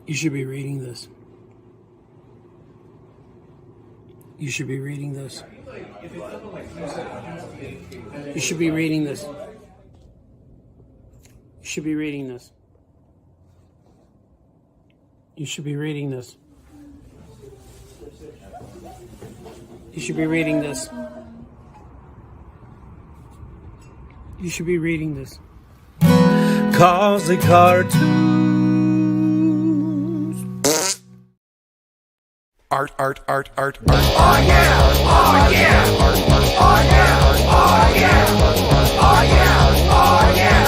You should be reading this. You should be reading this. You should be reading this. You should be reading this. You should be reading this. You should be reading this. You should be reading this. COSLEY Cartoons. Art. Oh yeah! Oh yeah! Oh yeah! Oh yeah! Oh yeah! Oh yeah!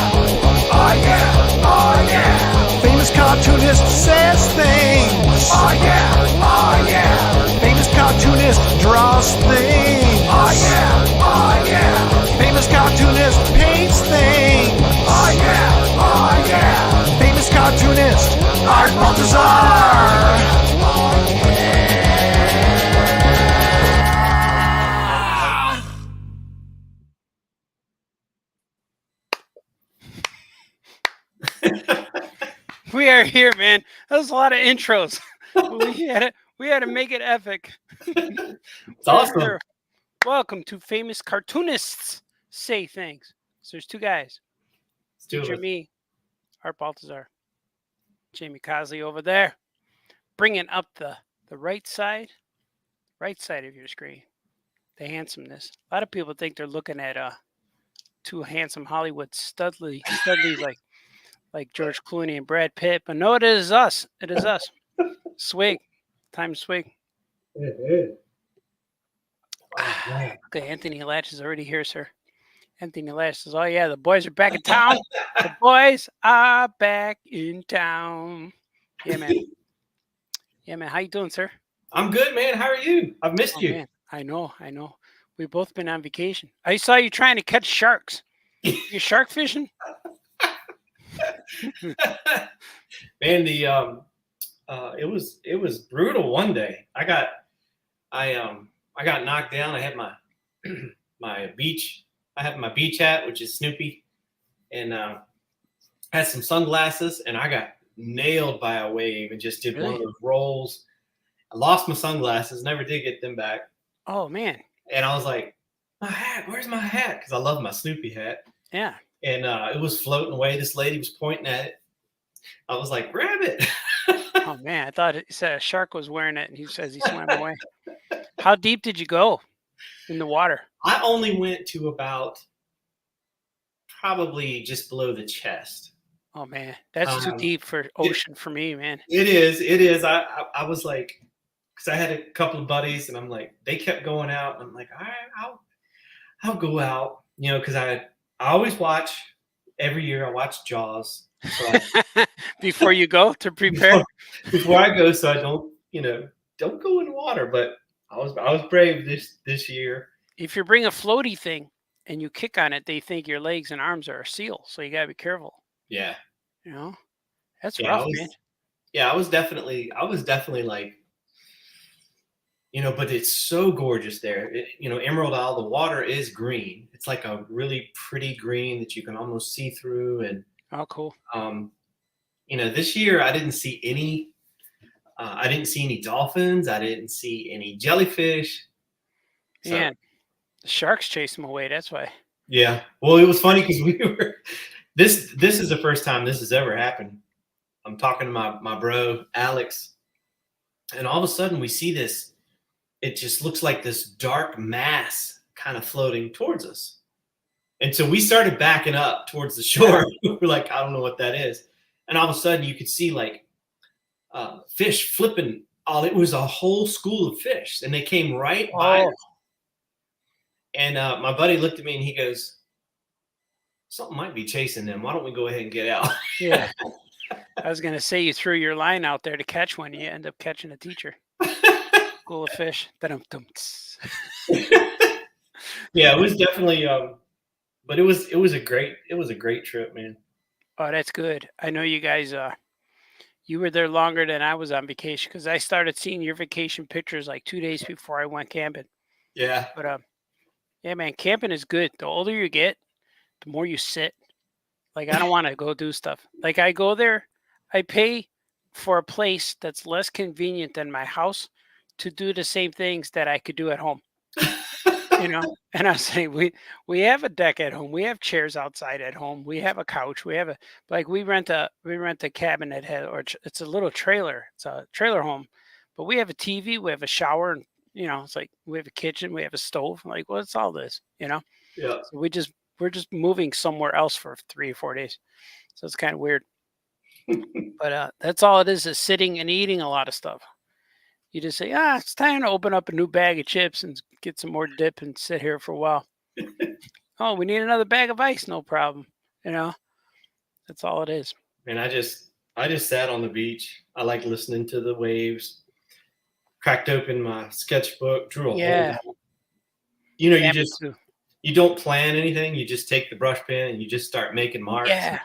Oh yeah! Oh yeah! Famous cartoonist says things. Oh yeah! Oh yeah! Famous cartoonist draws things. Oh yeah! Oh yeah! Famous cartoonist paints things. Oh yeah! Oh yeah! Famous cartoonist Art Baltazar. We are here, man. That was a lot of intros. We had to make it epic. It's awesome. Here. Welcome to Famous Cartoonists Say Things. So there's two guys. Let's do it. Me, Art Baltazar, Jamie COSLEY over there, bringing up the right side of your screen. The handsomeness. A lot of people think they're looking at two handsome Hollywood studlies like George Clooney and Brad Pitt, but no, it is us. It is us. Swig. Time to swig. Okay, Anthony Latch is already here, sir. Anthony Latch says, oh, yeah, the boys are back in town. The boys are back in town. Yeah, man. Yeah, man. How you doing, sir? I'm good, man. How are you? I've missed you. Man. I know. We've both been on vacation. I saw you trying to catch sharks. You shark fishing? Man, it was brutal one day. I got knocked down. I had my my beach hat, which is Snoopy, and had some sunglasses, and I got nailed by a wave and just did one of those rolls. I lost my sunglasses, never did get them back. Oh man. And I was like, my hat, where's my hat? Because I love my Snoopy hat. Yeah. And it was floating away. This lady was pointing at it. I was like, grab it. Oh, man. I thought it said a shark was wearing it, and he says he swam away. How deep did you go in the water? I only went to about probably just below the chest. Oh, man. That's too deep for ocean for me, man. It is. I was like, because I had a couple of buddies, and I'm like, they kept going out. And I'm like, all right, I'll go out, because I always watch every year. I watch Jaws so before you go to prepare. Before I go, so I don't go in water. But I was brave this year. If you bring a floaty thing and you kick on it, they think your legs and arms are a seal. So you gotta be careful. Yeah, that's rough, man. Yeah, I was definitely like. But it's so gorgeous there. Emerald Isle, the water is green. It's like a really pretty green that you can almost see through. And oh, cool. This year I didn't see any. I didn't see any dolphins. I didn't see any jellyfish. Man, the sharks chased them away. That's why. Yeah. Well, it was funny because we were. This is the first time this has ever happened. I'm talking to my bro Alex, and all of a sudden we see this. It just looks like this dark mass kind of floating towards us. And so we started backing up towards the shore. We're like, I don't know what that is. And all of a sudden you could see like fish flipping. It was a whole school of fish, and they came right by us. And my buddy looked at me and he goes, something might be chasing them. Why don't we go ahead and get out? Yeah. I was going to say you threw your line out there to catch one. You end up catching a teacher. School of fish. Yeah, it was definitely but it was a great trip, man. Oh, that's good. I know you guys you were there longer than I was on vacation, because I started seeing your vacation pictures like 2 days before I went camping. Yeah. But yeah, man, camping is good. The older you get, the more you sit. Like, I don't want to go do stuff. Like, I go there, I pay for a place that's less convenient than my house to do the same things that I could do at home. You know, and I say we have a deck at home, we have chairs outside at home, we have a couch, we have a like we rent a cabin that has it's a little trailer, it's a trailer home, but we have a TV, we have a shower, and it's like we have a kitchen, we have a stove. I'm like, what's all this? Yeah. So we're just moving somewhere else for 3 or 4 days, so it's kind of weird. But that's all it is sitting and eating a lot of stuff. You just say, it's time to open up a new bag of chips and get some more dip and sit here for a while. Oh, we need another bag of ice. No problem. That's all it is. And I just sat on the beach. I like listening to the waves. Cracked open my sketchbook, drew a Yeah. whole. You Yeah, me just too. you don't plan anything. You just take the brush pen and you just start making marks. Yeah.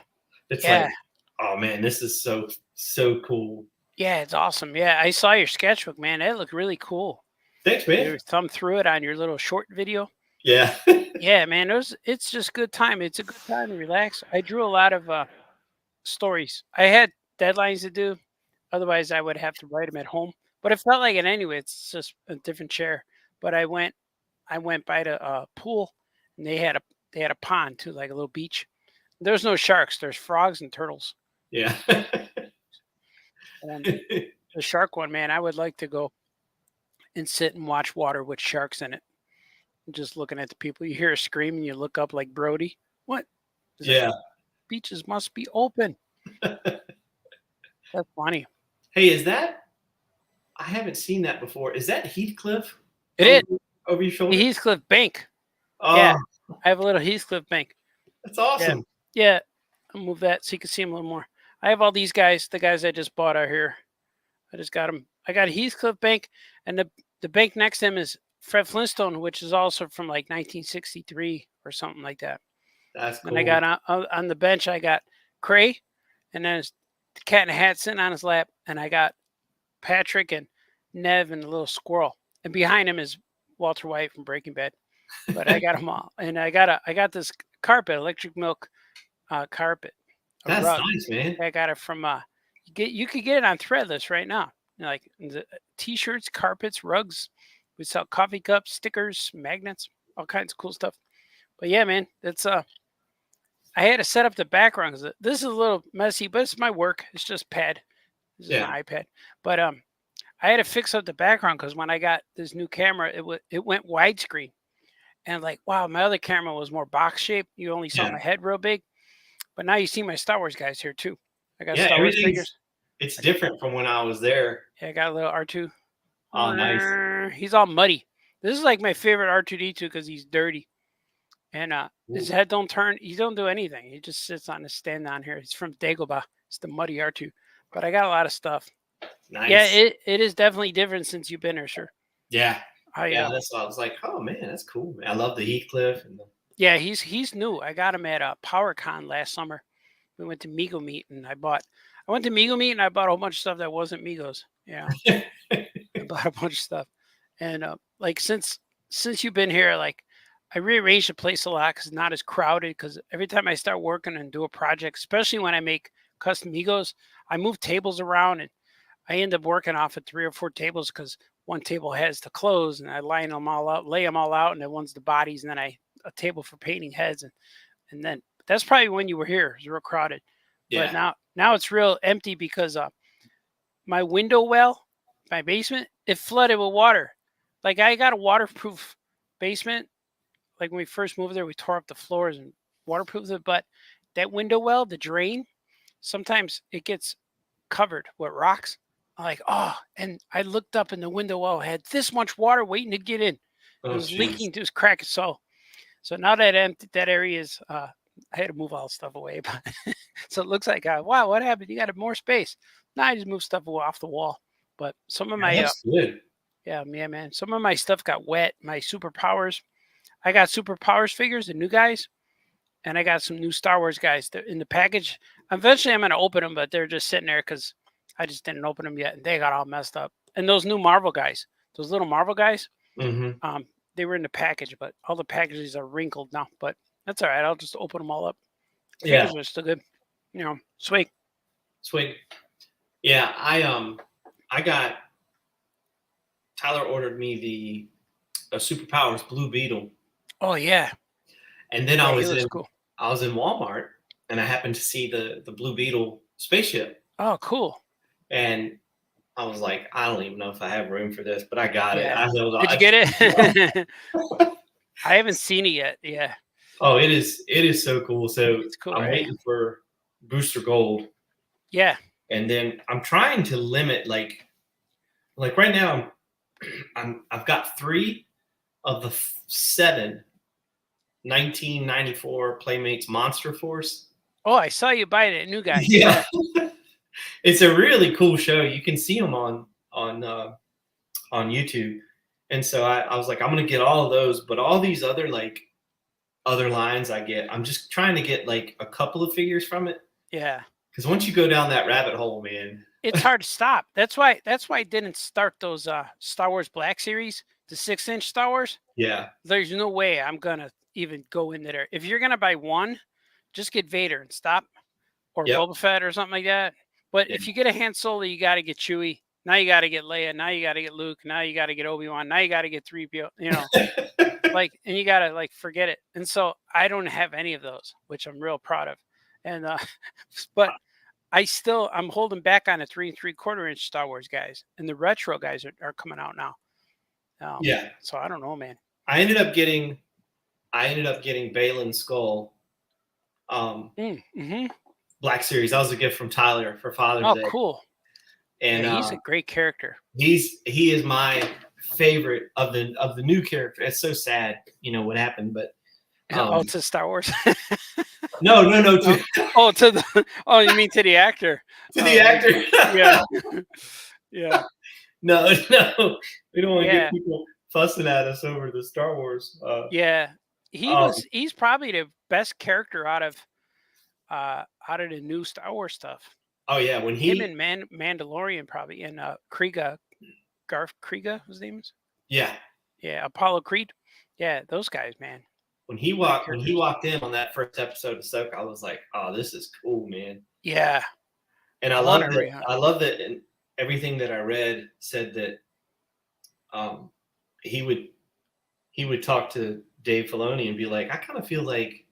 It's Yeah. like, oh man, this is so cool. Yeah, it's awesome. Yeah, I saw your sketchbook, man. That looked really cool. Thanks, You man. thumb through it on your little short video. Yeah. Yeah, man. It's just good time. It's a good time to relax. I drew a lot of stories. I had deadlines to do. Otherwise, I would have to write them at home. But it felt like it anyway. It's just a different chair. But I went by the pool, and they had a pond too, like a little beach. There's no sharks. There's frogs and turtles. Yeah. And the shark one, man, I would like to go and sit and watch water with sharks in it. Just looking at the people, you hear a scream and you look up like Brody. What? Yeah. Beaches must be open. That's funny. Hey, is that? I haven't seen that before. Is that Heathcliff? It is over your shoulder. the Heathcliff Bank. Oh, Yeah, I have a little Heathcliff Bank. that's awesome. Yeah, I'll move that so you can see them a little more. I have all these guys. The guys I just bought are here. I just got them. I got a Heathcliff Bank, and the bank next to him is Fred Flintstone, which is also from like 1963 or something like that. That's cool. And I got on the bench, I got Cray, and then the cat in a hat sitting on his lap, and I got Patrick and Nev and the little squirrel, and behind him is Walter White from Breaking Bad. But I got them all, and I got this carpet, electric milk carpet. a That's rug. nice, man. I got it from you could get it on Threadless right now. Like the t-shirts, carpets, rugs. We sell coffee cups, stickers, magnets, all kinds of cool stuff. But yeah, man, it's I had to set up the background because this is a little messy, but it's my work. It's just pad. This is my iPad. But I had to fix up the background because when I got this new camera, it went widescreen. And like, wow, my other camera was more box shaped. You only saw my head real big. But now you see my Star Wars guys here too. I got Star Wars figures. It's different from when I was there. Yeah, I got a little R2. Oh, nice. He's all muddy. This is like my favorite R2D2 because he's dirty. And his head don't turn. He don't do anything. He just sits on his stand down here. He's from Dagobah. It's the muddy R2. But I got a lot of stuff. Nice. Yeah, it is definitely different since you've been here, sir. Yeah. Yeah, that's why I was like, oh man, that's cool. Man. I love the Heathcliff. Yeah, he's new. I got him at PowerCon last summer. We went to Migo Meet and I went to Migo Meet and I bought a whole bunch of stuff that wasn't Migos. Yeah. I bought a bunch of stuff. And like since you've been here, like I rearranged the place a lot because it's not as crowded. Because every time I start working and do a project, especially when I make custom Migos, I move tables around and I end up working off of 3 or 4 tables because one table has the clothes and I lay them all out, and then one's the bodies, and then a table for painting heads, and then that's probably when you were here. It was real crowded. Yeah. But now it's real empty because my window well, my basement, it flooded with water. Like I got a waterproof basement. Like when we first moved there, we tore up the floors and waterproofed it. But that window well, the drain, sometimes it gets covered with rocks. I'm like, and I looked up and the window well had this much water waiting to get in. It was leaking to his crack. So now that that area is, I had to move all the stuff away. But so it looks like, wow, what happened? You got more space. Now I just moved stuff off the wall. But some of my, that's good. Yeah, man. Some of my stuff got wet. My superpowers, I got superpowers figures, the new guys, and I got some new Star Wars guys in the package. Eventually, I'm going to open them, but they're just sitting there because I just didn't open them yet, and they got all messed up. And those new Marvel guys, those little Marvel guys, they were in the package, but all the packages are wrinkled now. But that's all right. I'll just open them all up. Figures are still good. Sweet. Yeah, I got Tyler ordered me the Superpowers Blue Beetle, Oh yeah, and then yeah, he looks cool. I was in Walmart and I happened to see the Blue Beetle spaceship, Oh, cool. and I was like, I don't even know if I have room for this, but I got it. Yeah. I held Did you on. get it? I haven't seen it yet. Yeah, Oh, it is so cool. So it's cool, I'm right? waiting for Booster Gold, Yeah. and then I'm trying to limit like right now I've got 3 of the 7 1994 Playmates Monster Force. Oh, I saw you buy it at New Guy. Yeah. It's a really cool show. You can see them on YouTube. And so I was like, I'm gonna get all of those, but all these other other lines I'm just trying to get like a couple of figures from it. Yeah. Because once you go down that rabbit hole, man. It's hard to stop. That's why I didn't start those Star Wars Black Series, the 6-inch Star Wars. Yeah. There's no way I'm gonna even go into there. If you're gonna buy one, just get Vader and stop, or Yep. Boba Fett or something like that. But if you get a Han Solo, you got to get Chewie. Now you got to get Leia. Now you got to get Luke. Now you got to get Obi-Wan. Now you got to get 3PO. You know, and you got to forget it. And so I don't have any of those, which I'm real proud of. And but I'm holding back on the 3 3/4 inch Star Wars guys, and the retro guys are coming out now. Yeah. So I don't know, man. I ended up getting Balin's Skull. Black Series. That was a gift from Tyler for Father's Day. Oh, cool. And yeah, he's a great character. He is my favorite of the new character. It's so sad, what happened, but to Star Wars. no. You mean to the actor? To the actor. Yeah. Yeah. No. We don't want to get people fussing at us over the Star Wars. Yeah. He's probably the best character out of the new Star Wars stuff. Oh yeah, when him and Mandalorian probably, and Garth Kriega, his name is. Yeah. Yeah, Apollo Creed. Yeah, those guys, man. When he walked in on that first episode of Ahsoka, I was like, oh, this is cool, man. Yeah. And I love that and everything that I read said that he would talk to Dave Filoni and be like, I kind of feel like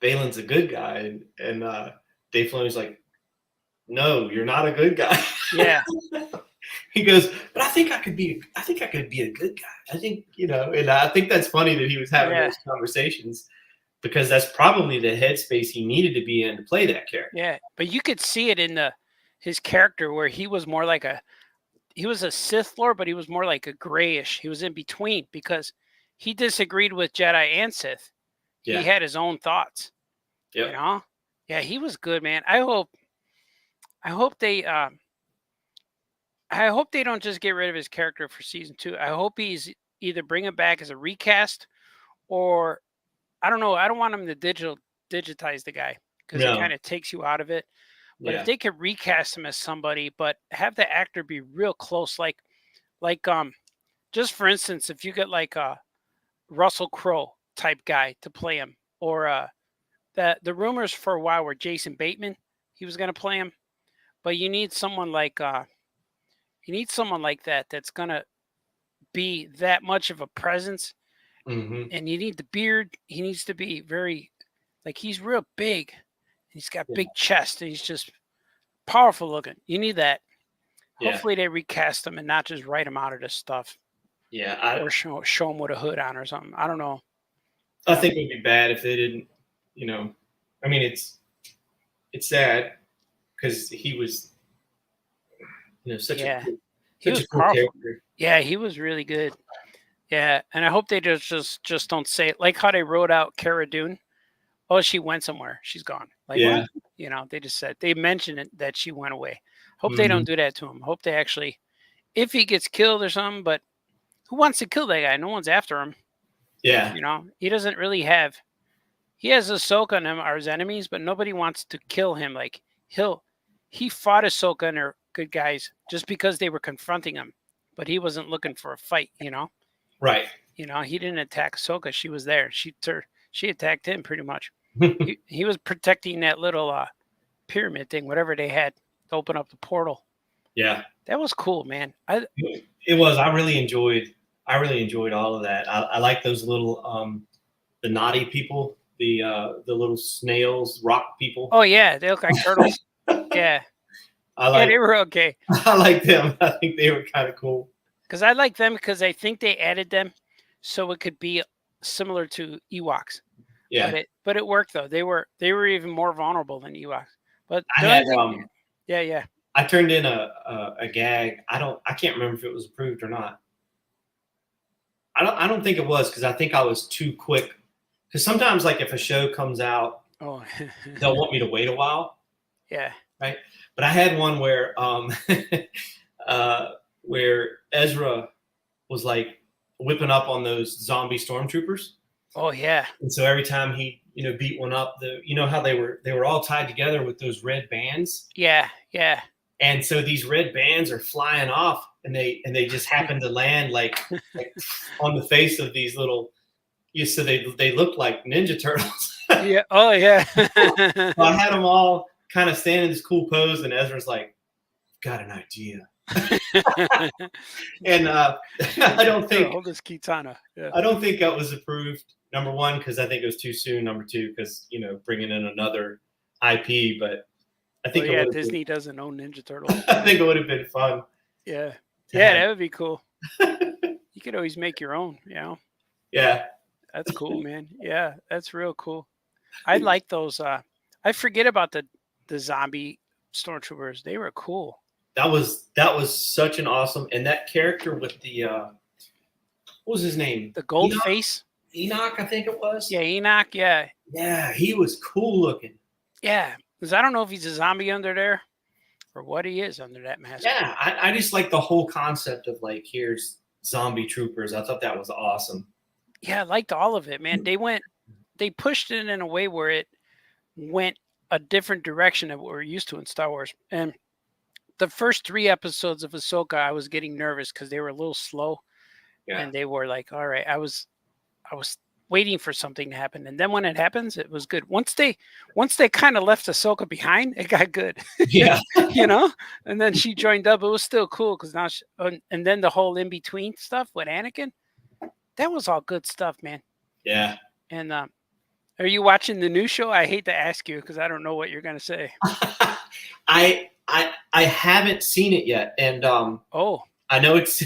Balin's a good guy, and Dave Filoni's like, no, you're not a good guy. Yeah. He goes, but I think I could be a good guy. I think, and I think that's funny that he was having those conversations, because that's probably the headspace he needed to be in to play that character. Yeah. But you could see it in his character, where he was more like he was a Sith Lord, but he was more like a grayish. He was in between, because he disagreed with Jedi and Sith. Yeah. He had his own thoughts. Yep. Yeah, he was good, man. I hope they don't just get rid of his character for season 2. I hope he's either bring him back as a recast, or I don't know. I don't want him to digitize the guy, because it kind of takes you out of it. But if they could recast him as somebody, but have the actor be real close, like just for instance, if you get like a Russell Crowe type guy to play him, or the rumors for a while were Jason Bateman, he was going to play him, but you need someone like that that's going to be that much of a presence. Mm-hmm. And you need the beard. He needs to be very, he's real big. He's got big chest, and he's just powerful looking. You need that. Yeah. Hopefully they recast him and not just write him out of this stuff. Yeah. Or show him with a hood on or something. I don't know. I think it would be bad if they didn't, I mean, it's sad, because he was, such a cool character. Yeah, he was really good. Yeah, and I hope they just don't say it, like how they wrote out Cara Dune. Oh, she went somewhere. She's gone. What? They just said, they mentioned it, that she went away. Hope they don't do that to him. Hope they actually, if he gets killed or something, but who wants to kill that guy? No one's after him. Yeah. He doesn't really have, he has Ahsoka and him are his enemies, but nobody wants to kill him. Like he fought Ahsoka and her good guys just because they were confronting him, but he wasn't looking for a fight, Right. He didn't attack Ahsoka. She was there. She attacked him pretty much. he was protecting that little pyramid thing, whatever they had to open up the portal. Yeah, That was cool, man. it was. I really enjoyed all of that. I like those little the naughty people, the little snails, rock people. Oh yeah, they look like turtles. Yeah, I yeah, like they were okay. I like them. I think they were kind of cool. Because I like them because I think they added them so it could be similar to Ewoks. Yeah, But it worked though. They were even more vulnerable than Ewoks. But I the had only thing, yeah. I turned in a gag. I can't remember if it was approved or not. I don't think it was because I think I was too quick. Because sometimes, like if a show comes out, Oh, they'll want me to wait a while, yeah. right? But I had one where where Ezra was like whipping up on those zombie stormtroopers, Oh yeah. and so every time he beat one up, how they were all tied together with those red bands, Yeah. Yeah. and so these red bands are flying off, and they just happen to land like on the face of these little. So they look like Ninja Turtles. Yeah. Oh yeah. So I had them all kind of stand in this cool pose, and Ezra's like, "Got an idea." And I don't think Hold this Kitana. Yeah. I don't think that was approved. Number one, because I think it was too soon. Number two, because bringing in another IP. But I think yeah, Disney doesn't own Ninja Turtles. I think it would have been fun. Yeah. Yeah, that would be cool. You could always make your own, Yeah. That's cool, man. Yeah, that's real cool. I like those. I forget about the zombie stormtroopers. They were cool. That was such an awesome, and that character with the what was his name? The gold Enoch? face. Enoch, I think it was. Yeah, Enoch. Yeah, Yeah, he was cool looking. yeah. Because I don't know if he's a zombie under there or what he is under that mask. Yeah, I just like the whole concept of like here's zombie troopers. I thought that was awesome. Yeah, I liked all of it, man. They pushed it in a way where it went a different direction of what we're used to in Star Wars. And the first 3 episodes of Ahsoka, I was getting nervous because they were a little slow. Yeah. And they were like, all right, I was waiting for something to happen. And then when it happens, it was good. Once they kind of left Ahsoka behind, it got good. Yeah. And then she joined up. It was still cool because now and then the whole in-between stuff with Anakin, that was all good stuff, man. Yeah. And are you watching the new show? I hate to ask you because I don't know what you're gonna say. I haven't seen it yet, and I know it's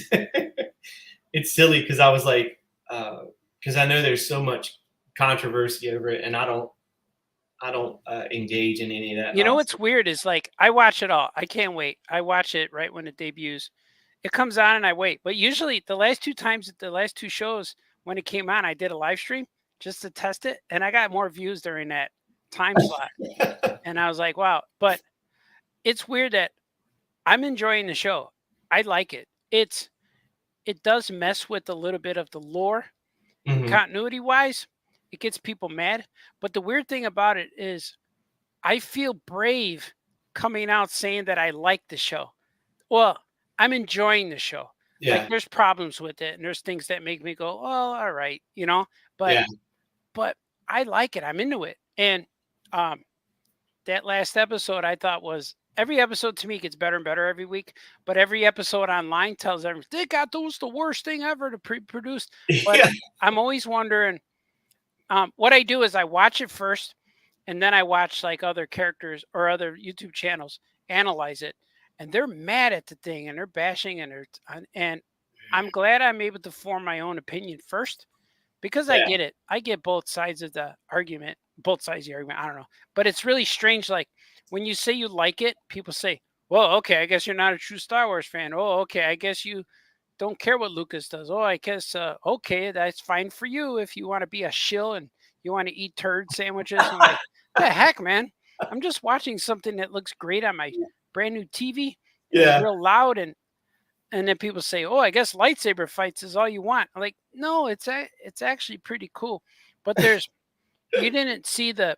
it's silly because I was like because I know there's so much controversy over it, and I don't engage in any of that. You know what's weird is like I watch it all. I can't wait. I watch it right when it debuts. It comes on and I wait. But usually the last 2 shows when it came on, I did a live stream just to test it, and I got more views during that time slot. And I was like, wow. But it's weird that I'm enjoying the show. I like it. It does mess with a little bit of the lore, continuity wise. It gets people mad. But the weird thing about it is I feel brave coming out saying that I like the show. Well, I'm enjoying the show. Yeah. Like there's problems with it and there's things that make me go, oh, all right, but I like it. I'm into it. And that last episode I thought was every episode to me gets better and better every week, but every episode online tells everyone they got those the worst thing ever to produce. But I'm always wondering what I do is I watch it first and then I watch like other characters or other YouTube channels analyze it. And they're mad at the thing and they're bashing and I'm glad I'm able to form my own opinion first because I get it. I get both sides of the argument, I don't know, but it's really strange. Like when you say you like it, people say, well, okay, I guess you're not a true Star Wars fan. Oh, okay. I guess you don't care what Lucas does. Oh, I guess, okay, that's fine for you. If you want to be a shill and you want to eat turd sandwiches. I'm like, the heck, man, I'm just watching something that looks great on my brand new TV. It's real loud and then people say, "Oh, I guess lightsaber fights is all you want." I'm like, no, it's actually pretty cool. But you didn't see the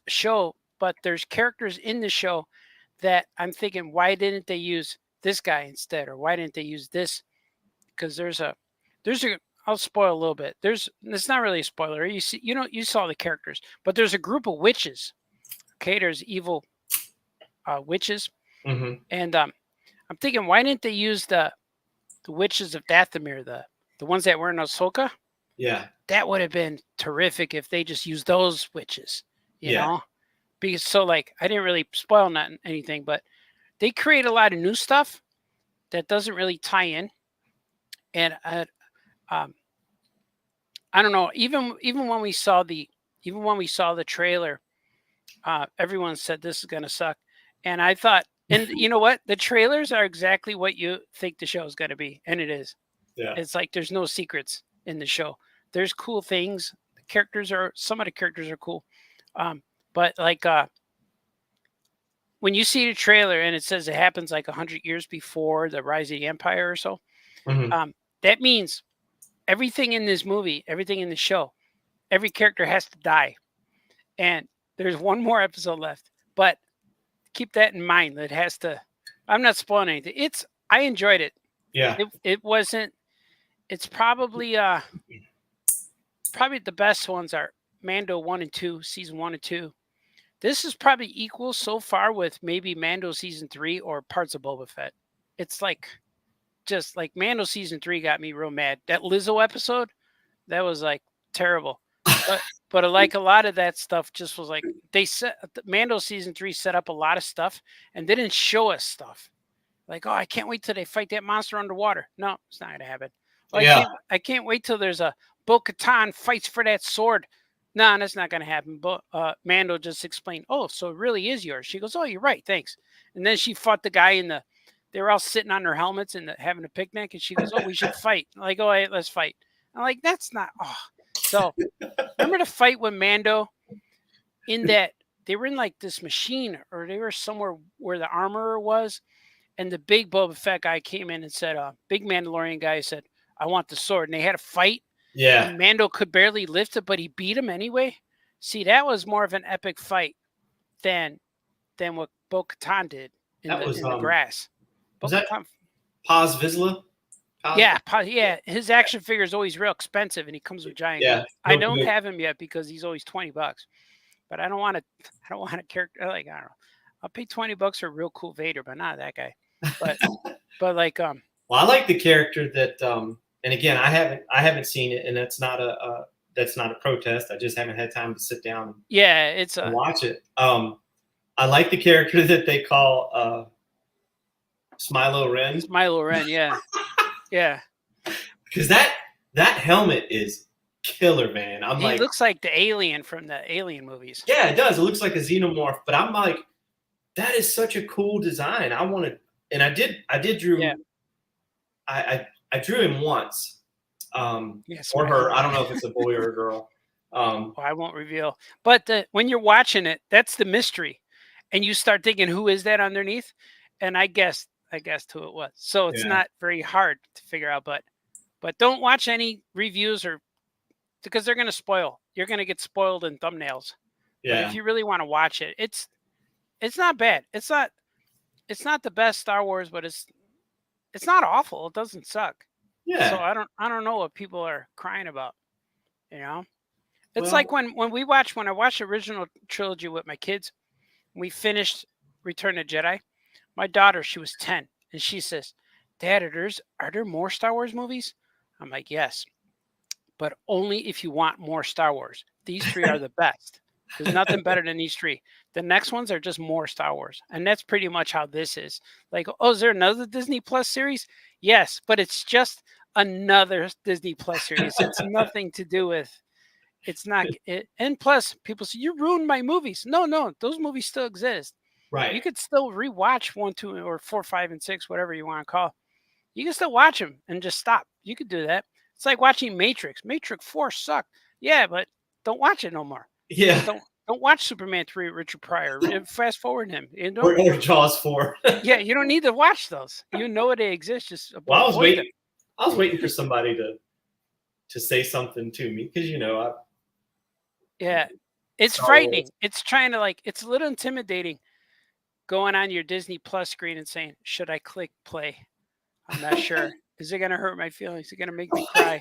show, but there's characters in the show that I'm thinking, why didn't they use this guy instead, or why didn't they use this? Because there's a I'll spoil a little bit. It's not really a spoiler. You saw the characters, but there's a group of witches. Okay, there's evil witches, Hmm. And I'm thinking, why didn't they use the witches of Dathomir, the ones that were in Ahsoka? Yeah. That would have been terrific if they just used those witches, you Yeah. know? Because so like I didn't really spoil anything, but they create a lot of new stuff that doesn't really tie in. And um, I don't know. Even when we saw the trailer, everyone said this is gonna suck, and I thought, and you know what? The trailers are exactly what you think the show is gonna be, and it is. Yeah. It's like there's no secrets in the show. There's cool things. Some of the characters are cool, but like when you see the trailer and it says it happens like 100 years before the rise of the empire or so, Hmm. that means everything in this movie, everything in the show, every character has to die, and there's one more episode left. But keep that in mind. That has to. I'm not spoiling anything. I enjoyed it. Yeah. It wasn't. It's probably the best ones are Mando 1 and 2, season 1 and 2. This is probably equal so far with maybe Mando season 3 or parts of Boba Fett. It's like just like Mando season 3 got me real mad. That Lizzo episode, that was like terrible. But like a lot of that stuff just was like they set Mando season 3 set up a lot of stuff and they didn't show us stuff. Like, oh, I can't wait till they fight that monster underwater. No, it's not gonna happen. Oh, Yeah. I can't wait till there's a Bo-Katan fights for that sword. No, that's not gonna happen. But Mando just explained, oh, so it really is yours. She goes, oh, you're right, thanks. And then she fought the guy they were all sitting on their helmets and having a picnic, and she goes, oh, we should fight. I'm like, oh, hey, let's fight. I'm like, that's not. Oh, so remember the fight with Mando in that they were in like this machine or they were somewhere where the armorer was, and the big Boba Fett guy came in and said, big Mandalorian guy said, I want the sword. And they had a fight, Yeah. and Mando could barely lift it, but he beat him anyway. See, that was more of an epic fight than what Bo-Katan did in That was the grass. was that Bo-Katan, Paz Vizsla? yeah. His action figure is always real expensive, and he comes with giant. Yeah. I don't have him yet because he's always $20. But I don't want a character like I don't know. I'll pay $20 for a real cool Vader, but not that guy. But like Well, I like the character that and again, I haven't seen it, and that's not a protest. I just haven't had time to sit down it's and watch it. I like the character that they call Smilo Ren. Milo Ren, yeah. Yeah. Because that helmet is killer, man. He looks like the alien from the Alien movies. Yeah, it does. It looks like a xenomorph, but I'm like, that is such a cool design. I want to, and I did drew. Yeah. I drew him once, Yes, or her. I don't know if it's a boy or a girl. I won't reveal. But when you're watching it, that's the mystery, and you start thinking, who is that underneath? And I guessed who it was. So it's not very hard to figure out. But don't watch any reviews because they're going to spoil. You're going to get spoiled in thumbnails. Yeah. But if you really want to watch it, it's not bad. It's not the best Star Wars, but it's not awful. It doesn't suck. Yeah. So I don't know what people are crying about. You know, it's like when I watched the original trilogy with my kids, we finished Return of the Jedi. My daughter, she was 10, and she says, "Dad, are there more Star Wars movies?" I'm like, "Yes, but only if you want more Star Wars. These 3 are the best. There's nothing better than these 3. The next ones are just more Star Wars." And that's pretty much how this is. Like, oh, is there another Disney Plus series? Yes, but it's just another Disney Plus series. It's nothing to do with, it's not. And plus, people say, you ruined my movies. No, those movies still exist. Right. You could still rewatch 1, 2, or 4, 5, and 6, whatever you want to call. You can still watch them and just stop. You could do that. It's like watching Matrix. Matrix 4 sucked. Yeah, but don't watch it no more. Yeah. Don't watch Superman 3 with Richard Pryor. Fast forward him. Or Jaws 4. Yeah, you don't need to watch those. You know they exist. Just well, I was waiting for somebody to say something to me because yeah, it's frightening. It's trying to it's a little intimidating going on your Disney Plus screen and saying, should I click play? I'm not sure. Is it going to hurt my feelings? Is it going to make me cry?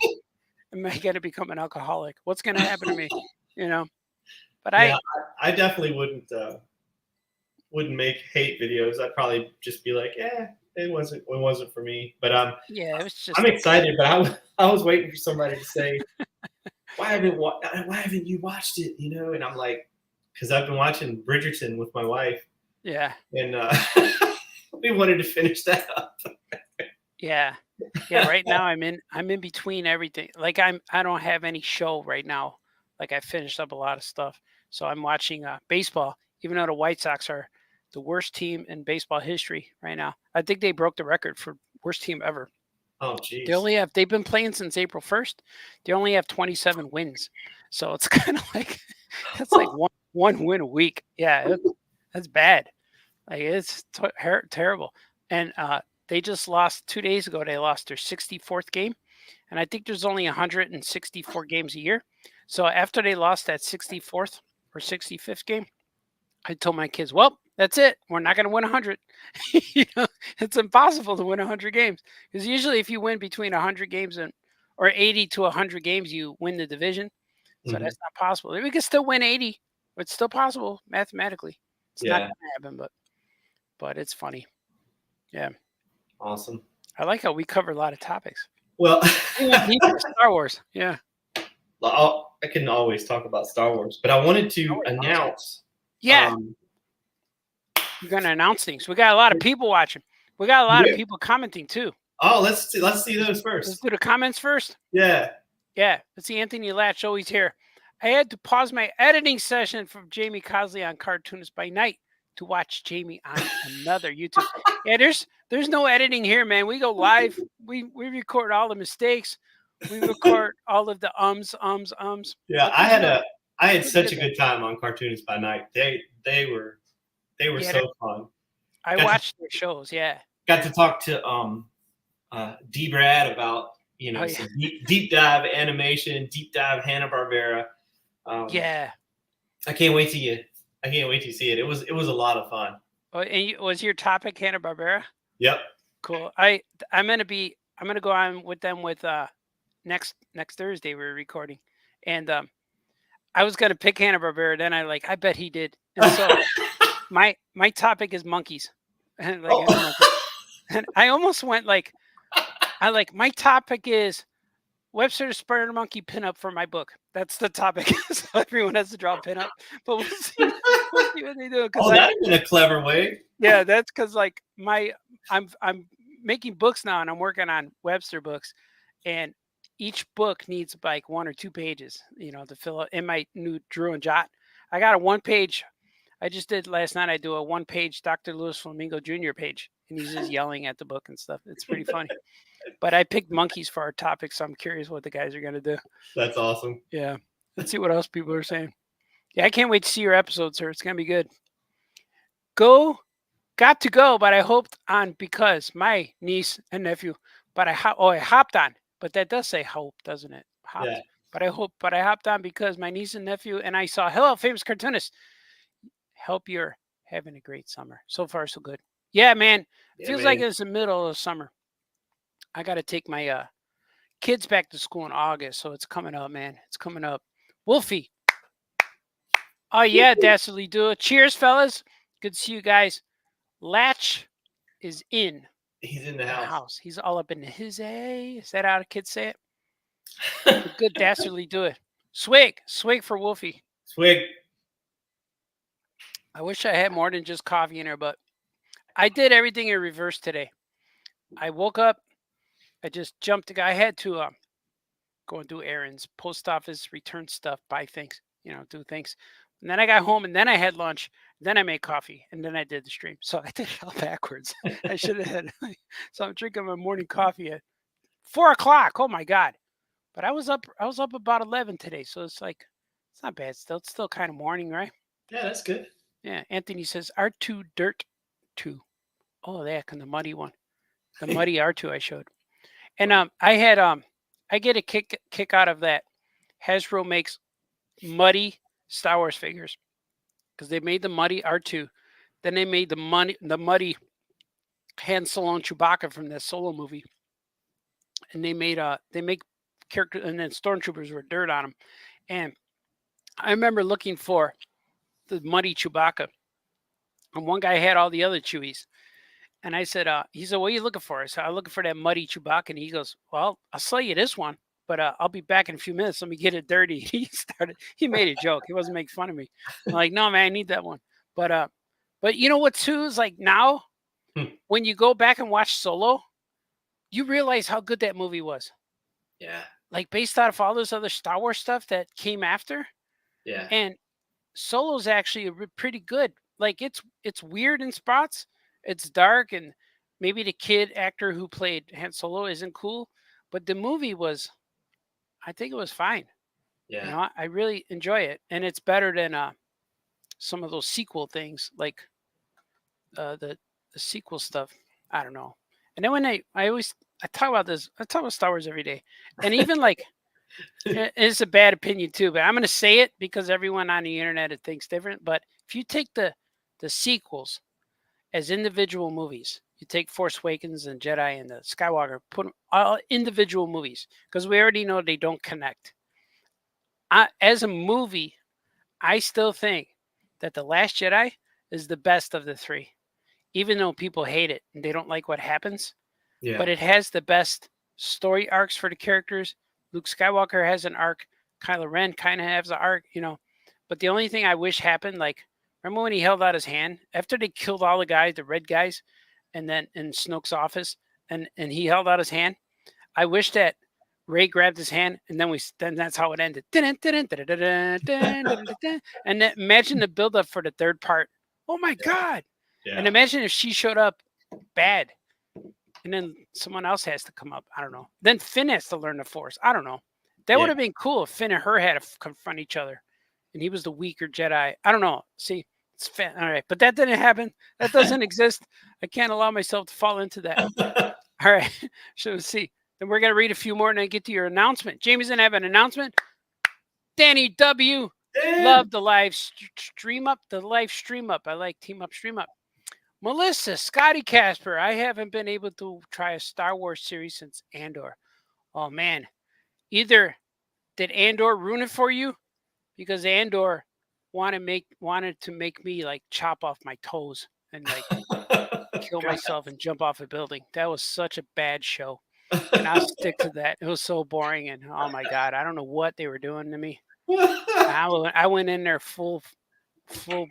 Am I going to become an alcoholic? What's going to happen to me? But I definitely wouldn't. wouldn't make hate videos. I'd probably just be like, it wasn't for me. But Yeah, it was just. I'm excited, but I was waiting for somebody to say, why haven't you watched it? You know, and I'm like, because I've been watching Bridgerton with my wife, Yeah. and we wanted to finish that up. Yeah. Yeah. Right now I'm in between everything. Like I don't have any show right now. Like I finished up a lot of stuff. So I'm watching baseball, even though the White Sox are the worst team in baseball history right now. I think they broke the record for worst team ever. Oh, geez. They've been playing since April 1st. They only have 27 wins. So it's kind of like that's like one win a week. Yeah, that's bad. Like it's terrible. And they just lost 2 days ago. They lost their 64th game, and I think there's only 164 games a year. So after they lost that 64th or 65th game, I told my kids, "Well, that's it. We're not going to win 100. You know, it's impossible to win 100 games because usually if you win between 100 games or 80 to 100 games, you win the division. So Mhm. that's not possible. We can still win 80. It's still possible mathematically. It's not Yeah. going to happen, but it's funny. Yeah, Awesome. I like how we cover a lot of topics. Well, We went deep into Star Wars. Yeah. I can always talk about Star Wars, but I wanted to Wars, awesome. announce. Yeah. We're going to announce things. We got a lot of people watching. We got a lot of people commenting too. Oh, let's see those Let's first. do the comments first. Yeah. Yeah. Let's see Anthony Latch. Always here. I had to pause my editing session from Jamie COSLEY on Cartoonists by Night to watch Jamie on another YouTube. Yeah, there's no editing here, man. We go live. We record all the mistakes. We record all of the ums. Yeah, I had such a good time on Cartoonists by Night. They were so fun. I watched their shows. Yeah. Got to talk to D Brad about some deep dive animation, deep dive Hanna-Barbera. Yeah. I can't wait to see it. It was a lot of fun. Oh, and was your topic Hanna-Barbera? Yep. Cool. I'm gonna go on with them with next Thursday. We're recording, and I was gonna pick Hanna-Barbera. Then I bet he did. And so my topic is monkeys, and and I almost went my topic is Webster the Spider Monkey pinup for my book. That's the topic. So everyone has to draw a pinup, but we'll see what they do. Oh, that'd been a clever way. Yeah, that's because I'm making books now, and I'm working on Webster books, and each book needs like 1 or 2 pages, to fill out in my new Drew and Jot. I got a 1-page. I just did last night. I do a 1-page Dr. Louis Flamingo Jr. page, and he's just yelling at the book and stuff. It's pretty funny. But I picked monkeys for our topic, so I'm curious what the guys are going to do. That's awesome. Yeah. Let's see what else people are saying. Yeah, I can't wait to see your episode, sir. It's going to be good. Got to go, but I hoped on because my niece and nephew, but I hopped on. But that does say hope, doesn't it? Hopped. Yeah. But I hopped on because my niece and nephew and I saw Hello, Famous Cartoonists. Hope you're having a great summer. So far, so good. Yeah, man. It feels like it's the middle of summer. I got to take my kids back to school in August, so it's coming up, man. It's coming up. Wolfie. Oh, yeah, Dastardly Duo. Cheers, fellas. Good to see you guys. Latch is in. He's in the house. He's all up in his A. Is that how the kids say it? Good Dastardly Duo. Swig for Wolfie. Swig. I wish I had more than just coffee in there, but I did everything in reverse today. I woke up. I just jumped. I had to go and do errands, post office, return stuff, buy things, do things. And then I got home, and then I had lunch. Then I made coffee, and then I did the stream. So I did it all backwards. I should have had. So I'm drinking my morning coffee at 4:00. Oh my God! But I was up about 11 today, so it's not bad. It's still kind of morning, right? Yeah, that's good. Yeah. Anthony says R2 Dirt 2. Oh, that and the muddy one, the muddy R2 I showed. And I get a kick out of that. Hasbro makes muddy Star Wars figures because they made the muddy R2, then they made the muddy Han Solo and Chewbacca from that Solo movie, and they make characters, and then stormtroopers were dirt on them. And I remember looking for the muddy Chewbacca, and one guy had all the other Chewies. And I said, he said, what are you looking for? I said, I'm looking for that muddy Chewbacca. And he goes, well, I'll sell you this one, but I'll be back in a few minutes. Let me get it dirty. He made a joke. He wasn't making fun of me. I'm like, no, man, I need that one. But you know what, too, is like now, when you go back and watch Solo, you realize how good that movie was. Yeah. Like based out of all this other Star Wars stuff that came after. Yeah. And Solo's actually pretty good. Like it's weird in spots. It's dark, and maybe the kid actor who played Han Solo isn't cool, but the movie was, I think it was fine. Yeah. You know, I really enjoy it, and it's better than some of those sequel things, like the sequel stuff. I don't know. And then when I talk about this, I talk about Star Wars every day, and even like it's a bad opinion too, but I'm going to say it because everyone on the internet thinks different. But if you take the sequels as individual movies, you take Force Awakens and Jedi and the Skywalker, put them all individual movies because we already know they don't connect. As a movie, I still think that The Last Jedi is the best of the three, even though people hate it and they don't like what happens. Yeah. But it has the best story arcs for the characters. Luke Skywalker has an arc. Kylo Ren kind of has an arc, you know. But the only thing I wish happened, like, remember when he held out his hand after they killed all the guys, the red guys, and then in Snoke's office, and he held out his hand. I wish that Ray grabbed his hand, and then that's how it ended. And then imagine the buildup for the third part. Oh my God! Yeah. And imagine if she showed up bad, and then someone else has to come up. I don't know. Then Finn has to learn the Force. I don't know. That would have been cool if Finn and her had to confront each other, and he was the weaker Jedi. I don't know. See, it's Finn. All right, but that didn't happen. That doesn't exist. I can't allow myself to fall into that. All right, so let's see. Then we're gonna read a few more and then get to your announcement. Jamie's gonna have an announcement. Danny W. Love the live stream up. The live stream up. I like team up, stream up. Melissa, Scotty Casper, I haven't been able to try a Star Wars series since Andor. Oh man, either did Andor ruin it for you, because Andor wanted to make me like chop off my toes and like kill myself and jump off a building. That was such a bad show, and I'll stick to that. It was so boring, and oh my God, I don't know what they were doing to me. I went in there full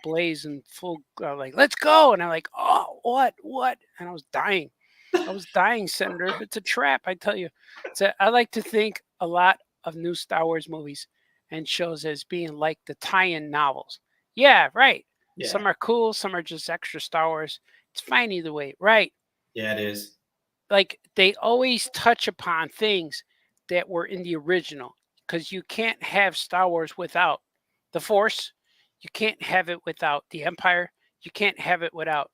blaze and full like, let's go, and I'm like, oh, what, and I was dying, Senator. It's a trap, I tell you. I like to think a lot of new Star Wars movies and shows as being like the tie-in novels. Yeah, right. Yeah. Some are cool, some are just extra Star Wars. It's fine either way, right? Yeah, it is. Like they always touch upon things that were in the original, because you can't have Star Wars without the Force. You can't have it without the Empire. You can't have it without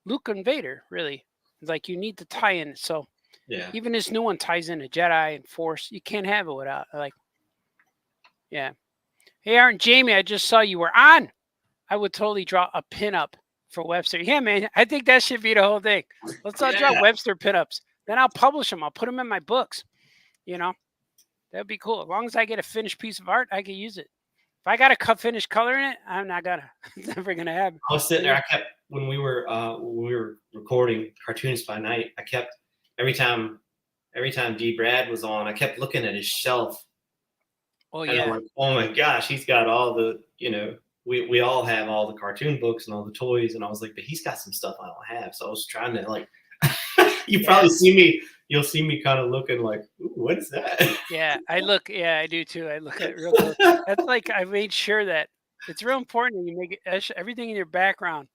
Luke and Vader, really. Like you need to tie in. So Yeah. even this new one ties in a Jedi and Force. You can't have it without, like, yeah. Hey, Art and Jamie, I just saw you were on. I would totally draw a pinup for Webster. Yeah, man, I think that should be the whole thing. Let's all draw Webster pinups. Then I'll publish them. I'll put them in my books. You know, that'd be cool. As long as I get a finished piece of art, I can use it. If I got to finish coloring it, I'm not gonna. It's never gonna happen. I was sitting there. I kept when we were recording Cartoonists by Night. I kept every time D. Brad was on, I kept looking at his shelf. Oh and yeah. I'm like, oh my gosh, he's got all the, we all have all the cartoon books and all the toys, and I was like, but he's got some stuff I don't have. So I was trying to like, probably see me. You'll see me kind of looking like, ooh, what is that? Yeah, I do too. I look at it real close. That's like, I made sure that it's real important that you make it, everything in your background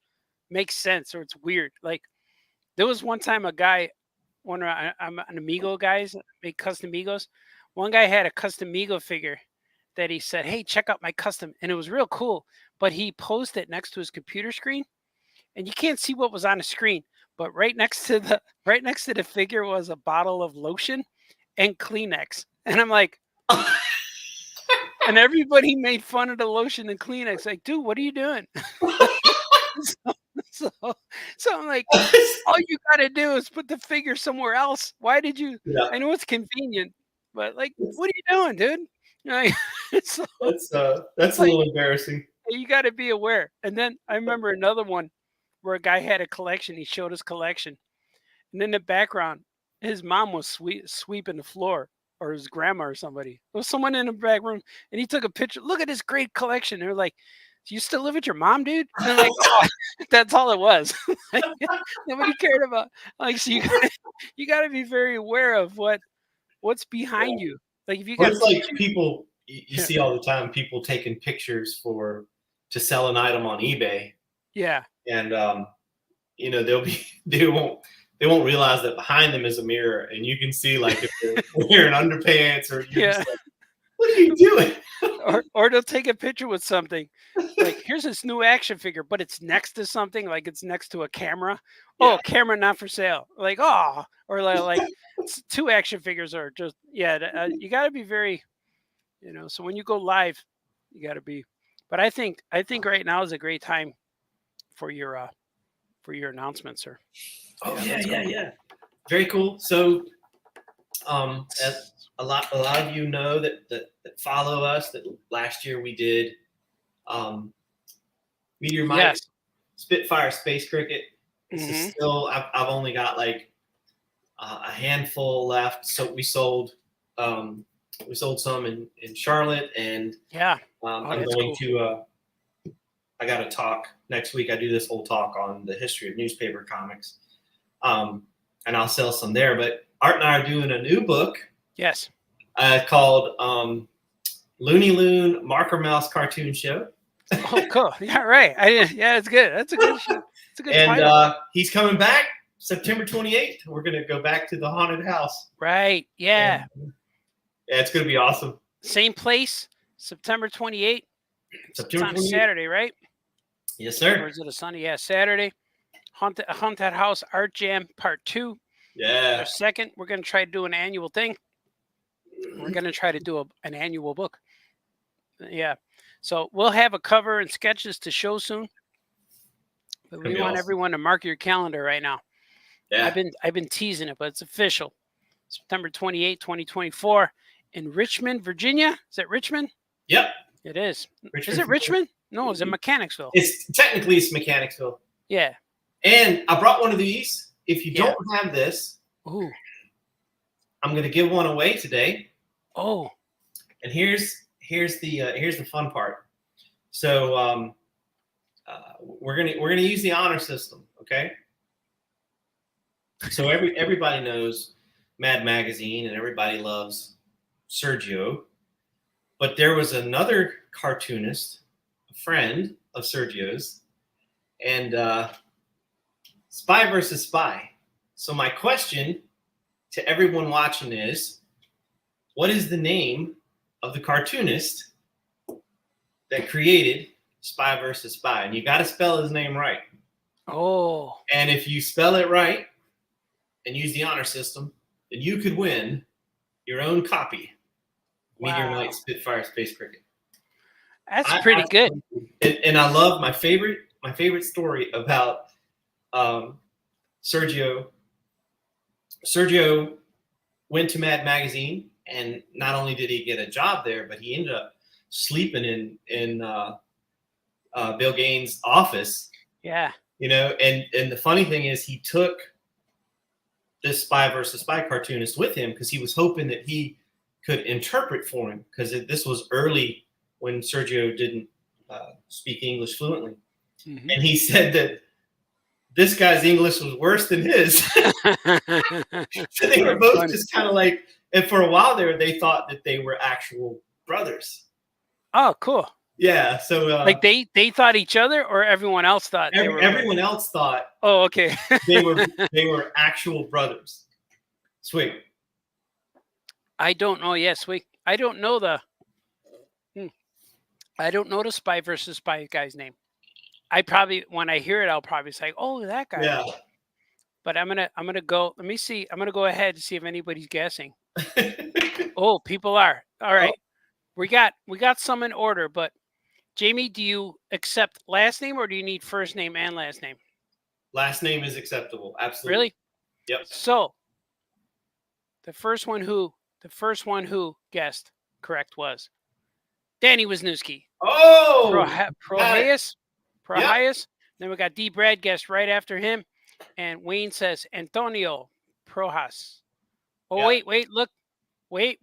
makes sense, or it's weird. Like there was one time a guy, I'm an Amigo guys, make custom Amigos. One guy had a custom Amigo figure that he said, hey, check out my custom. And it was real cool, but he posted it next to his computer screen, and you can't see what was on the screen. But right next to the figure was a bottle of lotion and Kleenex. And I'm like, and everybody made fun of the lotion and Kleenex. Like, dude, what are you doing? so I'm like, all you got to do is put the figure somewhere else. Why did you? Yeah. I know it's convenient, but like, what are you doing, dude? Like, that's a little embarrassing. You got to be aware. And then I remember another one. where a guy had a collection. He showed his collection, and in the background, his mom was sweeping the floor, or his grandma or somebody. There was someone in the back room, and he took a picture. Look at this great collection. They're like, "Do you still live with your mom, dude?" And I'm like, "Oh, that's all it was." Like, nobody cared about. Like, so you got to be very aware of what's behind you. Like, if you Well, got it's like people you Yeah. see all the time, people taking pictures to sell an item on eBay, yeah, and they'll be they won't realize that behind them is a mirror, and you can see like if they're wearing underpants or you're yeah. just like, what are you doing? Or they'll take a picture with something like, here's this new action figure, but it's next to something, like it's next to a camera. Yeah. Oh, camera not for sale. Like, oh, or like two action figures are just you got to be very, so when you go live, you got to be. But I think right now is a great time for your announcement, sir. Oh Yeah, yeah, that's yeah. Very cool. So, as a lot of you know that follow us, that last year we did Meteor Mike, Yes. Spitfire Space Cricket. This is Mhm. still I've only got like a handful left. So we sold some in Charlotte, and Yeah. I'm that's going cool. to I got a talk next week. I do this whole talk on the history of newspaper comics, and I'll sell some there. But Art and I are doing a new book Yes. called Looney Loon Marker Mouse Cartoon Show. Oh, cool. Yeah, right. Yeah, it's good. That's a good show. It's a good And title. he's coming back September 28th. We're going to go back to the haunted house. Right. Yeah. And, yeah, it's going to be awesome. Same place, September 28th. It's September on 28th. Saturday, right? Yes, Or sir. is it a Sunday? Yeah, Saturday. Haunted House Art Jam Part 2. Yeah. Or second, we're going to try to do an annual thing. We're going to try to do an annual book. Yeah. So we'll have a cover and sketches to show soon. But we Gonna be want awesome. everyone to mark your calendar right now. Yeah. I've been teasing it, but it's official. September 28, 2024 in Richmond, Virginia. Is it Richmond? Yep. It is. Richmond, Is it Richmond? No, is it Mechanicsville? It's Mechanicsville. Yeah. And I brought one of these. If you Yeah. don't have this, Ooh. I'm going to give one away today. Oh. And here's the fun part. So we're gonna use the honor system, okay? So everybody knows Mad Magazine, and everybody loves Sergio, but there was another cartoonist, a friend of Sergio's, and Spy versus Spy. So my question to everyone watching is, what is the name of the cartoonist that created Spy versus Spy? And you got to spell his name right. Oh. And if you spell it right and use the honor system, then you could win your own copy. Meteor Wow. Knight Spitfire Space Cricket. That's pretty good. And I love my favorite story about Sergio. Sergio went to Mad Magazine, and not only did he get a job there, but he ended up sleeping in Bill Gaines' office. Yeah. And the funny thing is, he took this Spy versus Spy cartoonist with him because he was hoping that he could interpret for him, because this was early when Sergio didn't speak English fluently. Mhm. And he said that this guy's English was worse than his. So they were both just kind of like, and for a while there, they thought that they were actual brothers. Oh, cool. Yeah. So Like they thought each other, or everyone else thought they were. everyone else thought Oh, okay. they were actual brothers. Sweet. I don't know. Yes, I don't know the. I don't know the Spy versus Spy guy's name. I probably, when I hear it, I'll probably say, "Oh, that guy." Yeah. But I'm gonna go. Let me see. I'm gonna go ahead and see if anybody's guessing. Oh, people are. All right. We got some in order, but Jamie, do you accept last name, or do you need first name and last name? Last name is acceptable. Absolutely. Really? Yep. So the first one who guessed correct was Danny Wisniewski. Oh, Prohias. Then we got D. Brad guessed right after him. And Wayne says Antonio Projas. Oh, Yeah. wait, look. Wait.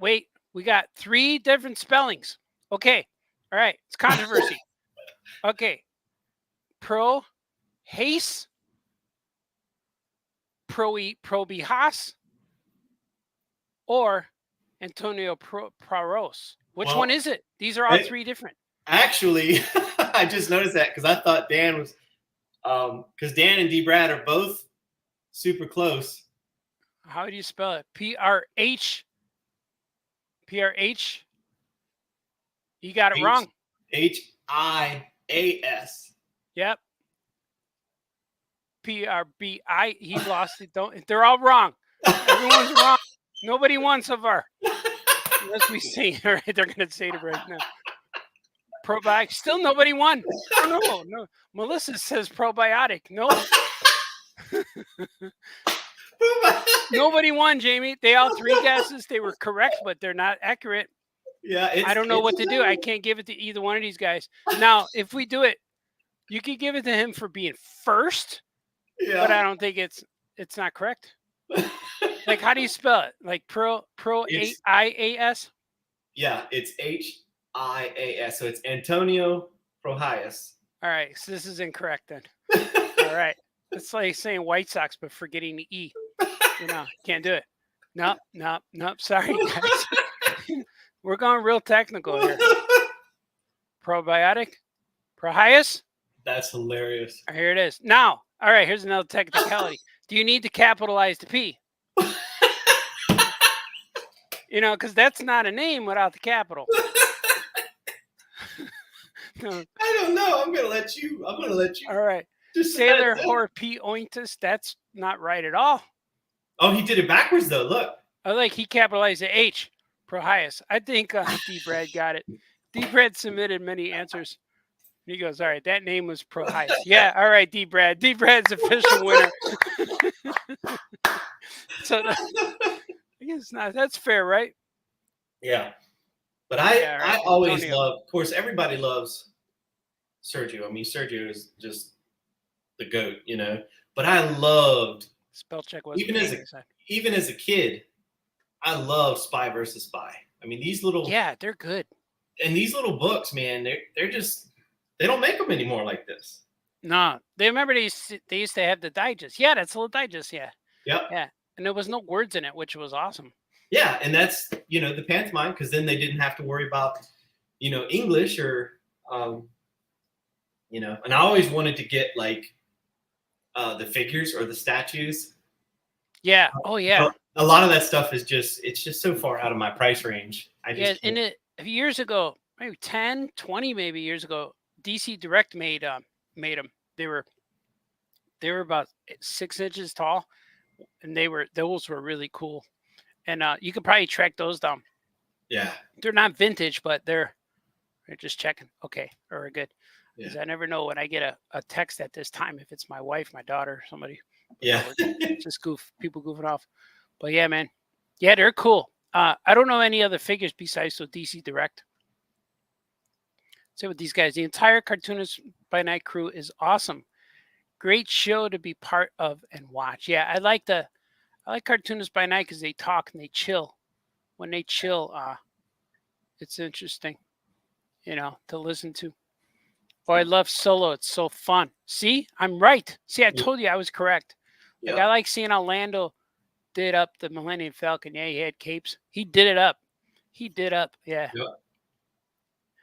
We got 3 different spellings. Okay. All right. It's controversy. Okay. Pro Hace. Probijas. Or Antonio Praros. Which Well, one is it? These are all it- 3 different. Actually, I just noticed that because I thought Dan was, because Dan and D. Brad are both super close. How do you spell it? PRH. PRH. You got it wrong. HIAS. Yep. PRBI. He lost it. Don't. They're all wrong. Everyone's wrong. Nobody won so far. Unless we see. All right, they're gonna say it right now. Probiotic. Still nobody won. Oh, no. Melissa says probiotic. No. Nobody won, Jamie. They all 3 guesses. They were correct, but they're not accurate. Yeah, I don't know what to do. I can't give it to either one of these guys. Now, if we do it, you could give it to him for being first, Yeah. but I don't think it's not correct. Like, how do you spell it? Like pro It's- IAS? Yeah, it's HIAS. So it's Antonio Projas. All right, so this is incorrect then. All right. It's like saying White Sox, but forgetting the E. You know, can't do it. Nope. Sorry, guys. We're going real technical here. Probiotic? Prohias? That's hilarious. Here it is. Now, all right, here's another technicality. Do you need to capitalize the P? You know, because that's not a name without the capital. No. I don't know. I'm gonna let you. All right. Just Sailor Hor P Ointus, that's not right at all. Oh, he did it backwards though. Look. I like he capitalized the H. Prohias. I think D. Brad got it. D. Brad submitted many answers. He goes, all right, that name was Prohias. Yeah, all right, D. Brad. D. Brad's official winner. So I guess not. That's fair, right? Yeah. But I Yeah, right. always Antonio. love. Of course, everybody loves Sergio. I mean, Sergio is just the GOAT, you know. But I loved, Spell check was even as a kid, I love Spy versus Spy. I mean, these little they're good. and these little books, man, they're just they don't make them anymore like this. No, they remember they used to have the digest. Yeah, that's a little digest. Yeah, Yep. yeah, and there was no words in it, which was awesome. Yeah, and that's the pantomime because then they didn't have to worry about English or and I always wanted to get like the figures or the statues. Yeah. Oh yeah. A lot of that stuff is just so far out of my price range. Yeah, and a few years ago, maybe 10, 20 maybe years ago, DC Direct made them. They were about 6 inches tall, and those were really cool. And you could probably track those down. Yeah. They're not vintage, but they're just checking. Okay, or good. Because Yeah. I never know when I get a text at this time if it's my wife, my daughter, somebody. Yeah. Just people goofing off. But yeah, man. Yeah, they're cool. I don't know any other figures besides the DC Direct. So with these guys, the entire Cartoonists by Night crew is awesome. Great show to be part of and watch. Yeah, I like Cartoonists by Night because they talk and they chill. When they chill, it's interesting, to listen to. Oh, I love Solo. It's so fun. See, I'm right. See, I told you I was correct. Like, I like seeing how Lando did up the Millennium Falcon. Yeah, he had capes. He did it up. Yeah. Yep.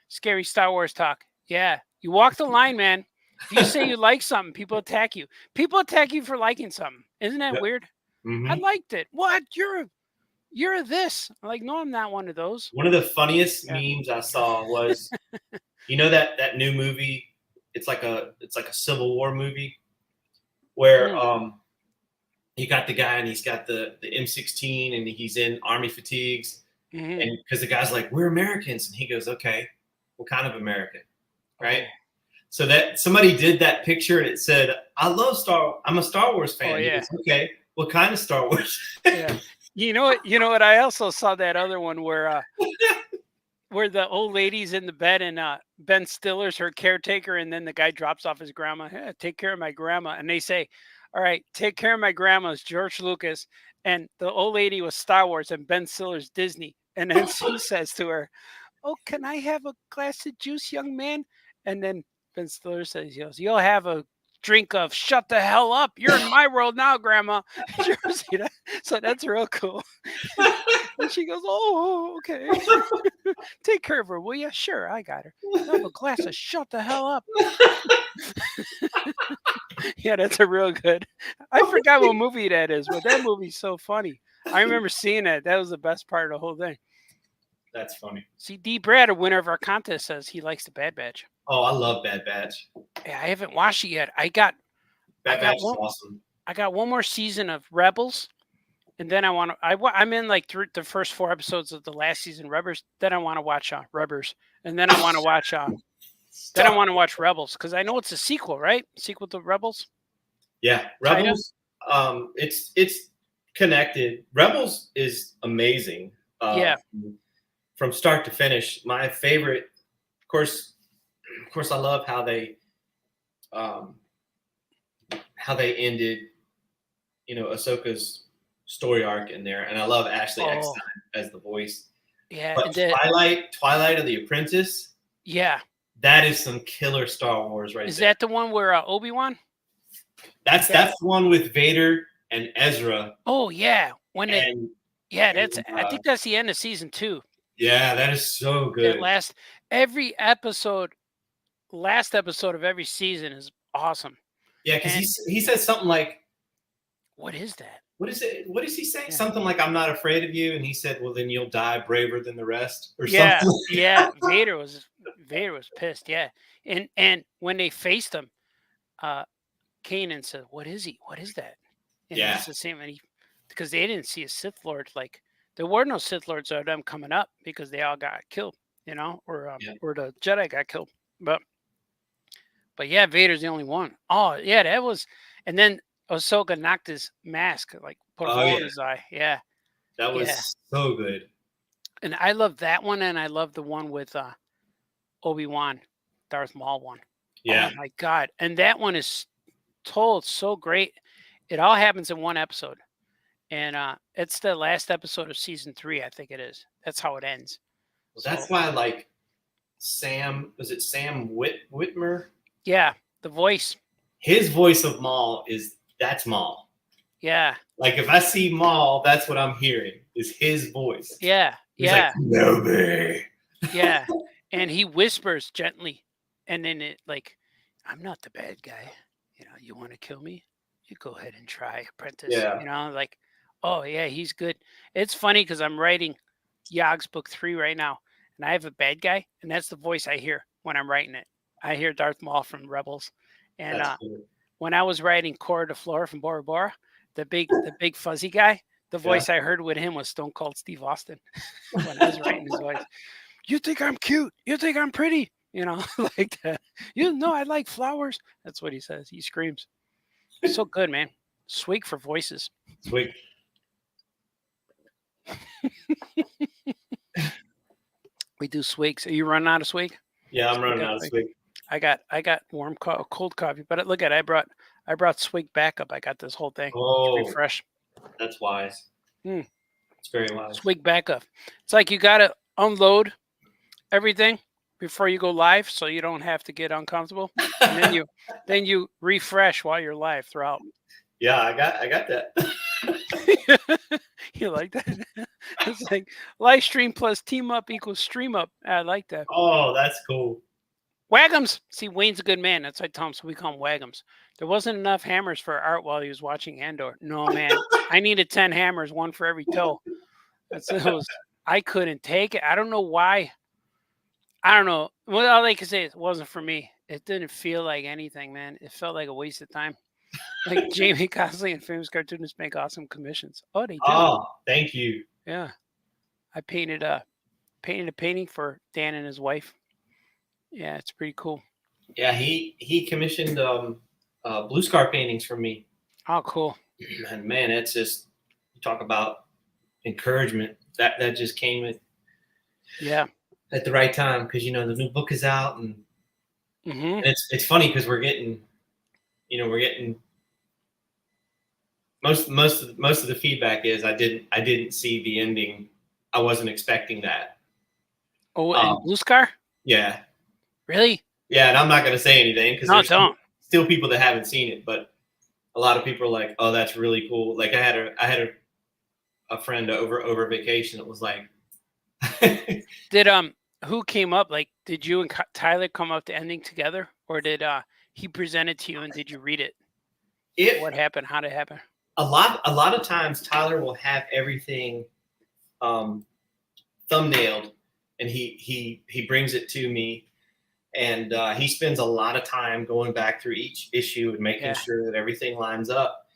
Scary Star Wars talk. Yeah. You walk the line, man. If you say you like something, people attack you. People attack you for liking something. Isn't that weird? Mhm. I liked it. What? You're this. I'm like, no, I'm not one of those. One of the funniest memes I saw was, that new movie. It's like a Civil War movie where you got the guy and he's got the M16 and he's in army fatigues, and because the guy's like, we're Americans, and he goes, okay, what kind of American, right? So that somebody did that picture and it said, I'm a Star Wars fan. Oh, yeah. Goes, okay, what kind of Star Wars? Yeah. You know what? I also saw that other one where where the old lady's in the bed and Ben Stiller's her caretaker, and then the guy drops off his grandma. "Hey, take care of my grandma," and they say, "All right, take care of my grandma is George Lucas, and the old lady was Star Wars, and Ben Stiller's Disney." And then she says to her, "Oh, can I have a glass of juice, young man?" And then Ben Stiller says, "You'll have a drink of shut the hell up. You're in my world now, Grandma." You ever see that? So that's real cool. And she goes, "Oh, okay. Take care of her, will you?" "Sure, I got her. I'll have a glass of shut the hell up." Yeah, that's a real good. I forgot what movie that is, but that movie's so funny. I remember seeing that. That was the best part of the whole thing. That's funny. See, D. Brad, a winner of our contest, says he likes the Bad Batch. Oh, I love Bad Batch. Yeah, I haven't watched it yet. I got Batch is one. awesome. I got one more season of Rebels, and then I want to. I'm in like the first 4 episodes of the last season, Rebels. Then I want to watch Rebels, and then I want to watch. Then I want to watch Rebels because I know it's a sequel, right? Sequel to Rebels. Yeah, Rebels. It's connected. Rebels is amazing. Yeah. From start to finish, my favorite. Of course, I love how they ended, Ahsoka's story arc in there, and I love Ashley Eckstein as the voice. Yeah, But Twilight of the Apprentice. Yeah, that is some killer Star Wars right there. Is that the one where Obi-Wan? That's one with Vader and Ezra. Oh yeah, I think that's the end of season 2. Yeah, that is so good. That last episode of every season is awesome. Yeah, because he says something like, "What is that? What is it? What does he say? Yeah. Something like, I'm not afraid of you." And he said, "Well, then you'll die braver than the rest," or Yeah, something. yeah. Vader was pissed. Yeah, and when they faced him, Kanan said, "What is he? What is that?" And Yeah. it's the same. And because they didn't see a Sith Lord, like there were no Sith Lords of them coming up because they all got killed, or the Jedi got killed. But yeah, Vader's the only one. Oh yeah, that was, and then Ahsoka knocked his mask, like put a hole in his eye. Yeah, that was so good. And I love that one, and I love the one with Obi-Wan, Darth Maul one. Yeah. Oh my God! And that one is told so great. It all happens in one episode, and it's the last episode of season 3. I think it is. That's how it ends. Well, that's why I like Sam. Was it Sam Whitmer? Yeah, the voice. His voice of Maul that's Maul. Yeah. Like if I see Maul, that's what I'm hearing is his voice. Yeah. He's like, "Kenobi." Yeah. And he whispers gently, and then it like, "I'm not the bad guy. You want to kill me? You go ahead and try, apprentice." Yeah. Like, oh yeah, he's good. It's funny because I'm writing Yog's book 3 right now, and I have a bad guy, and that's the voice I hear when I'm writing it. I hear Darth Maul from Rebels, and Cool. When I was writing Cora de Flor from Bora Bora, the big fuzzy guy, the voice I heard with him was Stone Cold Steve Austin when I was writing his voice. "You think I'm cute? You think I'm pretty?" Like that. I like flowers. That's what he says. He screams. So good, man. Swig for voices. Sweet. We do swigs. Are you running out of swig? Yeah, I'm running out of swig. I got cold coffee, but look at I brought swig backup. I got this whole thing. Oh, Refresh. That's wise. It's very wise. Swig backup. It's like you gotta unload everything before you go live, so you don't have to get uncomfortable. And then you refresh while you're live throughout. Yeah, I got that. You like that? It's like live stream plus team up equals stream up. I like that. Oh, that's cool. Wagums. See, Wayne's a good man. That's why Tom, so we call him Wagums. There wasn't enough hammers for Art while he was watching Andor. No, man. I needed 10 hammers, one for every toe. I couldn't take it. I don't know why. I don't know. Well, all I can say is it wasn't for me. It didn't feel like anything, man. It felt like a waste of time. Like Jamie COSLEY and famous cartoonists make awesome commissions. Oh, they do. Oh, thank you. Yeah. I painted a painting for Dan and his wife. Yeah, it's pretty cool. Yeah, he commissioned blue scar paintings for me. Oh, cool. And man, it's just, you talk about encouragement. That just came in. Yeah. at the right time because the new book is out, and Mm-hmm. it's funny because we're getting most of the feedback is I didn't see the ending. I wasn't expecting that. Oh, and Um, Blue Scar? yeah, Really? yeah, and I'm not going to say anything because No, there's don't. still people that haven't seen it, but a lot of people are like, "Oh, that's really cool." Like I had a friend over vacation that was like, Did who came up? Like, did you and Tyler come up to ending together, or did he present it to you and did you read it? "If What happened? How did it happen? a lot of times Tyler will have everything thumbnailed, and he brings it to me, and he spends a lot of time going back through each issue and making Yeah. sure that everything lines up,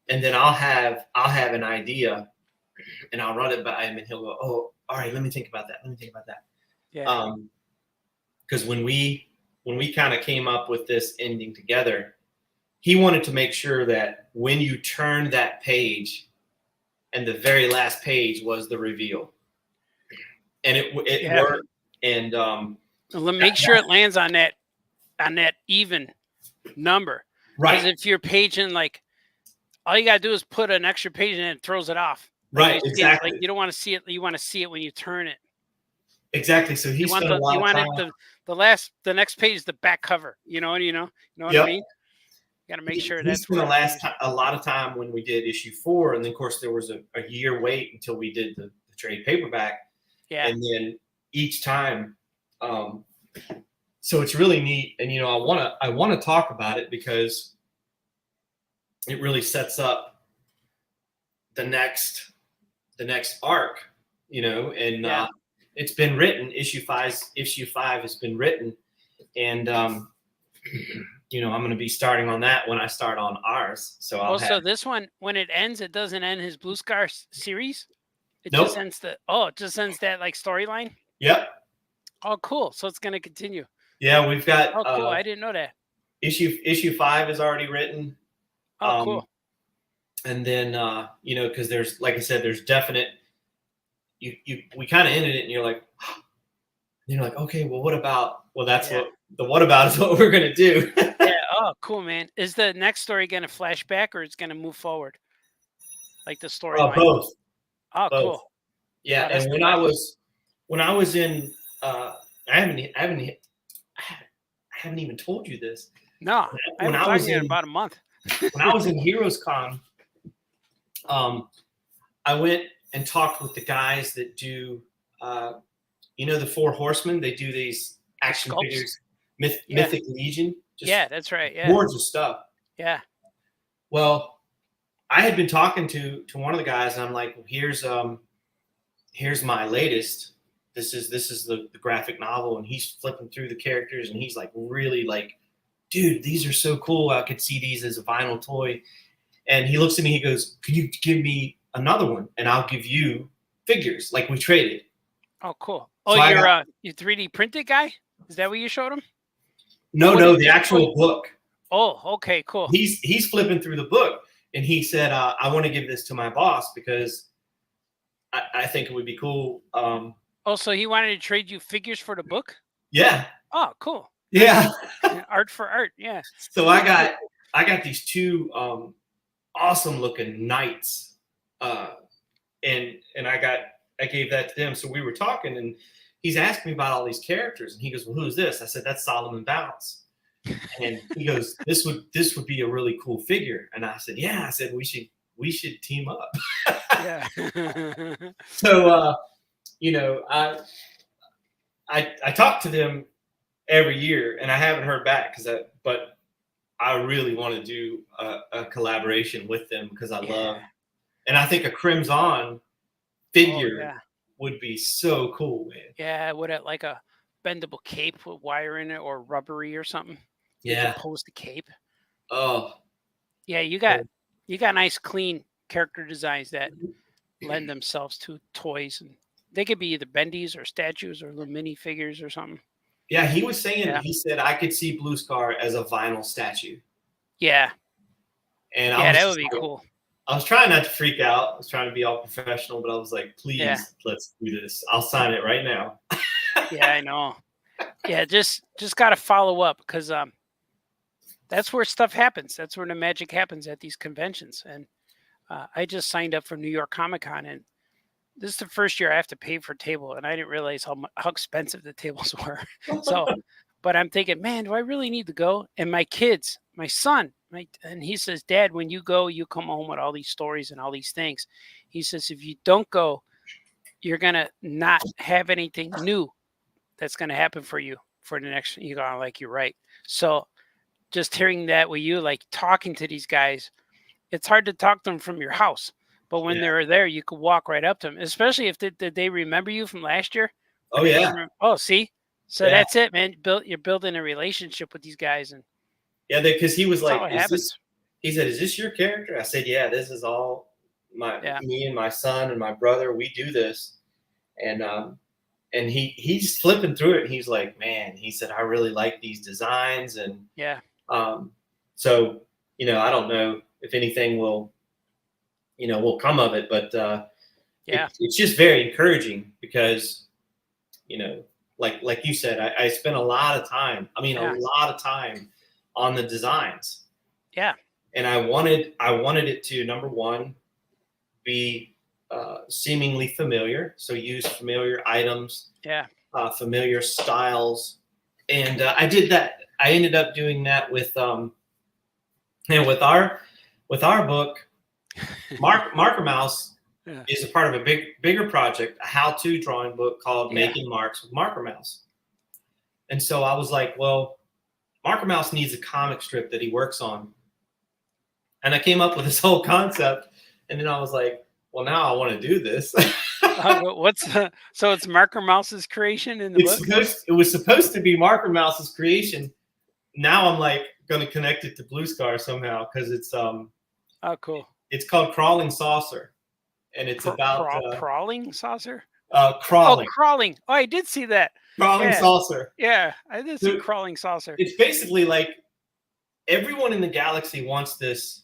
and then I'll have an idea, and I'll run it by him, and he'll go, "Oh, all right, let me think about that. Let me think about that." Yeah. Because when we kind of came up with this ending together, he wanted to make sure that when you turn that page, and the very last page was the reveal, and it Yeah. worked. And Make sure it lands on that even number. Because right, if you're paging, like, all you gotta do is put an extra page in and it throws it off. Like, right, you see it, exactly, like, you don't want to see it. You want to see it when you turn it. exactly. So he You want spent a lot of time. the next page is the back cover. You know what I Yep. mean? You got to make sure He that's spent where a lot of time when we did issue 4, and then of course there was a year wait until we did the trade paperback, Yeah. and then each time. So it's really neat, and I want to talk about it because it really sets up the next arc, and Yeah. it's been written. Issue 5 has been written, and I'm going to be starting on that when I start on ours. So I'll Also, have this one, when it ends, it doesn't end his Blue Scar series. It nope, just ends it just ends that like storyline. yep, Oh, cool. So it's gonna continue. yeah. We've got Oh, cool. I didn't know that. issue 5 is already written, Oh, cool. and then because there's, like I said, there's definite. We kind of ended it, and you're like, okay, well, what about? Well, that's Yeah. what about is what we're gonna do. Yeah. Oh, cool, man. Is the next story gonna flash back or it's gonna move forward? Like the storyline? Both. Oh, Both. cool. Yeah, Oh, that's and cool. when I was in, I haven't even told you this. No, I When haven't I talked was to you in in about a month. when I was in Heroes Con, I went and talked with the guys that do, the Four Horsemen. They do these action sculpts? figures, Yeah. Mythic Legion. Just Yeah, that's right. Yeah. gorgeous stuff. Yeah. Well, I had been talking to one of the guys, and I'm like, well, here's my latest. This is the graphic novel, and he's flipping through the characters, and he's like, really like, dude, these are so cool. I could see these as a vinyl toy. And he looks at me, he goes, "Could you give me another one, and I'll give you figures like we traded." Oh, cool. So Oh, I you're got- you 3D printed guy? Is that what you showed him? No, What no, did the you- actual book. Oh, okay, cool. He's flipping through the book, and he said, "I want to give this to my boss because I think it would be cool." Oh, so he wanted to trade you figures for the book? Yeah, Oh, cool. yeah. Yeah, art for art. Yeah. So I got these two awesome looking knights, and I gave that to them. So we were talking, and he's asking me about all these characters, and he goes, "Well, who's this?" I said, "That's Solomon Bounce." And he goes, "This would be a really cool figure." And I said, "Yeah." I said, "We should team up." Yeah. So I talk to them every year, and I haven't heard back but I really want to do a collaboration with them because I love, and I think a Crimson figure would be so cool, man. Yeah, would it like a bendable cape with wire in it or rubbery or something? You Yeah. can post the cape. Oh. Yeah, you got nice clean character designs that lend themselves to toys, and they could be either bendies or statues or little mini figures or something. Yeah, he was saying, he said I could see Blue Scar as a vinyl statue. Yeah. And that would be cool. I was trying not to freak out. I was trying to be all professional, but I was like, please, let's do this. I'll sign it right now. Yeah, I know. Yeah, just got to follow up because that's where stuff happens. That's where the magic happens at these conventions. And I just signed up for New York Comic Con, and this is the first year I have to pay for a table, and I didn't realize how expensive the tables were. So, but I'm thinking, man, do I really need to go? And my kids, my son, and he says, Dad, when you go, you come home with all these stories and all these things. He says, if you don't go, you're gonna not have anything new that's gonna happen for you for the next. You go like you're right. So just hearing that with you, like talking to these guys, it's hard to talk to them from your house. But when Yeah. they're there, you could walk right up to them, especially if did they remember you from last year? Oh yeah, Oh, see, so yeah, that's it, man. You're building a relationship with these guys, and yeah. Because he was that's like, how it "Is this?" happens. He said, "Is this your character?" I said, "Yeah, this is all Yeah, me and my son and my brother. We do this." And he's flipping through it. And he's like, "Man," he said, "I really like these designs." And yeah, um, so I don't know if anything will come of it, but yeah, it's just very encouraging because like you said, I spent a lot of time. I mean, a yeah, lot of time on the designs, yeah, and I wanted it to, number one, be seemingly familiar. So use familiar items, yeah, familiar styles, and I did that. I ended up doing that with and with our book. Marker Mouse yeah, is a part of a bigger project, a how-to drawing book called yeah, Making Marks with Marker Mouse. And so I was like, well, Marker Mouse needs a comic strip that he works on. And I came up with this whole concept, and then I was like, well, now I want to do this. so it's Marker Mouse's creation in the book? It was supposed to be Marker Mouse's creation. Now I'm like going to connect it to Blue Scar somehow because Oh, cool. it's called Crawling Saucer, and it's about Crawling saucer. Oh, crawling crawling. Oh, I did see that. crawling Yeah, saucer. yeah, I did see So crawling saucer. it's basically like everyone in the galaxy wants this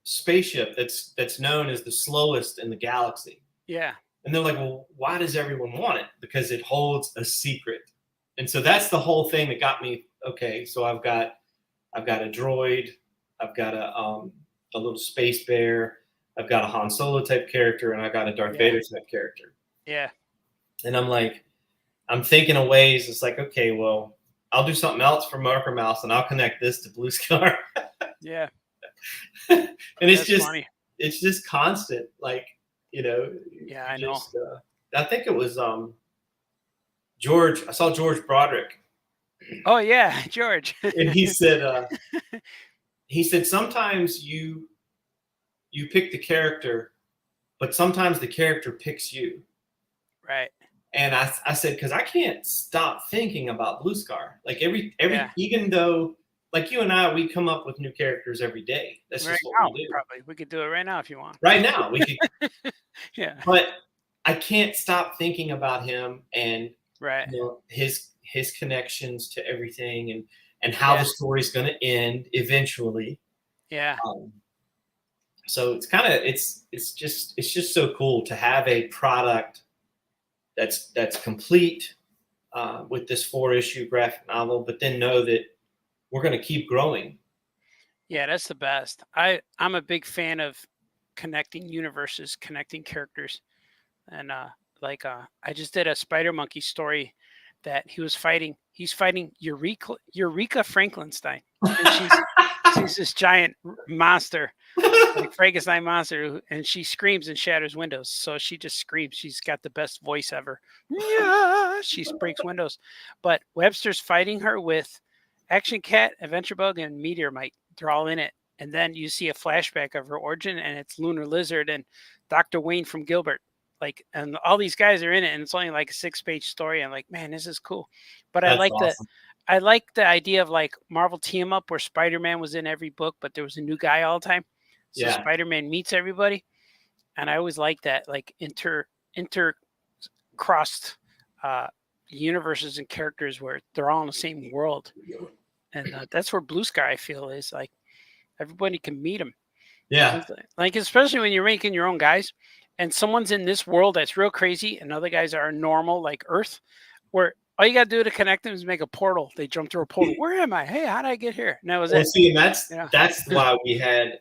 spaceship that's known as the slowest in the galaxy. Yeah, And they're like, well, why does everyone want it? Because it holds a secret. And so that's the whole thing that got me. Okay, so I've got a droid, I've got a little space bear, I've got a Han Solo type character, and I've got a Darth yeah, Vader type character. yeah, And I'm thinking of ways. It's like, okay, well, I'll do something else for Marker Mouse, and I'll connect this to Blue Scar. yeah. And That's funny. it's just constant, like Yeah, I know. I think it was George. I saw George Broderick, Oh yeah, George. and he said sometimes you pick the character, but sometimes the character picks you. Right. And I said, because I can't stop thinking about Blue Scar. Like every Yeah. even though, like you and I, we come up with new characters every day. That's Right just what now, we do. probably we could do it right now if you want. Right now, we could, Yeah. but I can't stop thinking about him and Right. his connections to everything and how Yeah. the story's going to end eventually. Yeah. So it's kind of it's just so cool to have a product that's complete with this 4-issue graphic novel, but then know that we're going to keep growing. Yeah, that's the best. I'm a big fan of connecting universes, connecting characters, and I just did a Spider Monkey story that he's fighting Eureka Frankenstein, and she's this giant monster, like Frankenstein monster, and she screams and shatters windows. So she just screams. She's got the best voice ever. Yeah, she breaks windows. But Webster's fighting her with Action Cat, Adventure Bug, and Meteor Mite. They're all in it. And then you see a flashback of her origin, and it's Lunar Lizard and Dr. Wayne from Gilbert. And all these guys are in it, and it's only like a 6-page story. I'm like, man, this is cool. But That's awesome. I like the idea of like Marvel team up where Spider-Man was in every book, but there was a new guy all the time. So Yeah. Spider-Man meets everybody. And I always like that, like inter crossed universes and characters where they're all in the same world. And that's where Blue Sky, I feel, is like everybody can meet him. Yeah. Like, especially when you're making your own guys and someone's in this world that's real crazy and other guys are normal, like Earth. where all you got to do to connect them is make a portal. They jump through a portal. Where am I? Hey, how did I get here? And that was Well, it. see, and that's Yeah. that's why we had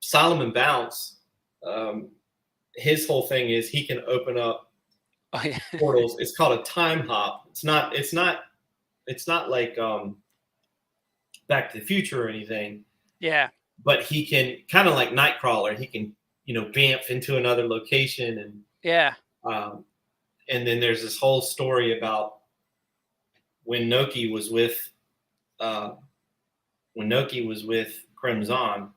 Solomon Bounce. His whole thing is he can open up Oh, yeah. portals. It's called a time hop. It's not like Back to the Future or anything. Yeah. But he can kind of like Nightcrawler. He can bamf into another location and Yeah. and then there's this whole story about when Noki was with Crimson.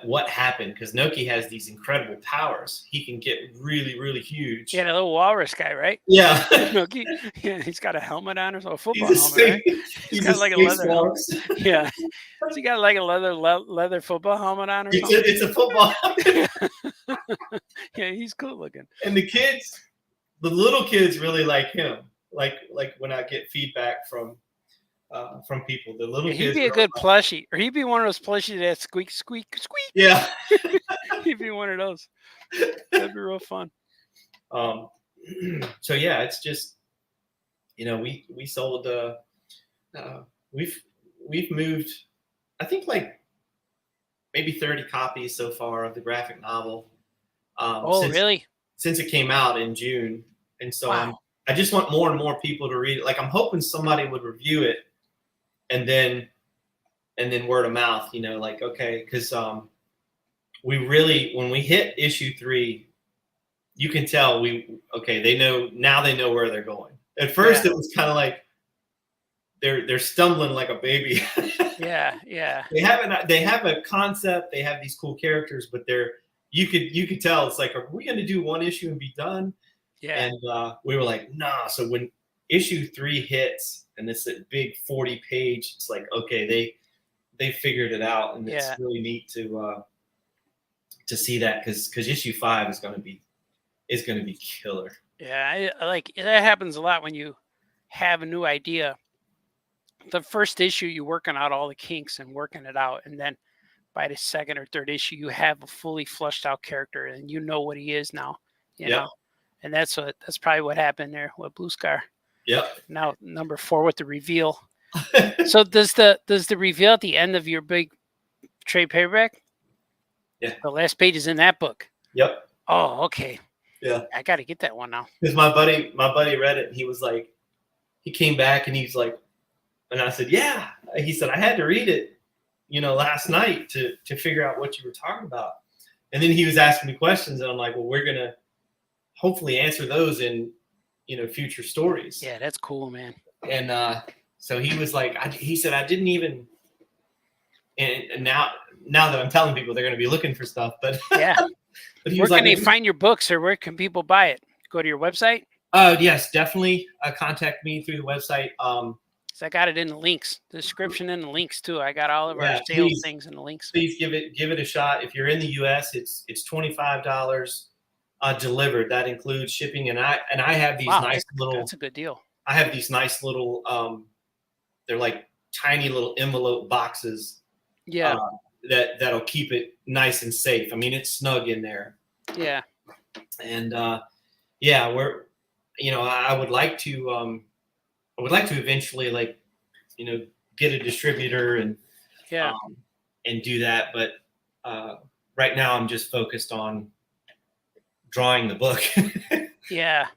What happened, because Noki has these incredible powers. He can get really, really huge. Yeah, the little walrus guy, right? Yeah. Noki. Yeah, he's got a helmet on, or so a football He's a helmet, right? he's got a like a space leather walrus. Yeah. Has he got like a leather football helmet on, or It's something? it's a football. Yeah, he's cool looking. And the little kids really like him. Like when I get feedback from people, the little Yeah, kids. he'd be a are good like, plushie, or he'd be one of those plushies that squeak, squeak, squeak. Yeah. He'd be one of those. That'd be real fun. So yeah, it's just we sold we've moved, I think, like maybe 30 copies so far of the graphic novel. Really? Since it came out in June, and so Wow. I just want more and more people to read it. Like, I'm hoping somebody would review it, and then word of mouth. Like, okay, because we really, when we hit issue 3, you can tell they know where they're going. At first, It was kind of like they're stumbling like a baby. Yeah. They have a concept. They have these cool characters, but you could tell it's like, are we going to do one issue and be done? Yeah. And we were like, nah. So when issue 3 hits and it's a big 40-page, it's like, okay, they figured it out, and it's really neat to see that, because issue 5 is going to be killer. Yeah, I like that. Happens a lot when you have a new idea. The first issue, you're working out all the kinks and working it out, and then by the second or third issue, you have a fully flushed out character, and you know what he is now. You know, and that's probably what happened there with Blue Scar. Yep. Now number 4 with the reveal. So does the reveal at the end of your big trade paperback? Yeah. The last page is in that book. Yep. Oh, okay. Yeah. I got to get that one now. Because my buddy read it, and he was like, he came back and he's like, and I said, yeah. He said, I had to read it, last night to figure out what you were talking about. And then he was asking me questions, and I'm like, well, we're gonna hopefully answer those in future stories. Yeah, that's cool, man. And so he was like, he said, I didn't even. And now that I'm telling people, they're going to be looking for stuff, but yeah. But where can they find your books, or where can people buy it? Go to your website? Yes, definitely. Contact me through the website. So I got it in the links, the description and the links too. I got all of our sales things in the links. Please give it a shot. If you're in the U.S., it's $25 delivered. That includes shipping, and I have these nice little. That's a good deal. I have these nice little. They're like tiny little envelope boxes. Yeah. That'll keep it nice and safe. I mean, it's snug in there. Yeah. And we're, I would like to eventually, like, get a distributor and do that. But right now I'm just focused on drawing the book. Yeah.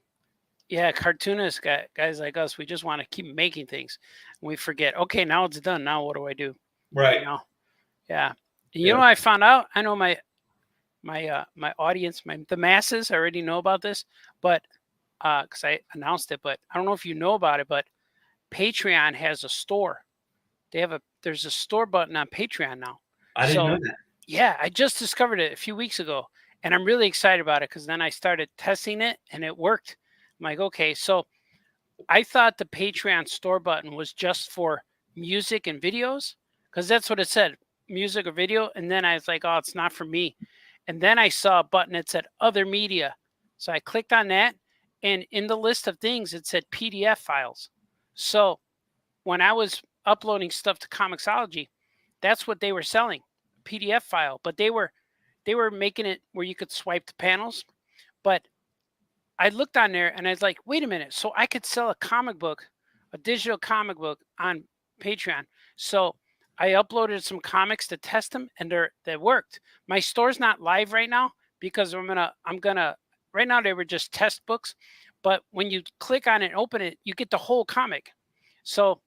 Cartoonists, guys like us, we just want to keep making things. We forget, okay, now it's done. Now what do I do? Right. Yeah. You know what I found out? I know my audience, the masses already know about this, but because I announced it, but I don't know if you know about it, but Patreon has a store. There's a store button on Patreon now. I didn't know that. Yeah, I just discovered it a few weeks ago, and I'm really excited about it, because then I started testing it and it worked. I'm like, okay, so I thought the Patreon store button was just for music and videos, because that's what it said, music or video. And then I was like, oh, it's not for me. And then I saw a button that said other media. So I clicked on that, and in the list of things, it said PDF files. So when I was uploading stuff to Comixology, that's what they were selling, PDF file. But they were making it where you could swipe the panels. But I looked on there and I was like, wait a minute. So I could sell a comic book, a digital comic book on Patreon. So I uploaded some comics to test them and they worked. My store's not live right now because I'm gonna right now they were just test books. But when you click on it and open it, you get the whole comic. So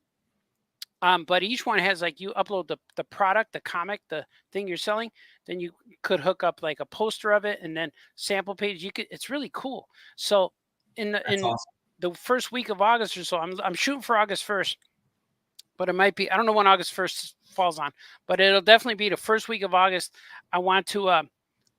but each one has like you upload the product, the comic, the thing you're selling, then you could hook up like a poster of it and then sample page. It's really cool. So in That's awesome. the first week of August or so, I'm shooting for August 1st, but it might be I don't know when August 1st falls on, but it'll definitely be the first week of August. I want to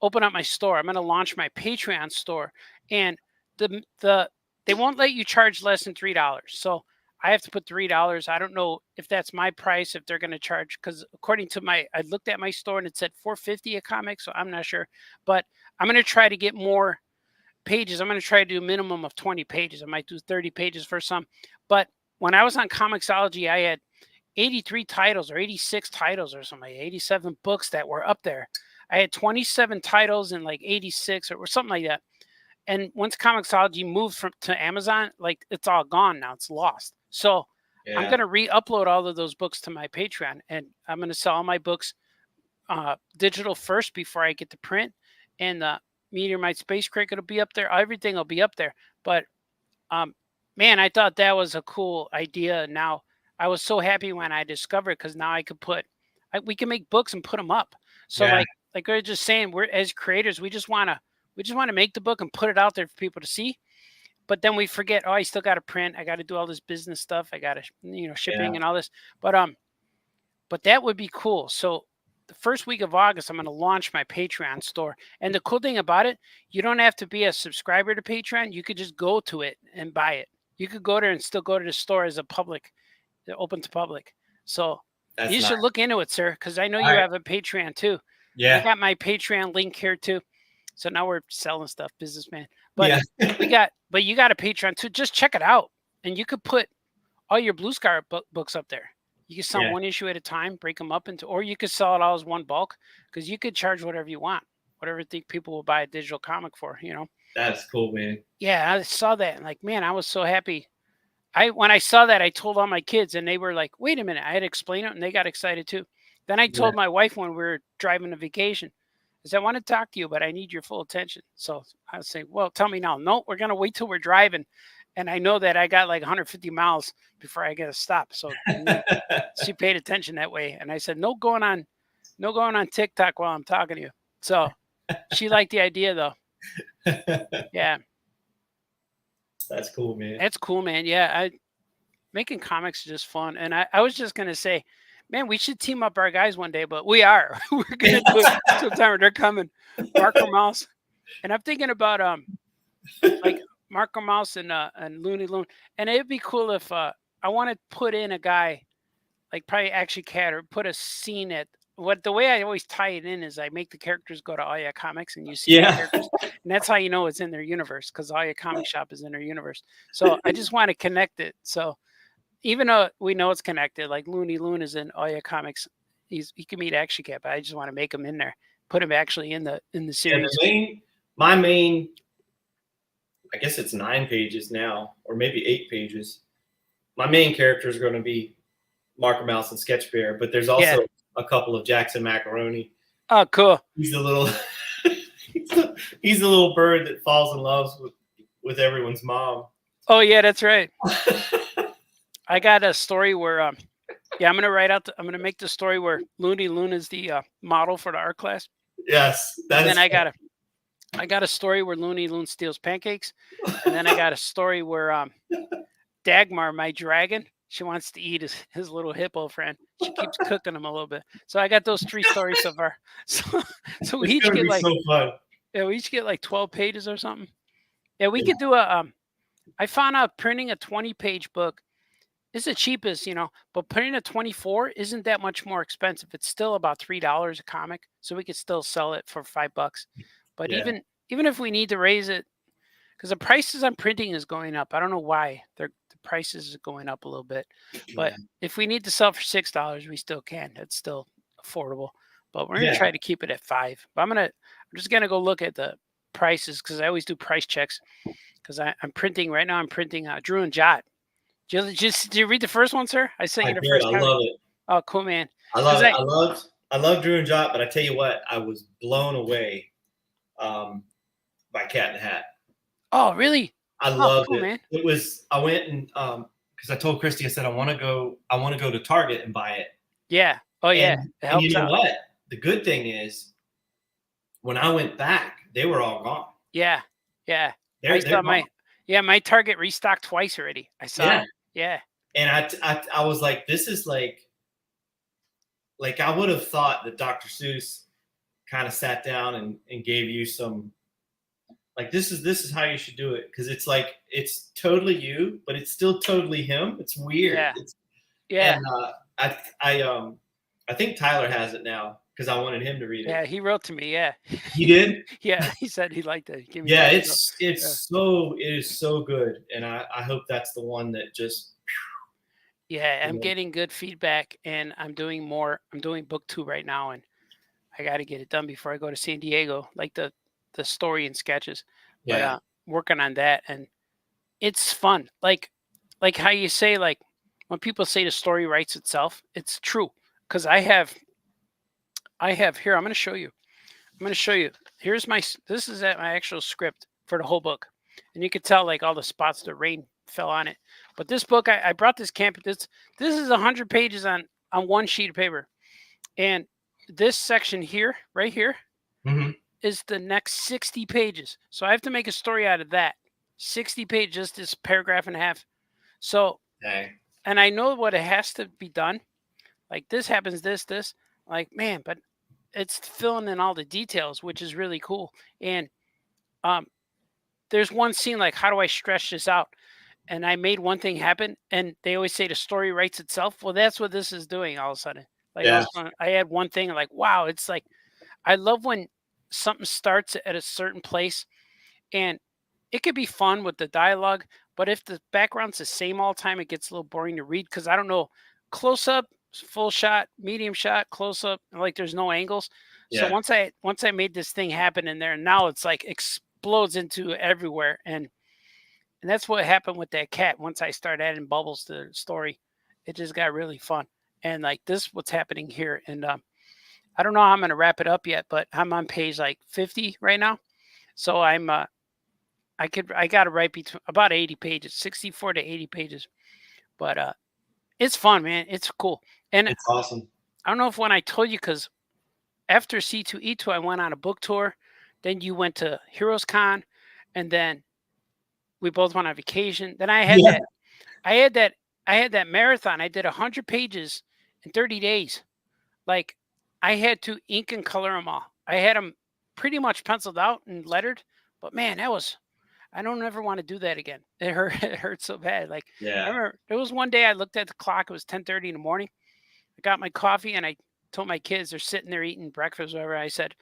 open up my store. I'm going to launch my Patreon store, and they won't let you charge less than $3. So I have to put $3. I don't know if that's my price, if they're going to charge, because according to I looked at my store and it said $4.50 a comic, so I'm not sure. But I'm going to try to get more pages. I'm going to try to do a minimum of 20 pages. I might do 30 pages for some. But when I was on Comixology, I had 83 titles or 86 titles or something, 87 books that were up there. I had 27 titles and like 86 or something like that. And once Comixology moved to Amazon, like it's all gone now. It's lost. So I'm going to re-upload all of those books to my Patreon, and I'm going to sell all my books digital first before I get to print. And the Meteorite Space Cricket will be up there. Everything will be up there. But man, I thought that was a cool idea. Now I was so happy when I discovered, because now I could we can make books and put them up. So like we we're just saying, we're as creators, we just want to make the book and put it out there for people to see. But then we forget, I still got to print. I got to do all this business stuff. I got to, shipping and all this. But that would be cool. So the first week of August, I'm going to launch my Patreon store. And the cool thing about it, you don't have to be a subscriber to Patreon. You could just go to it and buy it. You could go there and still go to the store as they're open to public. So you should look into it, sir, because I know you have a Patreon too. Yeah. I got my Patreon link here too. So now we're selling stuff, businessman. But you got a Patreon too. Just check it out, and you could put all your Blue Sky books up there. You can sell one issue at a time, break them up into, or you could sell it all as one bulk, because you could charge whatever you want, whatever people will buy a digital comic for. That's cool, man. Yeah, I saw that, and like, man, I was so happy. When I saw that, I told all my kids, and they were like, "Wait a minute!" I had to explain it, and they got excited too. Then I told my wife when we were driving to vacation, I said, I want to talk to you, but I need your full attention. So I was saying, well, tell me now. No, we're going to wait till we're driving. And I know that I got like 150 miles before I get to stop. So she paid attention that way. And I said, no going on TikTok while I'm talking to you. So she liked the idea though. Yeah. That's cool, man. That's cool, man. Yeah. Making comics is just fun. And I was just going to say, man, we should team up our guys one day, but we are. We're gonna do it sometime. They're coming. Marco Mouse. And I'm thinking about like Marco Mouse and Looney Loon. And it'd be cool if I want to put in a guy like probably Action Cat, or put a scene at the way I always tie it in is I make the characters go to Aya Comics and you see the characters. And that's how you know it's in their universe, because Aya Comic Shop is in their universe. So I just want to connect it. So even though we know it's connected, like Looney Loon is in Aya Comics, he can meet Action Cat, but I just want to make him in there, put him actually in the series. My main, I guess it's 9 pages now, or maybe 8 pages. My main character is going to be Marco Mouse and Sketch Bear, but there's also a couple of Jackson Macaroni. Oh, cool! He's the little, he's the little bird that falls in love with everyone's mom. Oh yeah, that's right. I got a story where, I'm gonna make the story where Looney Loon is the model for the art class. Yes, I got a story where Looney Loon steals pancakes, and then I got a story where Dagmar, my dragon, she wants to eat his little hippo friend. She keeps cooking him a little bit. So I got those 3 stories so far. So we each get like, we each get like 12 pages or something. Yeah, we could do I found out printing a 20-page book is the cheapest, but printing a 24 isn't that much more expensive. It's still about $3 a comic, so we could still sell it for $5. But even if we need to raise it, because the prices on printing is going up. I don't know why the prices is going up a little bit, but if we need to sell for $6, we still can. It's still affordable. But we're gonna try to keep it at $5. But I'm just gonna go look at the prices because I always do price checks because I'm printing right now. I'm printing Drew and Jot. Did you read the first one, sir? I sent I you the did. first I copy. love it. Oh, cool, man. I love 'Cause it. I love Drew and Jot, but I tell you what, I was blown away by Cat in the Hat. Oh, really? I Oh, loved cool, it. man. It was. I went and because I told Christy, I said I want to go to Target and buy it. Yeah. Oh, yeah. And, It and you helps know out. what? The good thing is, when I went back, they were all gone. Yeah. Yeah. They're gone. My Target restocked twice already. I saw Yeah. it. Yeah. And I was like, this is like I would have thought that Dr. Seuss kind of sat down and gave you some, like, this is how you should do it, because it's like it's totally you, but it's still totally him. It's weird. Yeah. It's, Yeah. and I think Tyler has it now because I wanted him to read it. Yeah. He wrote to me. Yeah. He did. Yeah. He said he liked it. Give me Yeah, that, it is so good, and I hope that's the one that just. Yeah, I'm Yeah. getting good feedback, and I'm doing more. I'm doing book 2 right now, and I got to get it done before I go to San Diego, like the story and sketches. But Yeah. working on that, and it's fun. Like how you say, like when people say the story writes itself, it's true. Because I have here. I'm going to show you. Here's this is my actual script for the whole book, and you can tell like all the spots the rain fell on it. But this book, I brought this camp. This is 100 pages on one sheet of paper, and this section here, right here, Mhm. is the next 60 pages. So I have to make a story out of that 60 pages, just this paragraph and a half. So, Okay. and I know what it has to be done. Like this happens, this. Like, man, but it's filling in all the details, which is really cool. And there's one scene like, how do I stretch this out? And I made one thing happen. And they always say the story writes itself. Well, that's what this is doing all of a sudden. Like all of a sudden, I had one thing like, wow, it's like, I love when something starts at a certain place, and it could be fun with the dialogue, but if the background's the same all the time, it gets a little boring to read because I don't know, close up, full shot, medium shot, close up, like there's no angles. So Yeah. once I made this thing happen in there, now it's like explodes into everywhere, and that's what happened with that cat. Once I started adding bubbles to the story, it just got really fun. And like this, what's happening here, and I don't know how I'm going to wrap it up yet, but I'm on page like 50 right now. So I got to write between about 80 pages, 64 to 80 pages. But it's fun, man. It's cool. And It's awesome. I don't know if when I told you, because after C2E2, I went on a book tour. Then you went to Heroes Con, and then we both went on vacation. Then I had Yeah. I had that marathon. I did 100 pages in 30 days. Like I had to ink and color them all. I had them pretty much penciled out and lettered. But man, I don't ever want to do that again. It hurt. It hurt so bad. Like I Yeah. remember there was one day I looked at the clock. It was 10:30 in the morning. I got my coffee and I told my kids, they're sitting there eating breakfast, whatever. I said,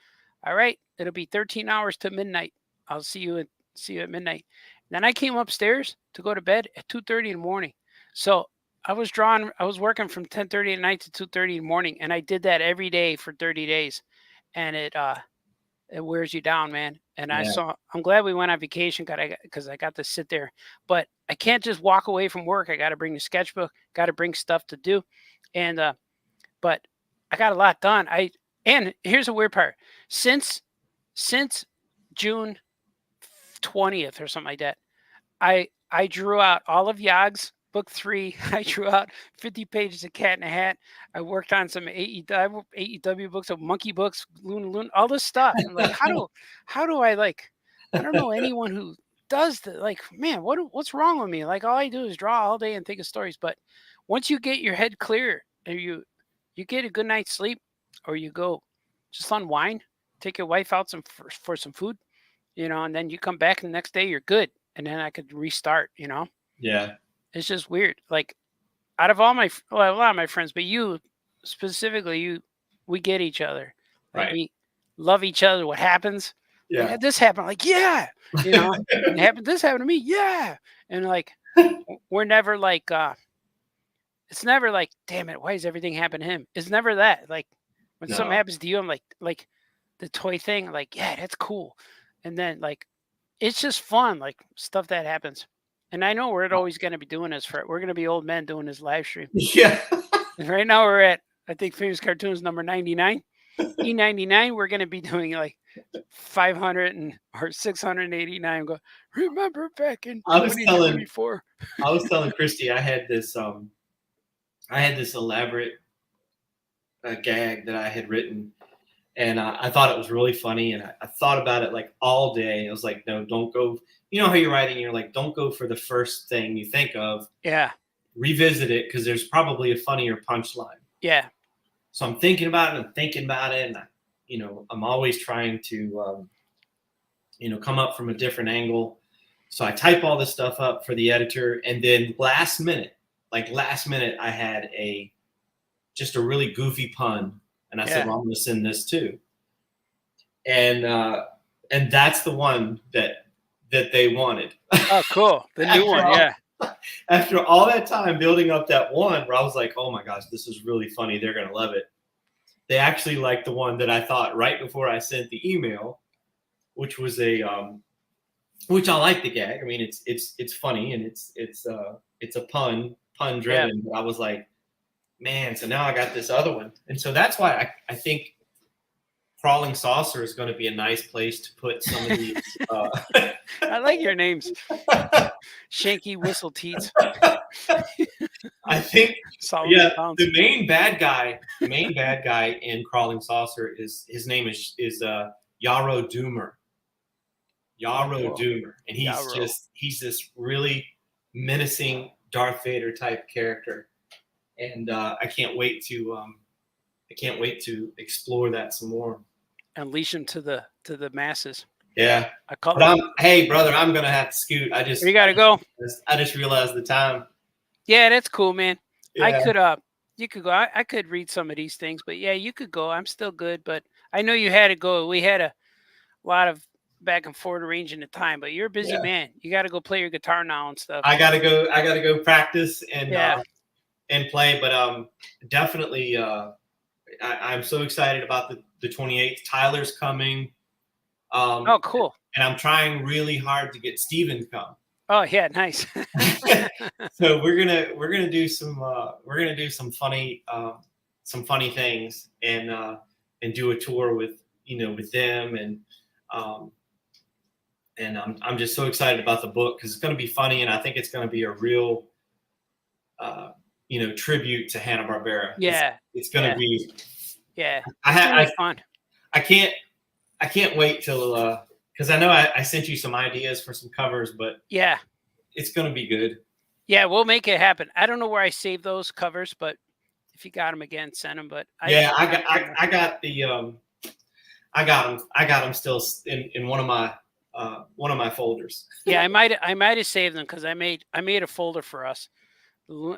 "All right, it'll be 13 hours to midnight. I'll see you at midnight." And then I came upstairs to go to bed at 2:30 in the morning. So I was working from 10:30 at night to 2:30 in the morning, and I did that every day for 30 days, and it wears you down, man. And Yeah. I'm glad we went on vacation because I got to sit there, but I can't just walk away from work. I got to bring the sketchbook, got to bring stuff to do, and but I got a lot done. And here's the weird part: since June 20th or something like that, I drew out all of Yog's book 3. I drew out 50 pages of Cat in a Hat. I worked on some AEW books, of Monkey books, Loon, all this stuff. And like, how do I like? I don't know anyone who does that. Like, man, what's wrong with me? Like, all I do is draw all day and think of stories. But once you get your head clear and you get a good night's sleep, or you go just unwind, take your wife out for some food, and then you come back and the next day you're good, and then I could restart. Yeah. It's just weird. Like out of all a lot of my friends, but you specifically, we get each other. Like Right. we love each other. What happens? Yeah. Yeah, this happened. Like, yeah, and this happened to me. Yeah. And like, we're never like, it's never like, damn it, why does everything happen to him? It's never that. Like when something No. happens to you, I'm like the toy thing, like, yeah, that's cool. And then like it's just fun, like stuff that happens. And I know we're always going to be doing this we're going to be old men doing this live stream. Yeah. And right now we're at, I think, Famous Cartoons number 99. E99, we're going to be doing like 500 or 689. Go, remember back in I was telling 2024. Christy I had this elaborate gag that I had written, and I thought it was really funny, and I thought about it like all day. I was like, no, don't go. You know how you're writing, you're like, don't go for the first thing you think of. Yeah. Revisit it because there's probably a funnier punchline. Yeah. So I'm thinking about it and I'm always trying to come up from a different angle. So I type all this stuff up for the editor, and then last minute I had just a really goofy pun, and I said, well, I'm going to send this too. And that's the one that they wanted. Oh, cool. The new one. Yeah. After all that time building up that one where I was like, oh my gosh, this is really funny. They're going to love it. They actually liked the one that I thought right before I sent the email, which was which I like the gag. I mean, it's funny and it's a pun driven. Yeah. But I was like, man, so now I got this other one. And so that's why I think Crawling Saucer is going to be a nice place to put some of these. I like your names. Shanky Whistle Teats. I think, Solomon the main bad guy in Crawling Saucer his name is Yarrow Doomer. Yarrow Doomer, and he's this really menacing Darth Vader type character, and I can't wait to explore that some more. Unleash him to the masses. Yeah. Hey, brother, I'm gonna have to scoot. You gotta go. I just realized the time. Yeah, that's cool, man. Yeah. You could go. I could read some of these things, but yeah, you could go. I'm still good, but I know you had to go. We had a lot of back and forth arranging the time, but you're a busy man. You got to go play your guitar now and stuff. I gotta go practice and play, but definitely I'm so excited about the 28th. Tyler's coming. Oh, cool. And I'm trying really hard to get Steven to come. Oh yeah, nice. So we're gonna do some funny things and do a tour with them, and I'm just so excited about the book because it's going to be funny, and I think it's going to be a real tribute to Hanna-Barbera. Yeah, it's going to be. Yeah, it's fun. I can't wait till because I know I sent you some ideas for some covers, but yeah, it's going to be good. Yeah, we'll make it happen. I don't know where I saved those covers, but if you got them again, send them. But I got them still in one of my folders. Yeah, I might have saved them because I made a folder for us.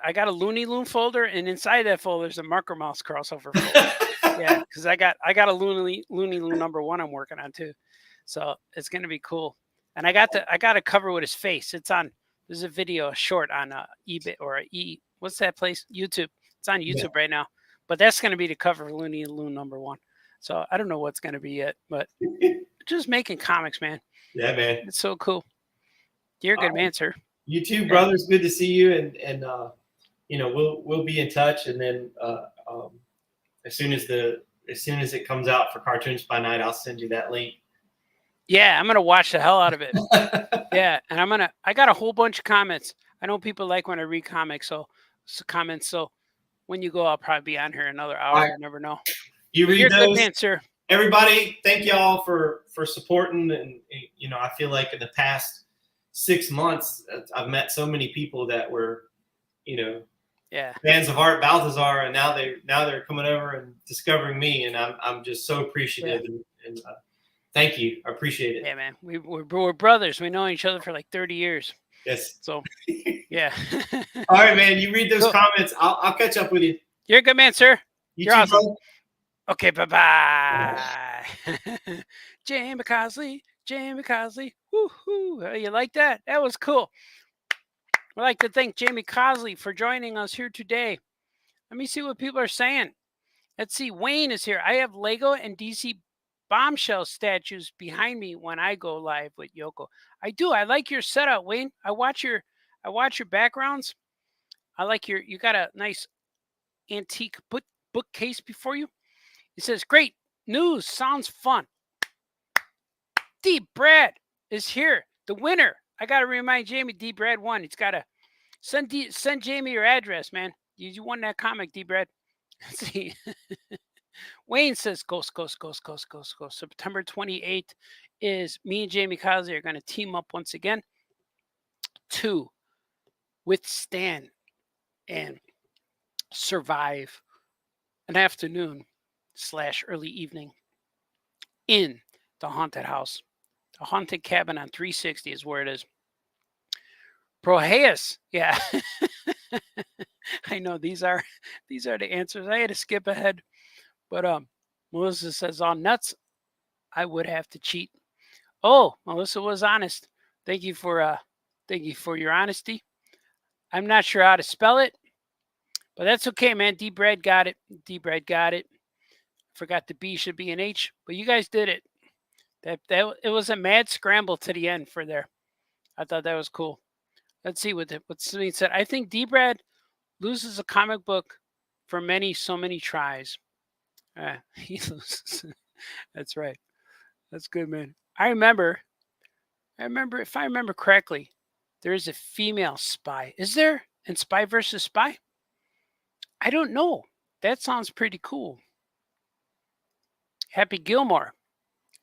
I got a Looney Loon folder, and inside that folder there's a Marker Mouse crossover folder. Yeah, because I got a Looney Loon number 1 I'm working on too, so it's gonna be cool. And I got a cover with his face. There's a video, a short on eBay or what's that place? YouTube. It's on YouTube right now. But that's gonna be the cover of Looney Loon number 1. So I don't know what's gonna be yet, but just making comics, man. Yeah, man. It's so cool. You're a good man, sir. You too, brother. It's good to see you, and we'll be in touch, and then as soon as it comes out for Cartoons by Night, I'll send you that link. Yeah, I'm gonna watch the hell out of it. Yeah, and I got a whole bunch of comments. I know people like when I read comics, so comments. So when you go, I'll probably be on here another hour. Right. You never know. You're a good man, sir. Everybody, thank y'all for supporting, and I feel like in the past 6 months, I've met so many people that were, fans of Art Balthazar, and now they're coming over and discovering me, and I'm just so appreciative, and thank you. I appreciate it. Yeah, man. We're brothers. We know each other for like 30 years. Yes. So, yeah. All right, man. You read those comments. I'll catch up with you. You're a good man, sir. You're too, awesome. Bro. Okay, bye-bye. Jamie Cosley. Woo-hoo. You like that? That was cool. I'd like to thank Jamie Cosley for joining us here today. Let me see what people are saying. Let's see. Wayne is here. I have Lego and DC bombshell statues behind me when I go live with Yoko. I do. I like your setup, Wayne. I watch your backgrounds. I like you got a nice antique bookcase before you. It says, "Great news. Sounds fun." D. Brad is here. The winner. I got to remind Jamie D. Brad won. He's got to send Jamie your address, man. You won that comic, D. Brad. Let's see. Wayne says, Ghost. September 28th is me and Jamie COSLEY are going to team up once again to withstand and survive an afternoon / early evening in the haunted house. The haunted cabin on 360 is where it is. Proheus. Yeah. I know these are the answers. I had to skip ahead. But Melissa says, "On nuts, I would have to cheat." Oh, Melissa was honest. Thank you for your honesty. I'm not sure how to spell it, but that's okay, man. D. Brad got it. Forgot the B should be an H, but you guys did it. That it was a mad scramble to the end for there. I thought that was cool. Let's see what Celine said. I think D. Brad loses a comic book for so many tries. He loses. That's right. That's good, man. I remember, if I remember correctly, there is a female spy. Is there? In Spy versus Spy? I don't know. That sounds pretty cool. Happy Gilmore.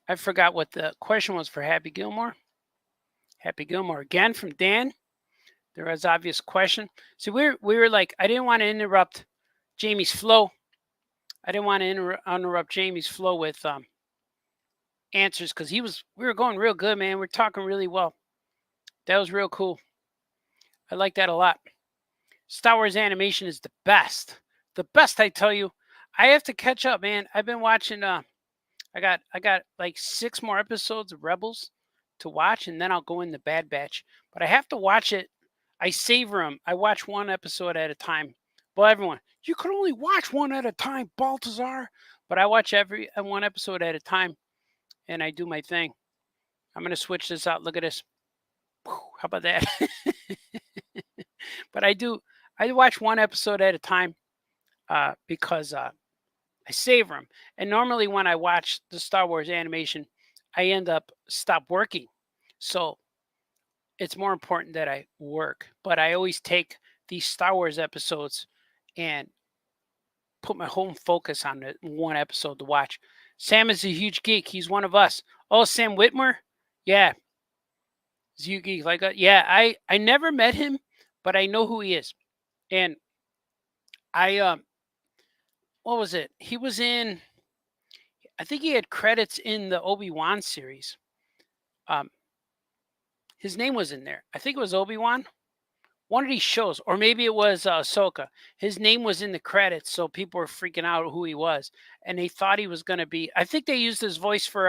I forgot what the question was for Happy Gilmore. Happy Gilmore again from Dan. There was obvious question. So we were like, I didn't want to interrupt Jamie's flow. I didn't want to interrupt Jamie's flow with answers because we were going real good, man. We're talking really well. That was real cool. I like that a lot. Star Wars animation is the best. The best, I tell you. I have to catch up, man. I've been watching. I got like 6 more episodes of Rebels to watch, and then I'll go in the Bad Batch. But I have to watch it. I savor them. I watch one episode at a time. Well, everyone, you can only watch one at a time, Baltazar. But I watch one episode at a time, and I do my thing. I'm going to switch this out. Look at this. How about that? But I watch one episode at a time because I savor them. And normally when I watch the Star Wars animation, I end up stop working. So it's more important that I work. But I always take these Star Wars episodes and put my whole focus on the one episode to watch. Sam is a huge geek. He's one of us. Oh, Sam Whitmer? Yeah. He's a huge geek. Yeah, I never met him, but I know who he is. And what was it? He was in, I think he had credits in the Obi-Wan series. His name was in there. I think it was Obi-Wan. One of these shows, or maybe it was Ahsoka. His name was in the credits, so people were freaking out who he was, and they thought he was going to be. I think they used his voice for.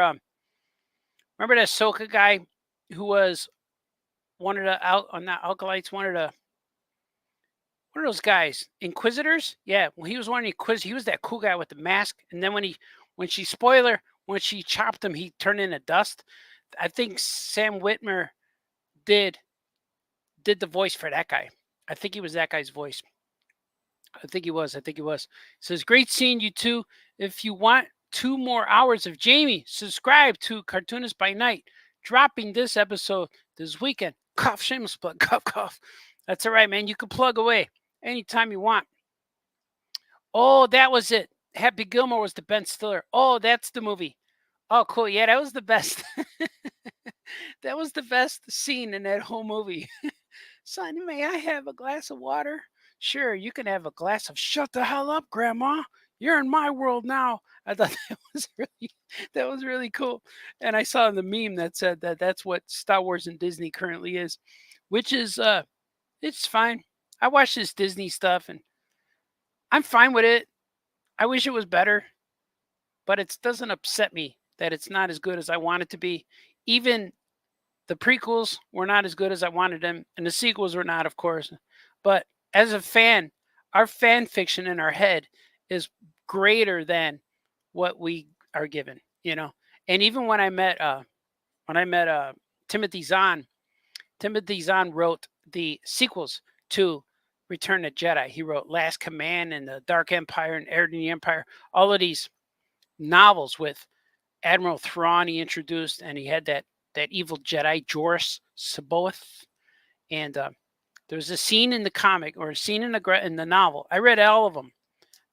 Remember that Ahsoka guy, who was one of the not Alkalites, one of those guys, Inquisitors. Yeah, well, he was one of the Inquisitors. He was that cool guy with the mask, and then when she chopped him, he turned into dust. I think Sam Whitmer did the voice for that guy. I think he was that guy's voice. I think he was. Says, great seeing you two. If you want 2 more hours of Jamie, subscribe to Cartoonist by Night. Dropping this episode this weekend. Cough, shameless plug. Cough, cough. That's all right, man. You can plug away anytime you want. Oh, that was it. Happy Gilmore was the Ben Stiller. Oh, that's the movie. Oh, cool. Yeah, that was the best. That was the best scene in that whole movie. Son, may I have a glass of water? Sure, you can have a glass of shut the hell up, Grandma. You're in my world now. I thought that was really cool. And I saw the meme that said that's what Star Wars and Disney currently is, which is it's fine. I watch this Disney stuff and I'm fine with it. I wish it was better, but it doesn't upset me that it's not as good as I want it to be. Even the prequels were not as good as I wanted them, and the sequels were not, of course. But as a fan, our fan fiction in our head is greater than what we are given, And even when I met Timothy Zahn wrote the sequels to Return of the Jedi. He wrote Last Command and The Dark Empire and Heir to the Empire. All of these novels with Admiral Thrawn he introduced, and he had that evil Jedi Joruus C'baoth. And there was a scene in the comic or a scene in the novel. I read all of them,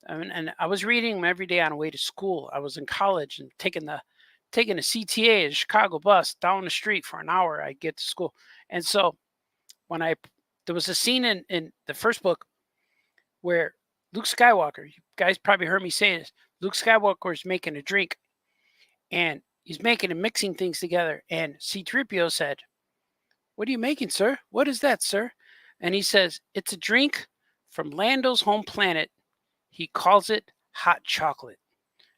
and I was reading them every day on the way to school. I was in college and taking a CTA, a Chicago bus, down the street for an hour. I'd get to school, and so when there was a scene in the first book where Luke Skywalker, you guys probably heard me say this, Luke Skywalker is making a drink, and he's making and mixing things together. And C-3PO said, "What are you making, sir? What is that, sir?" And he says, "It's a drink from Lando's home planet. He calls it hot chocolate."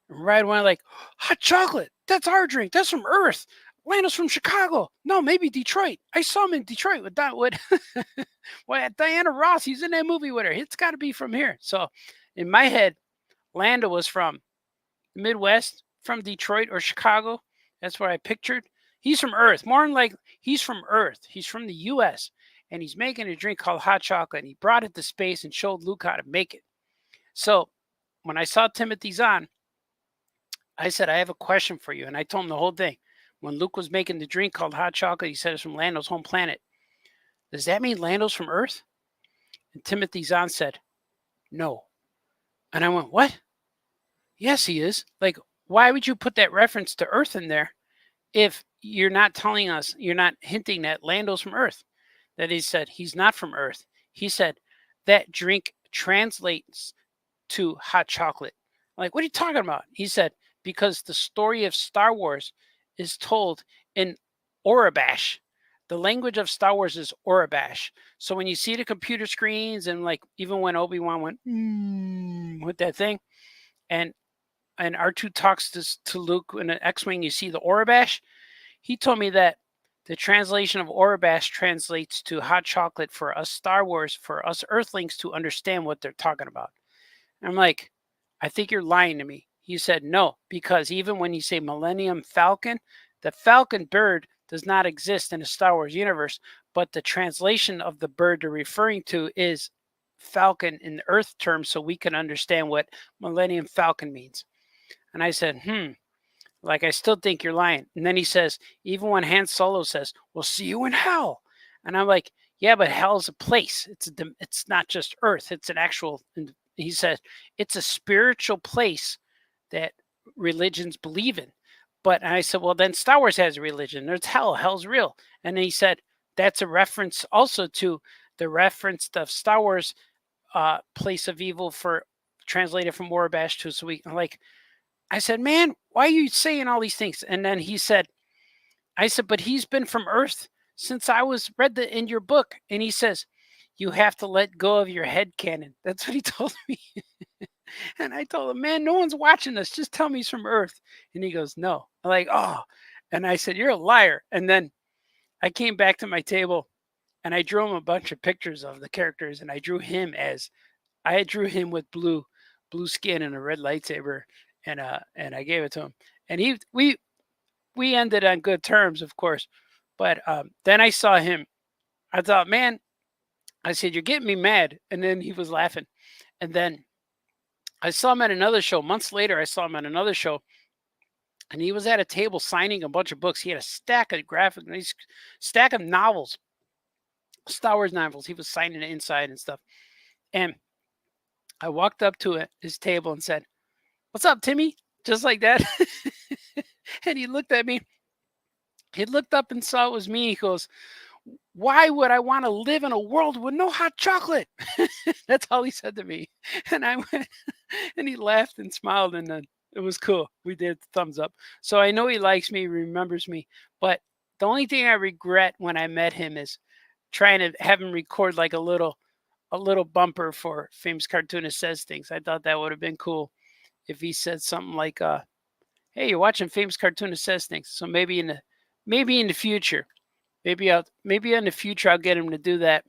And right away, like, hot chocolate? That's our drink. That's from Earth. Lando's from Chicago. No, maybe Detroit. I saw him in Detroit with well, Diana Ross. He's in that movie with her. It's got to be from here. So in my head, Lando was from the Midwest, from Detroit or Chicago. That's what I pictured. He's from Earth. More than like he's from Earth. He's from the U.S. and he's making a drink called hot chocolate. And he brought it to space and showed Luke how to make it. So when I saw Timothy Zahn, I said, "I have a question for you." And I told him the whole thing. When Luke was making the drink called hot chocolate, he said it's from Lando's home planet. Does that mean Lando's from Earth? And Timothy Zahn said, "No." And I went, "What?" "Yes, he is. Like, why would you put that reference to Earth in there if you're not telling us, you're not hinting that Lando's from Earth?" That he said, he's not from Earth. He said, that drink translates to hot chocolate. I'm like, what are you talking about? He said, because the story of Star Wars is told in Aurebash. The language of Star Wars is Aurebash. So when you see the computer screens and like even when Obi-Wan went with that thing and R2 talks to Luke in an X-Wing, you see the Aurebash. He told me that the translation of Aurebash translates to hot chocolate for us Star Wars, for us Earthlings to understand what they're talking about. And I'm like, I think you're lying to me. He said, no, because even when you say Millennium Falcon, the Falcon bird does not exist in the Star Wars universe, but the translation of the bird they're referring to is Falcon in Earth terms, so we can understand what Millennium Falcon means. And I said, like, I still think you're lying. And then he says, even when Han Solo says, "We'll see you in hell." And I'm like, yeah, but hell's a place. It's not just Earth. It's an actual, he said, it's a spiritual place that religions believe in. But I said, well, then Star Wars has a religion. There's hell. Hell's real. And he said, that's a reference also to the reference of Star Wars place of evil for translated from Aurebash to, so we like, I said, man, why are you saying all these things? And then he said, I said, but he's been from Earth since I was read in your book. And he says, you have to let go of your head canon. That's what he told me. And I told him, man, no one's watching us. Just tell me he's from Earth. And he goes, no. I'm like, oh. And I said, you're a liar. And then I came back to my table and I drew him a bunch of pictures of the characters. And I drew him with blue skin and a red lightsaber. And I gave it to him. And we ended on good terms, of course. But then I saw him. I thought, man, I said, you're getting me mad. And then he was laughing. And then I saw him at another show. Months later, I saw him at another show. And he was at a table signing a bunch of books. He had a stack of novels, Star Wars novels. He was signing it inside and stuff. And I walked up to his table and said, "What's up, Timmy?" Just like that. And he looked at me. He looked up and saw it was me. He goes, "Why would I want to live in a world with no hot chocolate?" That's all he said to me. And I went, and he laughed and smiled, and then it was cool. We did thumbs up. So I know he likes me, remembers me. But the only thing I regret when I met him is trying to have him record like a little bumper for Famous Cartoonist Says Things. I thought that would have been cool if he said something like, "Hey, you're watching Famous Cartoonist Says Things." So maybe in the future, maybe in the future I'll get him to do that,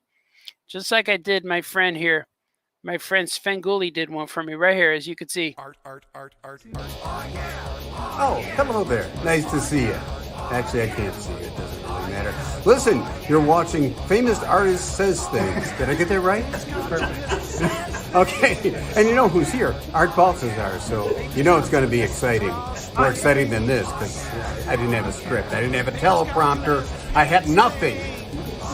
just like I did my friend here, My friend Svenguli did one for me right here, as you can see. Art. Oh, hello there. Nice to see you. Actually, I can't see you. It doesn't really matter. Listen, you're watching Famous Artist Says Things. Did I get that right? Perfect. Okay, and you know who's here? Art Balthazar, so you know it's going to be exciting. More exciting than this, because I didn't have a script. I didn't have a teleprompter. I had nothing.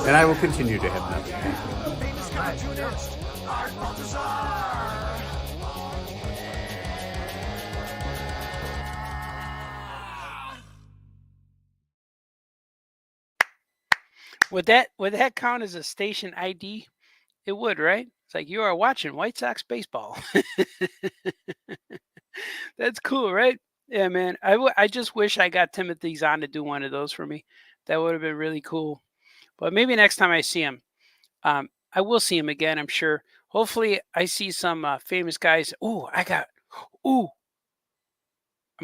And I will continue to have nothing. Art Balthazar. Would that count as a station ID? It would, right? It's like you are watching White Sox baseball. That's cool, right? Yeah, man. I just wish I got Timothy Zahn to do one of those for me. That would have been really cool. But maybe next time I see him, I will see him again, I'm sure. Hopefully, I see some famous guys. I'm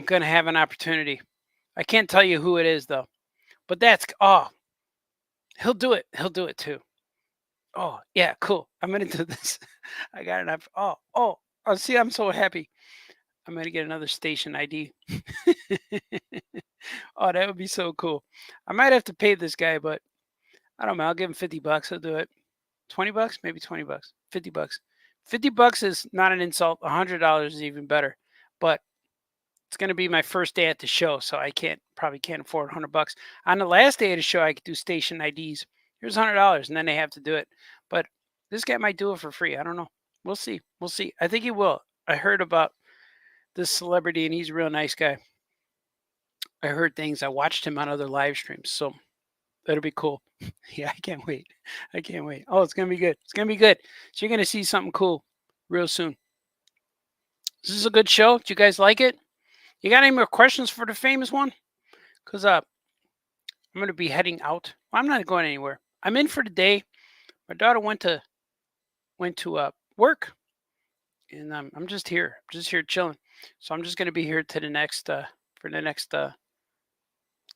going to have an opportunity. I can't tell you who it is, though. But he'll do it. He'll do it, too. Oh, yeah, cool. I'm going to do this. I got enough. See, I'm so happy. I'm going to get another station ID. Oh, that would be so cool. I might have to pay this guy, but I don't know. I'll give him $50. He'll do it. $20, maybe $20. $50. $50 is not an insult. $100 is even better. But it's going to be my first day at the show, so I probably can't afford $100. On the last day of the show, I could do station IDs. Here's $100, and then they have to do it. But this guy might do it for free. I don't know. We'll see. We'll see. I think he will. I heard about this celebrity, and he's a real nice guy. I heard things. I watched him on other live streams, so that'll be cool. Yeah, I can't wait. I can't wait. Oh, it's going to be good. It's going to be good. So you're going to see something cool real soon. This is a good show. Do you guys like it? You got any more questions for the famous one? Because I'm going to be heading out. Well, I'm not going anywhere. I'm in for the day. My daughter went to work, and I'm just here. I'm just here chilling. So I'm just going to be here to the next for the next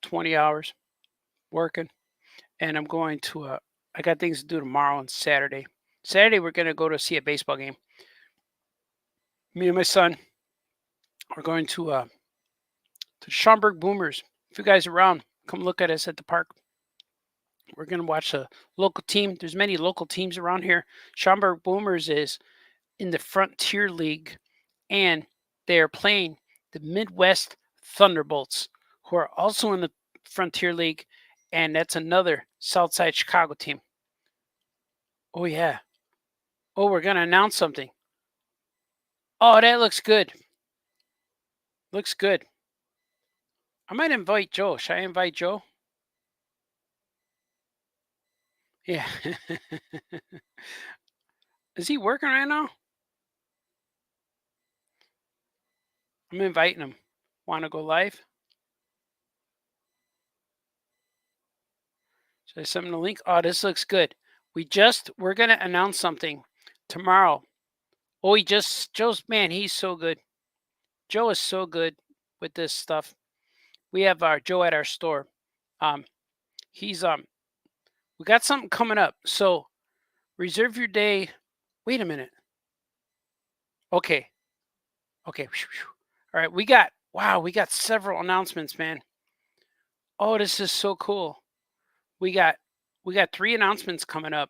20 hours working, and I'm going to. I got things to do tomorrow and Saturday. Saturday we're going to go to see a baseball game. Me and my son are going to the Schaumburg Boomers. If you guys are around, come look at us at the park. We're going to watch a local team. There's many local teams around here. Schaumburg Boomers is in the Frontier League, and they are playing the Midwest Thunderbolts, who are also in the Frontier League, and that's another Southside Chicago team. Oh, yeah. Oh, we're going to announce something. Oh, that looks good. Looks good. I might invite Joe. Should I invite Joe? Yeah. Is he working right now? I'm inviting him. Want to go live? Should I send him the link? Oh, this looks good. We're going to announce something tomorrow. Oh, Joe's, man, he's so good. Joe is so good with this stuff. We have our Joe at our store. We got something coming up. So reserve your day. Wait a minute. Okay. All right. We got several announcements, man. Oh, this is so cool. We got 3 announcements coming up.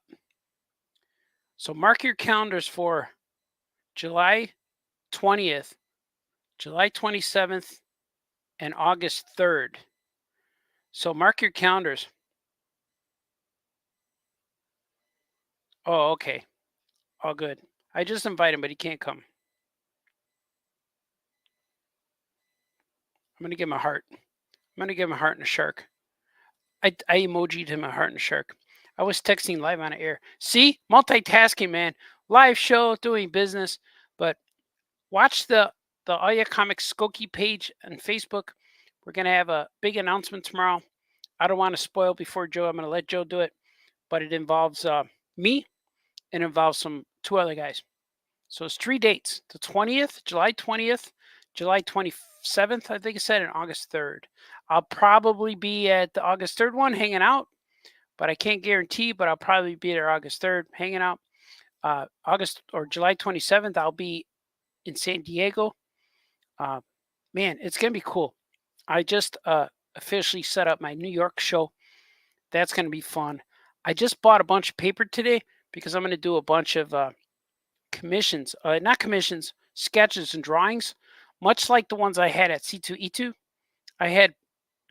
So mark your calendars for July 20th, July 27th, and August 3rd. So mark your calendars. Oh, okay. All good. I just invited him, but he can't come. I'm going to give him a heart. I'm going to give him a heart and a shark. I emojied him a heart and a shark. I was texting live on the air. See? Multitasking, man. Live show, doing business. But watch the Aya Comics Skokie page on Facebook. We're going to have a big announcement tomorrow. I don't want to spoil before Joe. I'm going to let Joe do it. But it involves me. It involves 2 other guys. So it's 3 dates. The 20th, July 20th, July 27th, I think it said, and August 3rd. I'll probably be at the August 3rd one hanging out, but I can't guarantee, but I'll probably be there August 3rd hanging out. August or July 27th, I'll be in San Diego. Man, it's gonna be cool. I just officially set up my New York show. That's gonna be fun. I just bought a bunch of paper today because I'm gonna do a bunch of commissions, not commissions, sketches and drawings, much like the ones I had at C2E2. I had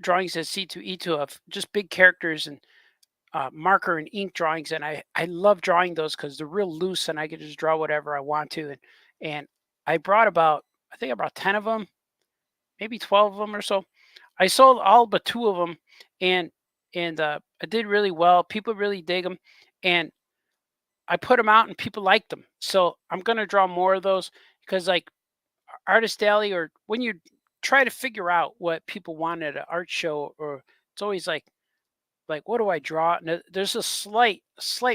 drawings at C2E2 of just big characters and marker and ink drawings, and I love drawing those because they're real loose and I can just draw whatever I want to. And I brought about, I think I brought 10 of them, maybe 12 of them or so. I sold all but 2 of them, and I did really well. People really dig them, and I put them out and people liked them. So I'm gonna draw more of those because like Artist Alley, or when you try to figure out what people want at an art show, or it's always like what do I draw? And there's a slight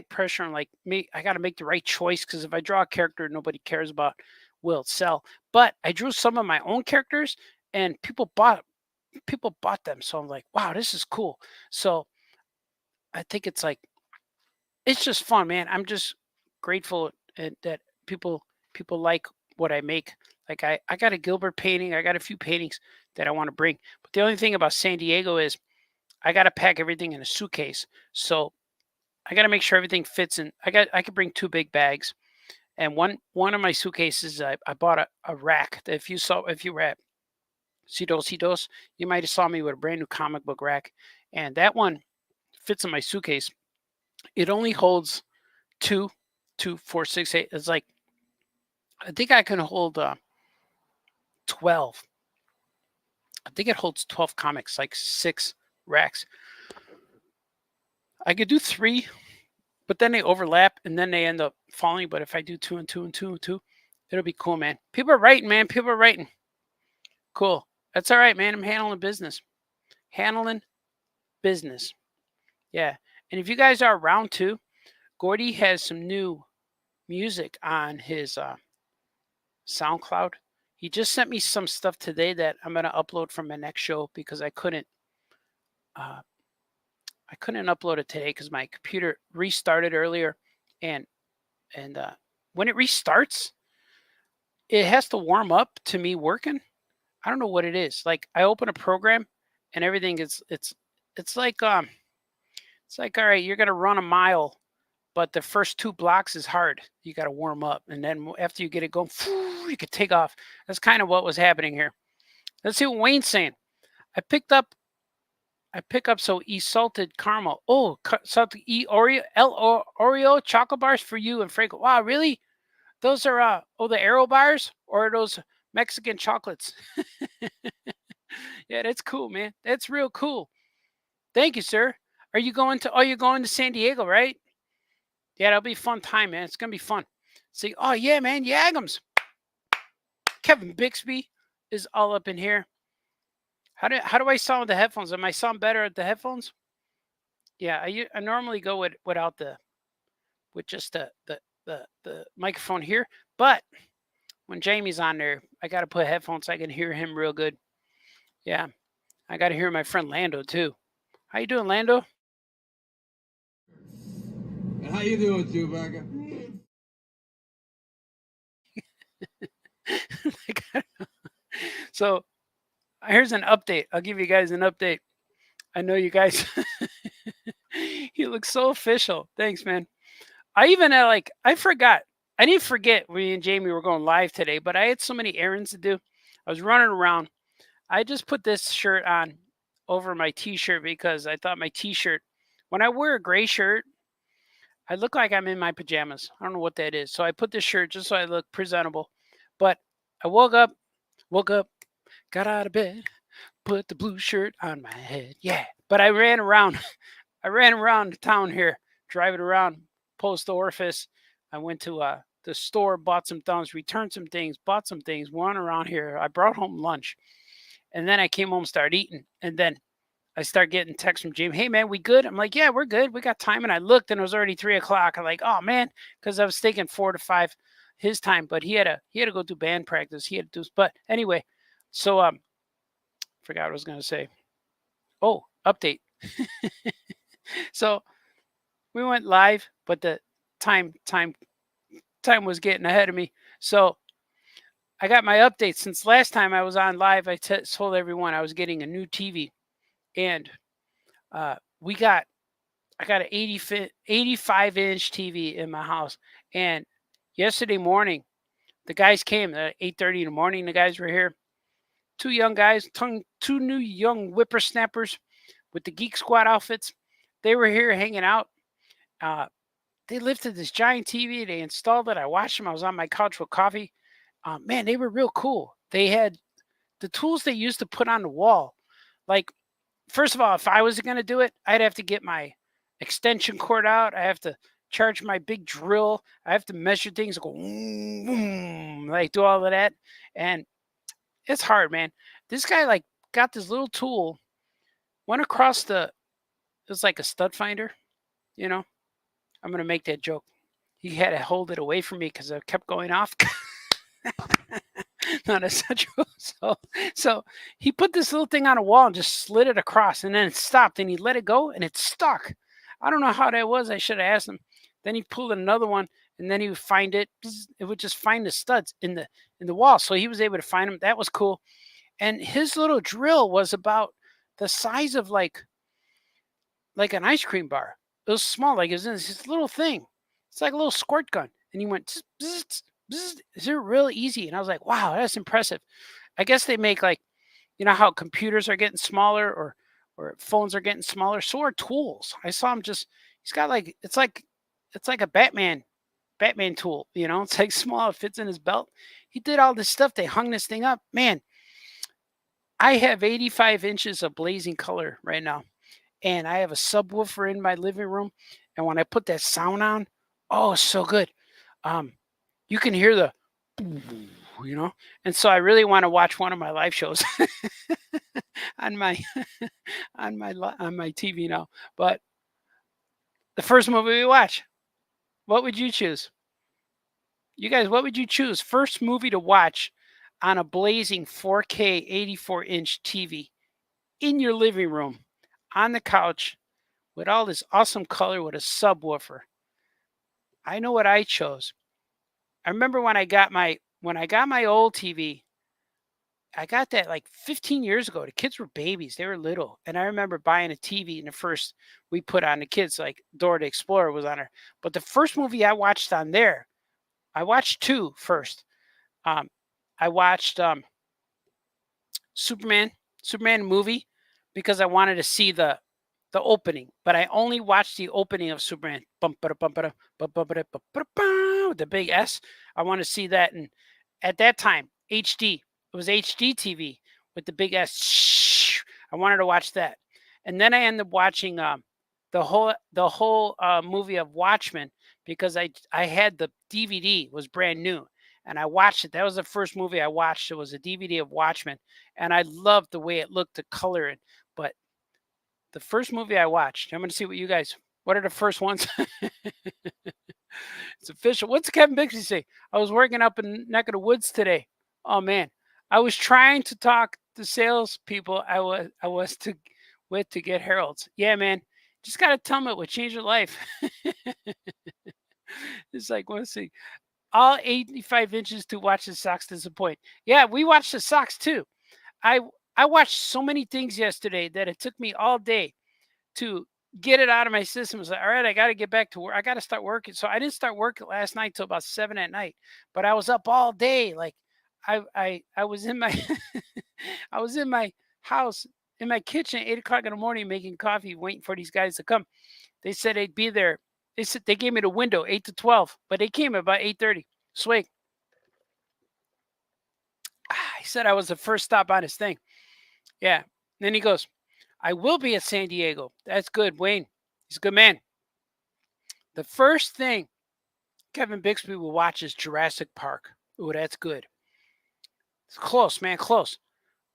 pressure on like me. I got to make the right choice because if I draw a character nobody cares about, will it sell? But I drew some of my own characters and people bought them. So I'm like, wow, this is cool. So I think it's just fun, man. I'm just grateful that people like what I make. Like I got a Gilbert painting. I got a few paintings that I want to bring. But the only thing about San Diego is I got to pack everything in a suitcase. So I got to make sure everything fits in. I could bring 2 big bags, and one of my suitcases I bought a rack. If you were at Cidos, you might have saw me with a brand new comic book rack, and that one fits in my suitcase. It only holds 2, 2, 4, 6, 8. It's like I think I can hold 12. I think it holds 12 comics, like 6 racks. I could do 3, but then they overlap and then they end up falling. But if I do 2 and 2 and 2 and 2, it'll be cool, man. People are writing, man. People are writing. Cool. That's all right, man. I'm handling business. Handling business. Yeah. And if you guys are around too, Gordy has some new music on his SoundCloud. He just sent me some stuff today that I'm gonna upload from my next show because uh, I couldn't upload it today because my computer restarted earlier, and when it restarts, it has to warm up to me working. I don't know what it is. Like I open a program and everything is it's like all right, you're gonna run a mile, but the first 2 blocks is hard. You got to warm up, and then after you get it going, you can take off. That's kind of what was happening here. Let's see what Wayne's saying. I pick up so salted caramel. Oh, salted Oreo chocolate bars for you and Franco. Wow, really? Those are the Aero bars or are those Mexican chocolates? Yeah, that's cool, man. That's real cool. Thank you, sir. You're going to San Diego, right? Yeah, that'll be a fun time, man. It's gonna be fun. See, oh yeah, man, Yagams. Kevin Bixby is all up in here. How do I sound with the headphones? Am I sound better at the headphones? Yeah, I normally go with just the microphone here, but when Jamie's on there, I got to put headphones so I can hear him real good. Yeah, I got to hear my friend Lando too. How you doing, Lando? And how you doing, Chewbacca? So here's an update. I'll give you guys an update. I know you guys. You look so official. Thanks, man. I even I forgot. I didn't forget me and Jamie were going live today, but I had so many errands to do. I was running around. I just put this shirt on over my t-shirt because I thought my t-shirt, when I wear a gray shirt, I look like I'm in my pajamas. I don't know what that is. So I put this shirt just so I look presentable. But I woke up, got out of bed, put the blue shirt on my head. Yeah. But I ran around. I ran around town here, driving around post orifice. I went to the store, bought some things, returned some things, bought some things, went around here. I brought home lunch. And then I came home, started eating. And then I start getting texts from Jamie. Hey, man, we good? I'm like, yeah, we're good. We got time. And I looked and it was already 3:00. I'm like, oh, man, because I was thinking 4 to 5 his time. But he had to go do band practice. He had to do. But anyway, so forgot what I was going to say. Oh, update. So we went live, but the time time was getting ahead of me. So I got my updates since last time I was on live. I told everyone I was getting a new TV, and we got I got an 85-inch TV in my house. And yesterday morning, the guys came at 8:30 in the morning. The guys were here. Two young guys, two new young whippersnappers with the Geek Squad outfits. They were here hanging out. They lifted this giant TV. They installed it. I watched them. I was on my couch with coffee. Man, they were real cool. They had the tools they used to put on the wall. Like, first of all, if I was going to do it, I'd have to get my extension cord out. I have to charge my big drill. I have to measure things, go boom, boom, like do all of that. And it's hard, man. This guy like got this little tool, went across it was like a stud finder, you know. I'm gonna make that joke. He had to hold it away from me because I kept going off. No, that's not true. So he put this little thing on a wall and just slid it across, and then it stopped, and he let it go, and it stuck. I don't know how that was. I should have asked him. Then he pulled another one, and then he would find it. It would just find the studs in the wall, so he was able to find them. That was cool. And his little drill was about the size of like an ice cream bar. It was small, like it was in this little thing. It's like a little squirt gun. And he went, zzz, zzz, zzz. Is it real easy? And I was like, wow, that's impressive. I guess they make like, you know how computers are getting smaller or phones are getting smaller. So are tools. I saw him he's got like, it's like a Batman tool, you know, it's like small, it fits in his belt. He did all this stuff. They hung this thing up. Man, I have 85 inches of blazing color right now. And I have a subwoofer in my living room. And when I put that sound on, oh, it's so good. You can hear the, you know, and so I really want to watch one of my live shows on my TV now. But the first movie we watch, what would you choose? You guys, what would you choose? First movie to watch on a blazing 4K 84-inch TV in your living room, on the couch, with all this awesome color with a subwoofer. I know what I chose. I remember when I got my old TV, I got that like 15 years ago. The kids were babies. They were little. And I remember buying a TV, and the first we put on the kids, like Dora the Explorer was on there. But the first movie I watched on there, I watched two first. I watched Superman movie, because I wanted to see the opening, but I only watched the opening of Superman. The big S. I want to see that, and at that time, HD. It was HD TV with the big S. I wanted to watch that, and then I ended up watching the whole movie of Watchmen, because I had the DVD, was brand new, and I watched it. That was the first movie I watched. It was a DVD of Watchmen, and I loved the way it looked, the color, but the first movie I watched, I'm going to see what are the first ones? It's official. What's Kevin Bixby say? I was working up in neck of the woods today. Oh man, I was trying to talk to salespeople I was to get Harold's. Yeah, man, just got to tell them it would change your life. It's like, let's see, all 85 inches to watch the Sox disappoint. Yeah, we watched the Sox too. I watched so many things yesterday that it took me all day to get it out of my system. It's like, all right, I got to get back to work. I got to start working. So I didn't start work last night till about 7 at night, but I was up all day. Like I was in my, I was in my house, in my kitchen at 8 o'clock in the morning, making coffee, waiting for these guys to come. They said they'd be there. They gave me the window 8 to 12, but they came about 8:30. Swig. He said I was the first stop on his thing. Yeah. Then he goes, I will be at San Diego. That's good, Wayne. He's a good man. The first thing Kevin Bixby will watch is Jurassic Park. Oh, that's good. It's close, man, close.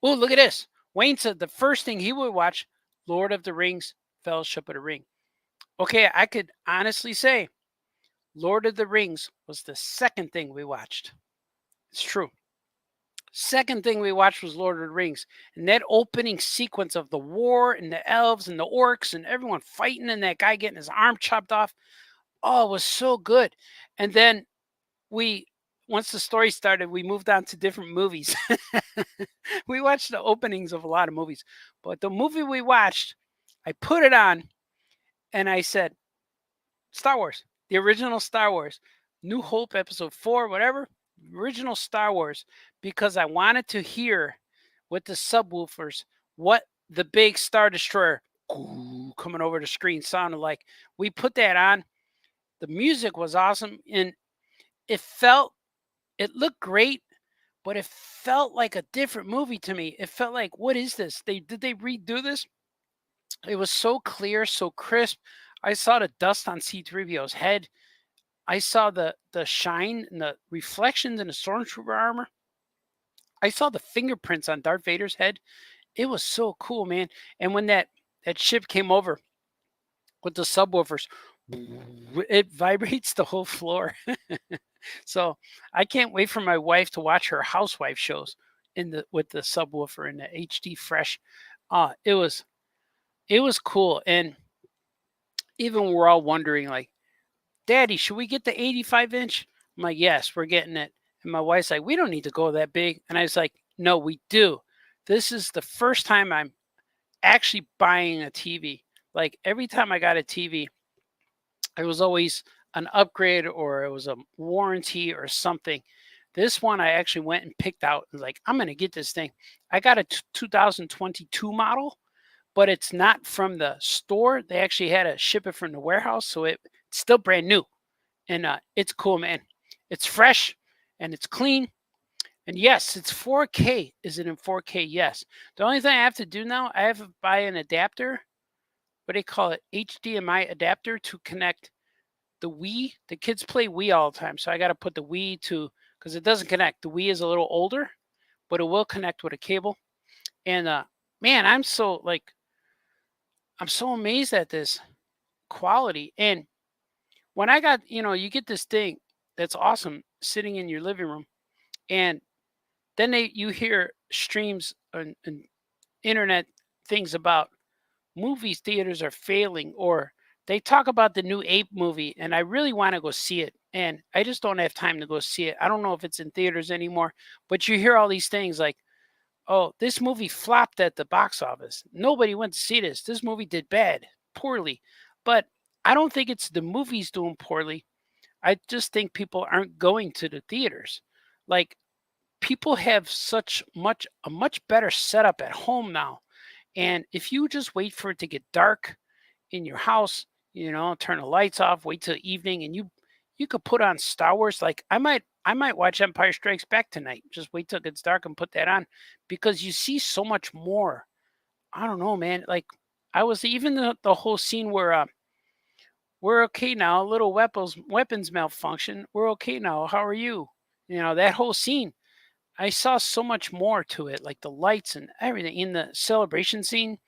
Oh, look at this. Wayne said the first thing he would watch, Lord of the Rings, Fellowship of the Ring. Okay, I could honestly say Lord of the Rings was the second thing we watched. It's true. Second thing we watched was Lord of the Rings. And that opening sequence of the war and the elves and the orcs and everyone fighting and that guy getting his arm chopped off. Oh, it was so good. And then we once the story started, we moved on to different movies. We watched the openings of a lot of movies, but the movie we watched, I put it on and I said, Star Wars, the original Star Wars, New Hope, Episode 4, whatever, original Star Wars, because I wanted to hear with the subwoofers what the big Star Destroyer coming over the screen sounded like. We put that on. The music was awesome, and it looked great, but it felt like a different movie to me. It felt like, what is this? Did they redo this? It was so clear, so crisp. I saw the dust on C-3PO's head. I saw the shine and the reflections in the stormtrooper armor. I saw the fingerprints on Darth Vader's head. It was so cool, man. And when that ship came over with the subwoofers, it vibrates the whole floor. So I can't wait for my wife to watch her housewife shows with the subwoofer and the HD fresh. It was cool. And even we're all wondering, like, Daddy, should we get the 85-inch? I'm like, yes, we're getting it. And my wife's like, we don't need to go that big. And I was like, no, we do. This is the first time I'm actually buying a TV. Like, every time I got a TV, it was always an upgrade or it was a warranty or something. This one I actually went and picked out and like, I'm going to get this thing. I got a 2022 model, but it's not from the store. They actually had to ship it from the warehouse. So it's still brand new. And it's cool, man. It's fresh and it's clean. And yes, it's 4K. Is it in 4K? Yes. The only thing I have to do now, I have to buy an adapter. What do they call it? HDMI adapter to connect the Wii. The kids play Wii all the time. So I got to put the Wii to, because it doesn't connect. The Wii is a little older, but it will connect with a cable. And man, I'm so amazed at this quality. And when I got, you get this thing that's awesome sitting in your living room, and then you hear streams and internet things about movie theaters are failing, or they talk about the new Ape movie, and I really want to go see it, and I just don't have time to go see it. I don't know if it's in theaters anymore, but you hear all these things like, oh, this movie flopped at the box office. Nobody went to see this. This movie did poorly. But I don't think it's the movies doing poorly. I just think people aren't going to the theaters. Like, people have a much better setup at home now. And if you just wait for it to get dark in your house, turn the lights off, wait till evening, and you could put on Star Wars. Like, I might watch Empire Strikes Back tonight. Just wait till it gets dark and put that on, because you see so much more. I don't know, man. Like, I was even the whole scene where we're okay now, little weapons malfunction. We're okay now. How are you? That whole scene. I saw so much more to it, like the lights and everything in the celebration scene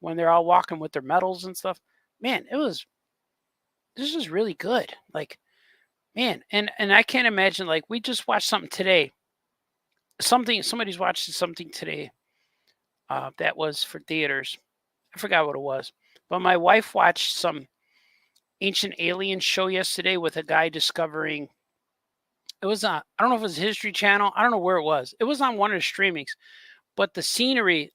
when they're all walking with their medals and stuff. Man, this was really good. Like, man, and I can't imagine, like, we just watched something today. Somebody's watching something today that was for theaters. I forgot what it was. But my wife watched some ancient alien show yesterday with a guy discovering. It was on, I don't know if it was History Channel. I don't know where it was. It was on one of the streamings. But the scenery,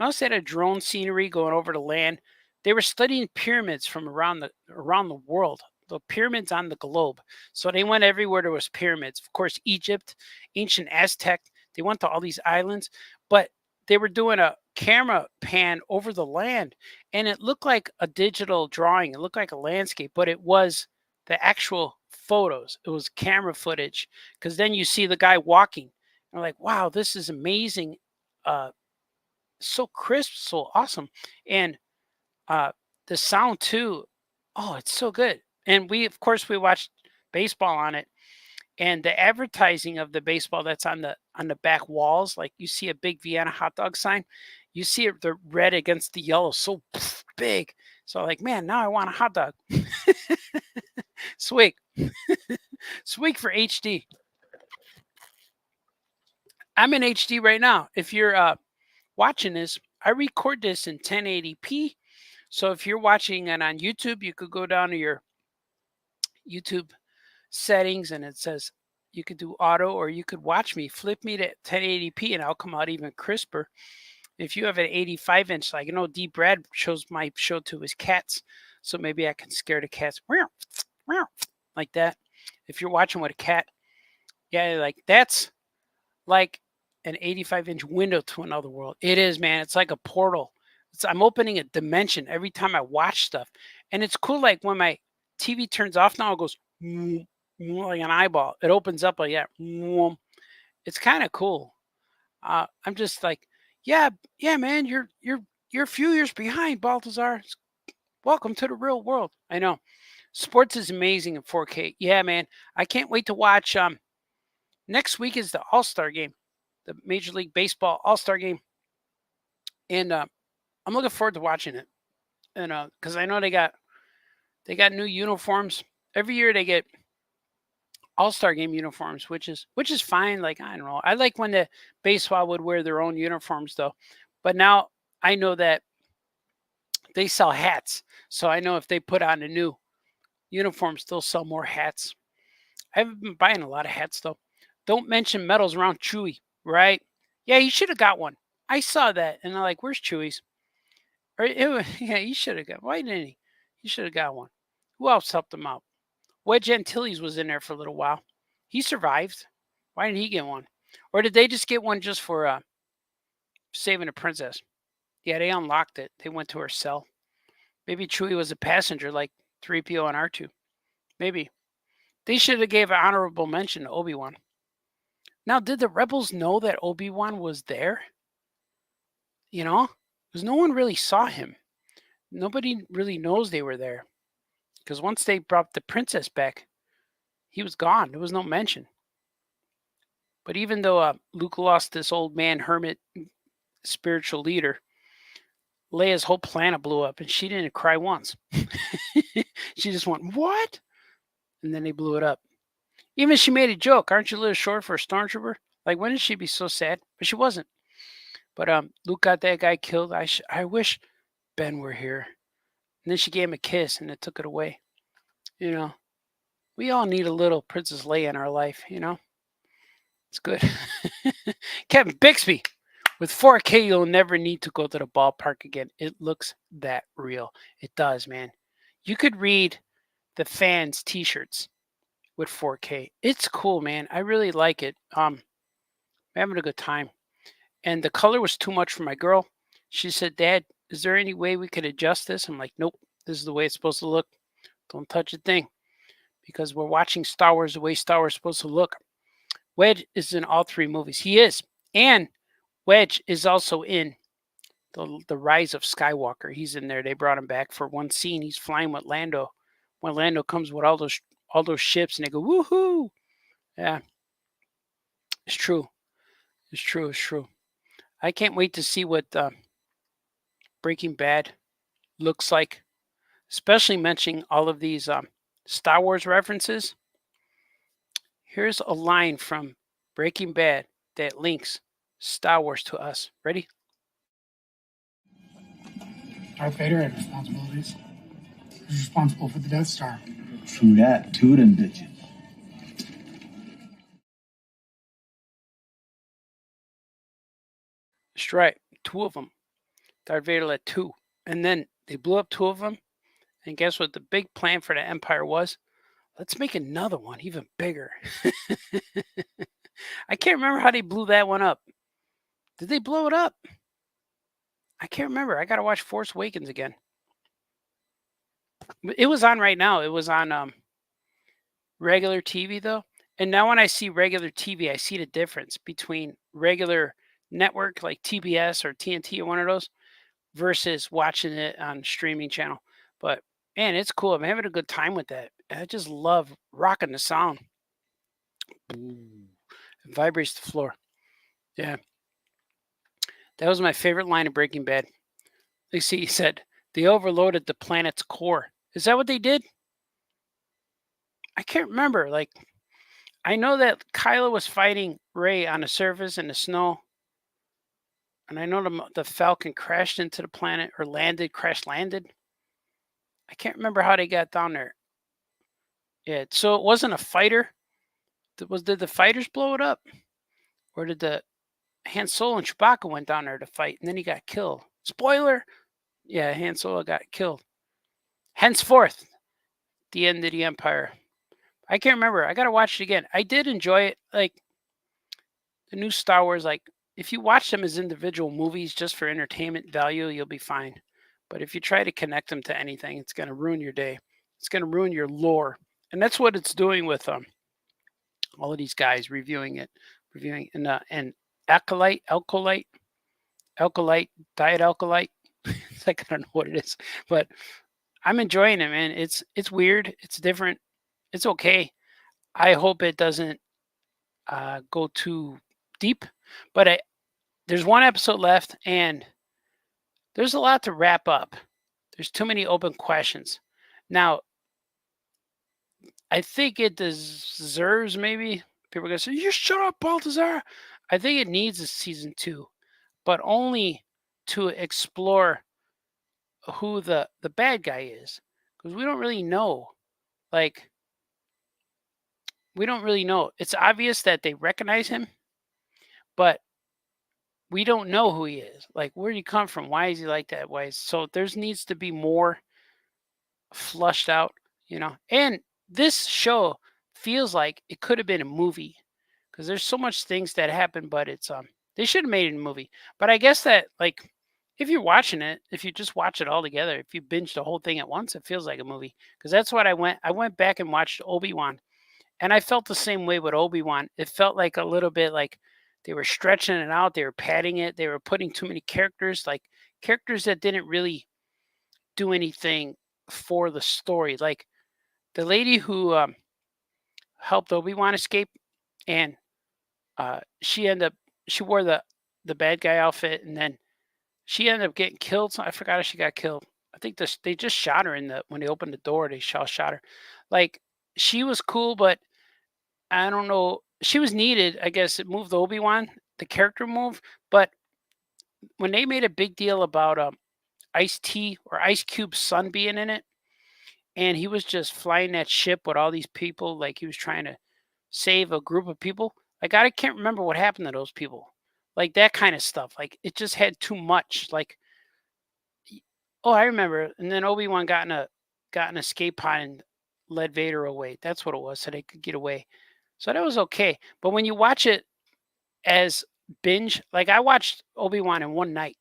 must have had a drone scenery going over the land. They were studying pyramids from around the world, the pyramids on the globe. So they went everywhere there was pyramids. Of course, Egypt, ancient Aztec. They went to all these islands. But they were doing a camera pan over the land, and it looked like a digital drawing. It looked like a landscape, but it was the actual photos. It was camera footage, because then you see the guy walking. I'm like, wow, this is amazing. So crisp, so awesome. And the sound too. Oh, it's so good. And we watched baseball on it. And the advertising of the baseball that's on the back walls, like you see a big Vienna hot dog sign, you see it, the red against the yellow, so big. So like, man, now I want a hot dog. Swig. Swig for HD. I'm in HD right now. If you're watching this, I record this in 1080p. So if you're watching it on YouTube, you could go down to your YouTube settings and it says You could do auto, or you could watch me, flip me to 1080p, and I'll come out even crisper. If you have an 85-inch, like D. Brad shows my show to his cats, so maybe I can scare the cats like that. If you're watching with a cat, yeah, like that's like an 85-inch window to another world. It is, man. It's like a portal. I'm opening a dimension every time I watch stuff, and it's cool. Like when my TV turns off now, it goes like an eyeball. It opens up like that. It's kind of cool. I'm just like, yeah, man. You're a few years behind, Baltazar. Welcome to the real world. I know. Sports is amazing in 4K. Yeah, man. I can't wait to watch. Next week is the All-Star game, the Major League Baseball All-Star game, and I'm looking forward to watching it. And because I know they got new uniforms every year. They get All-Star game uniforms, which is fine. Like, I don't know. I like when the baseball would wear their own uniforms though. But now I know that they sell hats. So I know if they put on a new uniforms, they'll sell more hats. I haven't been buying a lot of hats though. Don't mention medals around Chewy, right? Yeah, he should have got one. I saw that and I'm like, where's Chewy's? Or yeah, he should have got. Why didn't he? He should have got one. Who else helped him out? Wedge Antilles was in there for a little while. He survived. Why didn't he get one? Or did they just get one just for saving a princess? Yeah, they unlocked it. They went to her cell. Maybe Chewie was a passenger like 3PO and R2. Maybe. They should have gave an honorable mention to Obi-Wan. Now, did the rebels know that Obi-Wan was there? Because no one really saw him. Nobody really knows they were there. Because once they brought the princess back, he was gone. There was no mention. But even though Luke lost this old man, hermit, spiritual leader, Leia's whole planet blew up, and she didn't cry once. She just went, what? And then they blew it up. Even she made a joke. Aren't you a little short for a stormtrooper? Like, when did she be so sad? But she wasn't. But Luke got that guy killed. I wish Ben were here. And then she gave him a kiss, and it took it away. We all need a little Princess Leia in our life, It's good. Kevin Bixby. With 4K, you'll never need to go to the ballpark again. It looks that real. It does, man. You could read the fans' T-shirts with 4K. It's cool, man. I really like it. I'm having a good time. And the color was too much for my girl. She said, Dad, is there any way we could adjust this? I'm like, nope. This is the way it's supposed to look. Don't touch a thing. Because we're watching Star Wars the way Star Wars is supposed to look. Wedge is in all 3 movies. He is. And Wedge is also in the Rise of Skywalker. He's in there. They brought him back for one scene. He's flying with Lando. When Lando comes with all those ships and they go, woohoo! Yeah. It's true. It's true. It's true. I can't wait to see what Breaking Bad looks like, especially mentioning all of these Star Wars references. Here's a line from Breaking Bad that links Star Wars to us. Ready? Darth Vader had responsibilities. He was responsible for the Death Star. True that. 2 of them bitches. That's right. 2 of them. Darth Vader had 2. And then they blew up 2 of them. And guess what the big plan for the Empire was? Let's make another one even bigger. I can't remember how they blew that one up. Did they blow it up? I can't remember. I got to watch Force Awakens again. It was on right now. It was on regular TV, though. And now when I see regular TV, I see the difference between regular network like TBS or TNT or one of those versus watching it on streaming channel. But, man, it's cool. I'm having a good time with that. I just love rocking the sound. It vibrates the floor. Yeah. That was my favorite line of Breaking Bad. You see, he said, they overloaded the planet's core. Is that what they did? I can't remember. Like, I know that Kylo was fighting Rey on the surface in the snow. And I know the Falcon crashed into the planet or crash landed. I can't remember how they got down there. Yeah, so it wasn't a fighter. did the fighters blow it up, or did the Han Solo and Chewbacca went down there to fight, and then he got killed? Spoiler. Yeah, Han Solo got killed. Henceforth, the end of the Empire. I can't remember. I gotta watch it again. I did enjoy it. Like the new Star Wars, like if you watch them as individual movies just for entertainment value, you'll be fine. But if you try to connect them to anything, it's gonna ruin your day. It's gonna ruin your lore, and that's what it's doing with all of these guys reviewing and alkalite, diet alkalite. It's like I don't know what it is, but I'm enjoying it, man. It's weird. It's different. It's okay. I hope it doesn't go too deep, but there's one episode left, and there's a lot to wrap up. There's too many open questions. Now, I think it deserves maybe people are gonna say, "You shut up, Baltazar." I think it needs a season 2, but only to explore who the bad guy is, because we don't really know. Like, we don't really know. It's obvious that they recognize him, but we don't know who he is. Like, where did he come from? Why is he like that? So there's needs to be more flushed out, And this show feels like it could have been a movie, because there's so much things that happen, but it's they should have made it a movie. But I guess that, like, if you're watching it, if you just watch it all together, if you binge the whole thing at once, it feels like a movie. Because that's what I went back and watched Obi-Wan, and I felt the same way with Obi-Wan. It felt like a little bit like they were stretching it out, they were padding it, they were putting too many characters, like characters that didn't really do anything for the story. Like the lady who helped Obi-Wan escape, and she wore the bad guy outfit, and then she ended up getting killed. So I forgot how she got killed. I think they just shot her when they opened the door. They shot her. Like, she was cool, but I don't know. She was needed. I guess it moved Obi-Wan, the character move. But when they made a big deal about Ice-T or Ice Cube's son being in it, and he was just flying that ship with all these people, like he was trying to save a group of people. Like, I can't remember what happened to those people. Like, that kind of stuff. Like, it just had too much. Like, oh, I remember. And then Obi-Wan got an escape pod and led Vader away. That's what it was, so they could get away. So that was okay. But when you watch it as binge, like I watched Obi-Wan in one night,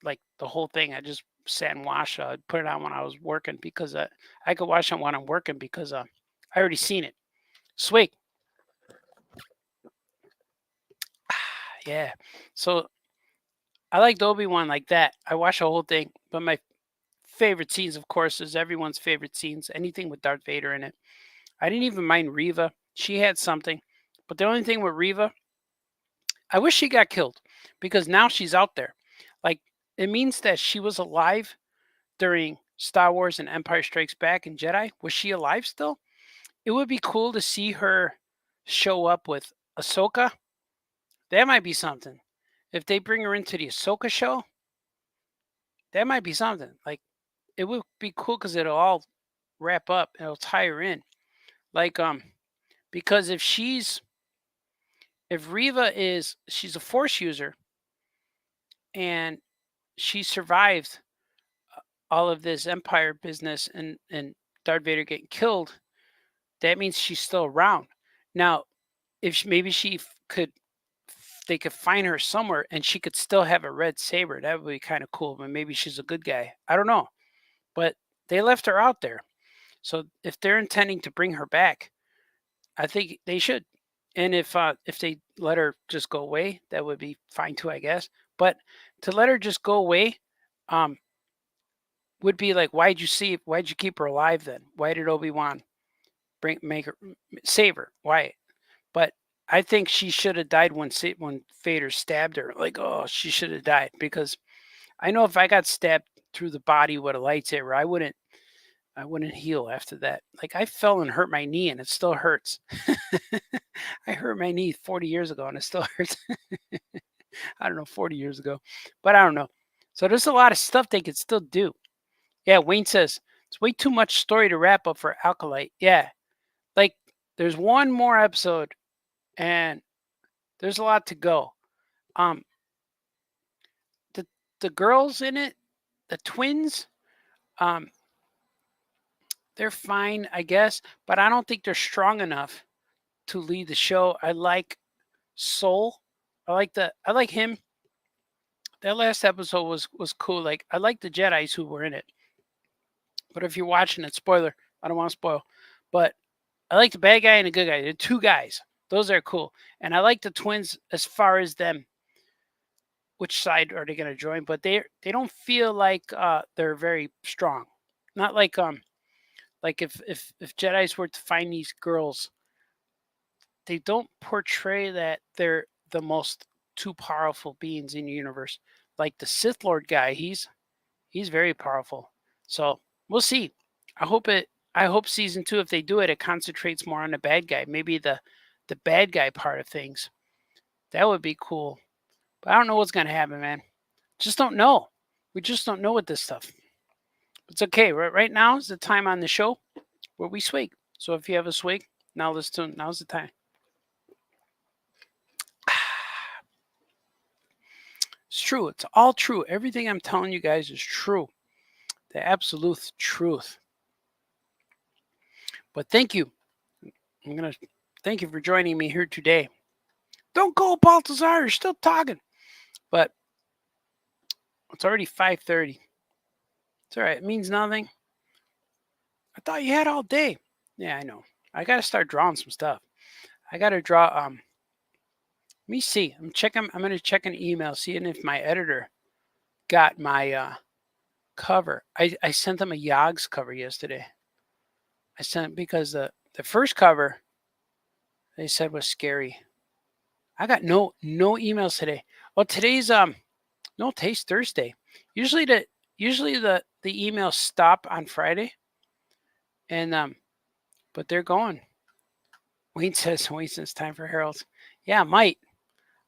like the whole thing. I just sat and watched. Put it on when I was working, because I could watch it when I'm working, because I already seen it. Sweet. Yeah. So I liked Obi-Wan like that. I watched the whole thing, but my favorite scenes, of course, is everyone's favorite scenes. Anything with Darth Vader in it. I didn't even mind Reva. She had something. But the only thing with Reva, I wish she got killed, because now she's out there. Like, it means that she was alive during Star Wars and Empire Strikes Back and Jedi. Was she alive still? It would be cool to see her show up with Ahsoka. That might be something. If they bring her into the Ahsoka show, that might be something. Like, it would be cool, because it'll all wrap up. It'll tie her in. Like, because if she's a Force user, and she survived all of this Empire business and Darth Vader getting killed, that means she's still around. Now, if maybe they could find her somewhere, and she could still have a red saber. That would be kind of cool. But maybe she's a good guy. I don't know. But they left her out there. So if they're intending to bring her back, I think they should. And if they let her just go away, that would be fine too, I guess. But to let her just go away, would be like, why'd you keep her alive then? Why did Obi-Wan save her? Why? But I think she should have died when Vader stabbed her. Like, oh, she should have died, because I know if I got stabbed through the body with a lightsaber, I wouldn't heal after that. Like, I fell and hurt my knee, and it still hurts. I hurt my knee 40 years ago, and it still hurts. I don't know, 40 years ago, but I don't know. So there's a lot of stuff they could still do. Yeah, Wayne says it's way too much story to wrap up for Alkalite. Yeah, like, there's one more episode and there's a lot to go. Um, the girls in it, the twins, they're fine, I guess, but I don't think they're strong enough to lead the show. I like Soul. I like him. That last episode was cool. Like, I like the Jedis who were in it. But if you're watching it, spoiler, I don't want to spoil. But I like the bad guy and the good guy. They're two guys. Those are cool. And I like the twins as far as them. Which side are they going to join? But they don't feel like they're very strong. Not like if Jedis were to find these girls, they don't portray that they're the most two powerful beings in the universe. Like the Sith Lord guy, he's very powerful. So we'll see. I hope season 2, if they do it, it concentrates more on the bad guy. Maybe the bad guy part of things. That would be cool. But I don't know what's gonna happen, man. Just don't know. We just don't know with this stuff. It's okay. Right now is the time on the show where we swig. So if you have a swig, now's the time. It's true. It's all true. Everything I'm telling you guys is true. The absolute truth. But thank you. I'm going to thank you for joining me here today. Don't go, Baltazar. You're still talking. But it's already 5:30. It's all right. It means nothing. I thought you had all day. Yeah, I know. I got to start drawing some stuff. I got to draw. Let me see. I'm going to check an email, seeing if my editor got my cover. I sent them a Yogg's cover yesterday. I sent because the first cover they said was scary. I got no emails today. Well, today's today's Thursday. Usually the emails stop on Friday, and but they're going. Wayne says it's time for Harold's. Yeah, might.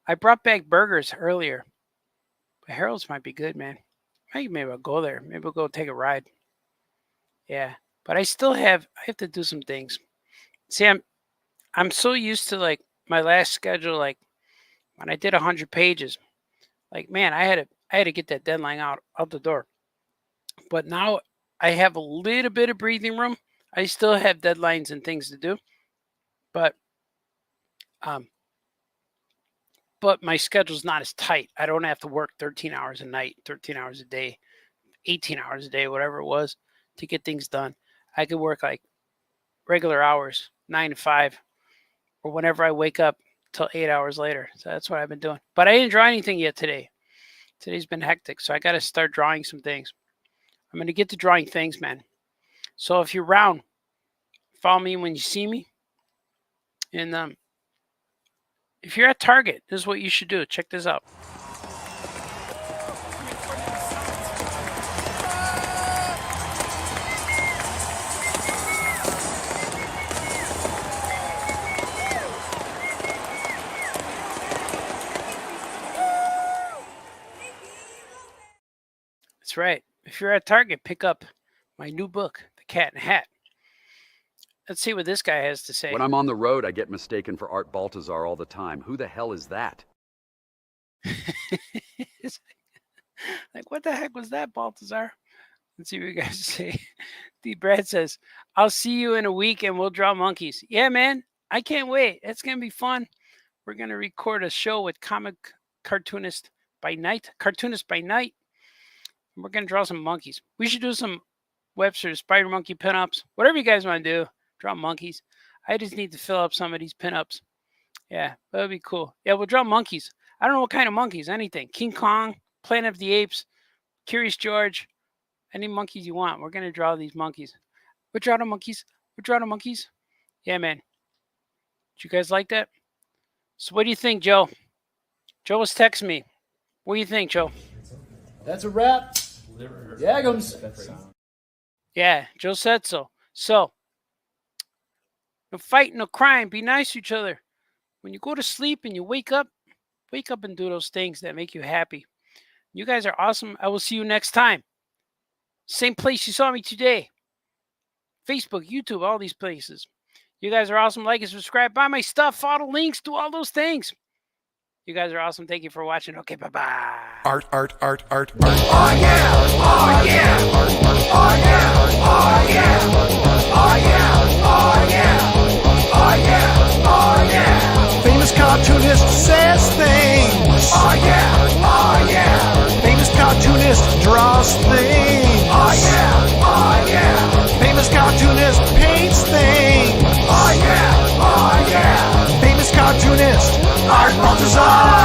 I brought back burgers earlier, but Harold's might be good, man. Maybe I'll go there. Maybe we'll go take a ride. Yeah, but I have to do some things. See, I'm so used to like my last schedule, like when I did 100 pages. Like, man, I had to get that deadline out the door. But now I have a little bit of breathing room. I still have deadlines and things to do, but my schedule's not as tight. I don't have to work 13 hours a night, 13 hours a day, 18 hours a day, whatever it was, to get things done. I could work like regular hours, 9 to 5, or whenever I wake up till 8 hours later. So that's what I've been doing. But I didn't draw anything yet today. Today's been hectic, so I got to start drawing some things. I'm going to get to drawing things, man. So if you're around, follow me when you see me. And if you're at Target, this is what you should do. Check this out. That's right. If you're at Target, pick up my new book, The Cat in the Hat. Let's see what this guy has to say. When I'm on the road, I get mistaken for Art Baltazar all the time. Who the hell is that? Like, what the heck was that, Baltazar? Let's see what you guys say. D. Brad says, I'll see you in a week and we'll draw monkeys. Yeah, man. I can't wait. It's going to be fun. We're going to record a show with Cartoonist by night. We're going to draw some monkeys. We should do some Webster's Spider Monkey pinups. Whatever you guys want to do. Draw monkeys. I just need to fill up some of these pinups. Yeah, that would be cool. Yeah, we'll draw monkeys. I don't know what kind of monkeys. Anything. King Kong, Planet of the Apes, Curious George, any monkeys you want. We're going to draw these monkeys. We'll draw the monkeys. Yeah, man. Did you guys like that? So what do you think, Joe? Joe was texting me. What do you think, Joe? That's a wrap. Yagums. Yeah, Joe said so. So, no fight, no crime. Be nice to each other. When you go to sleep and you wake up and do those things that make you happy. You guys are awesome. I will see you next time. Same place you saw me today. Facebook, YouTube, all these places. You guys are awesome. Like and subscribe. Buy my stuff. Follow links. Do all those things. You guys are awesome. Thank you for watching. Okay, bye-bye. Art. Oh yeah! Oh yeah! Oh yeah! Oh yeah! Oh yeah! Oh yeah! Oh yeah! Oh yeah! Famous cartoonist says things. Oh yeah! Oh yeah! Famous cartoonist draws things. Oh yeah! Oh yeah! Famous cartoonist paints things. Oh yeah! Oh yeah! Famous cartoonist Art Baltazar!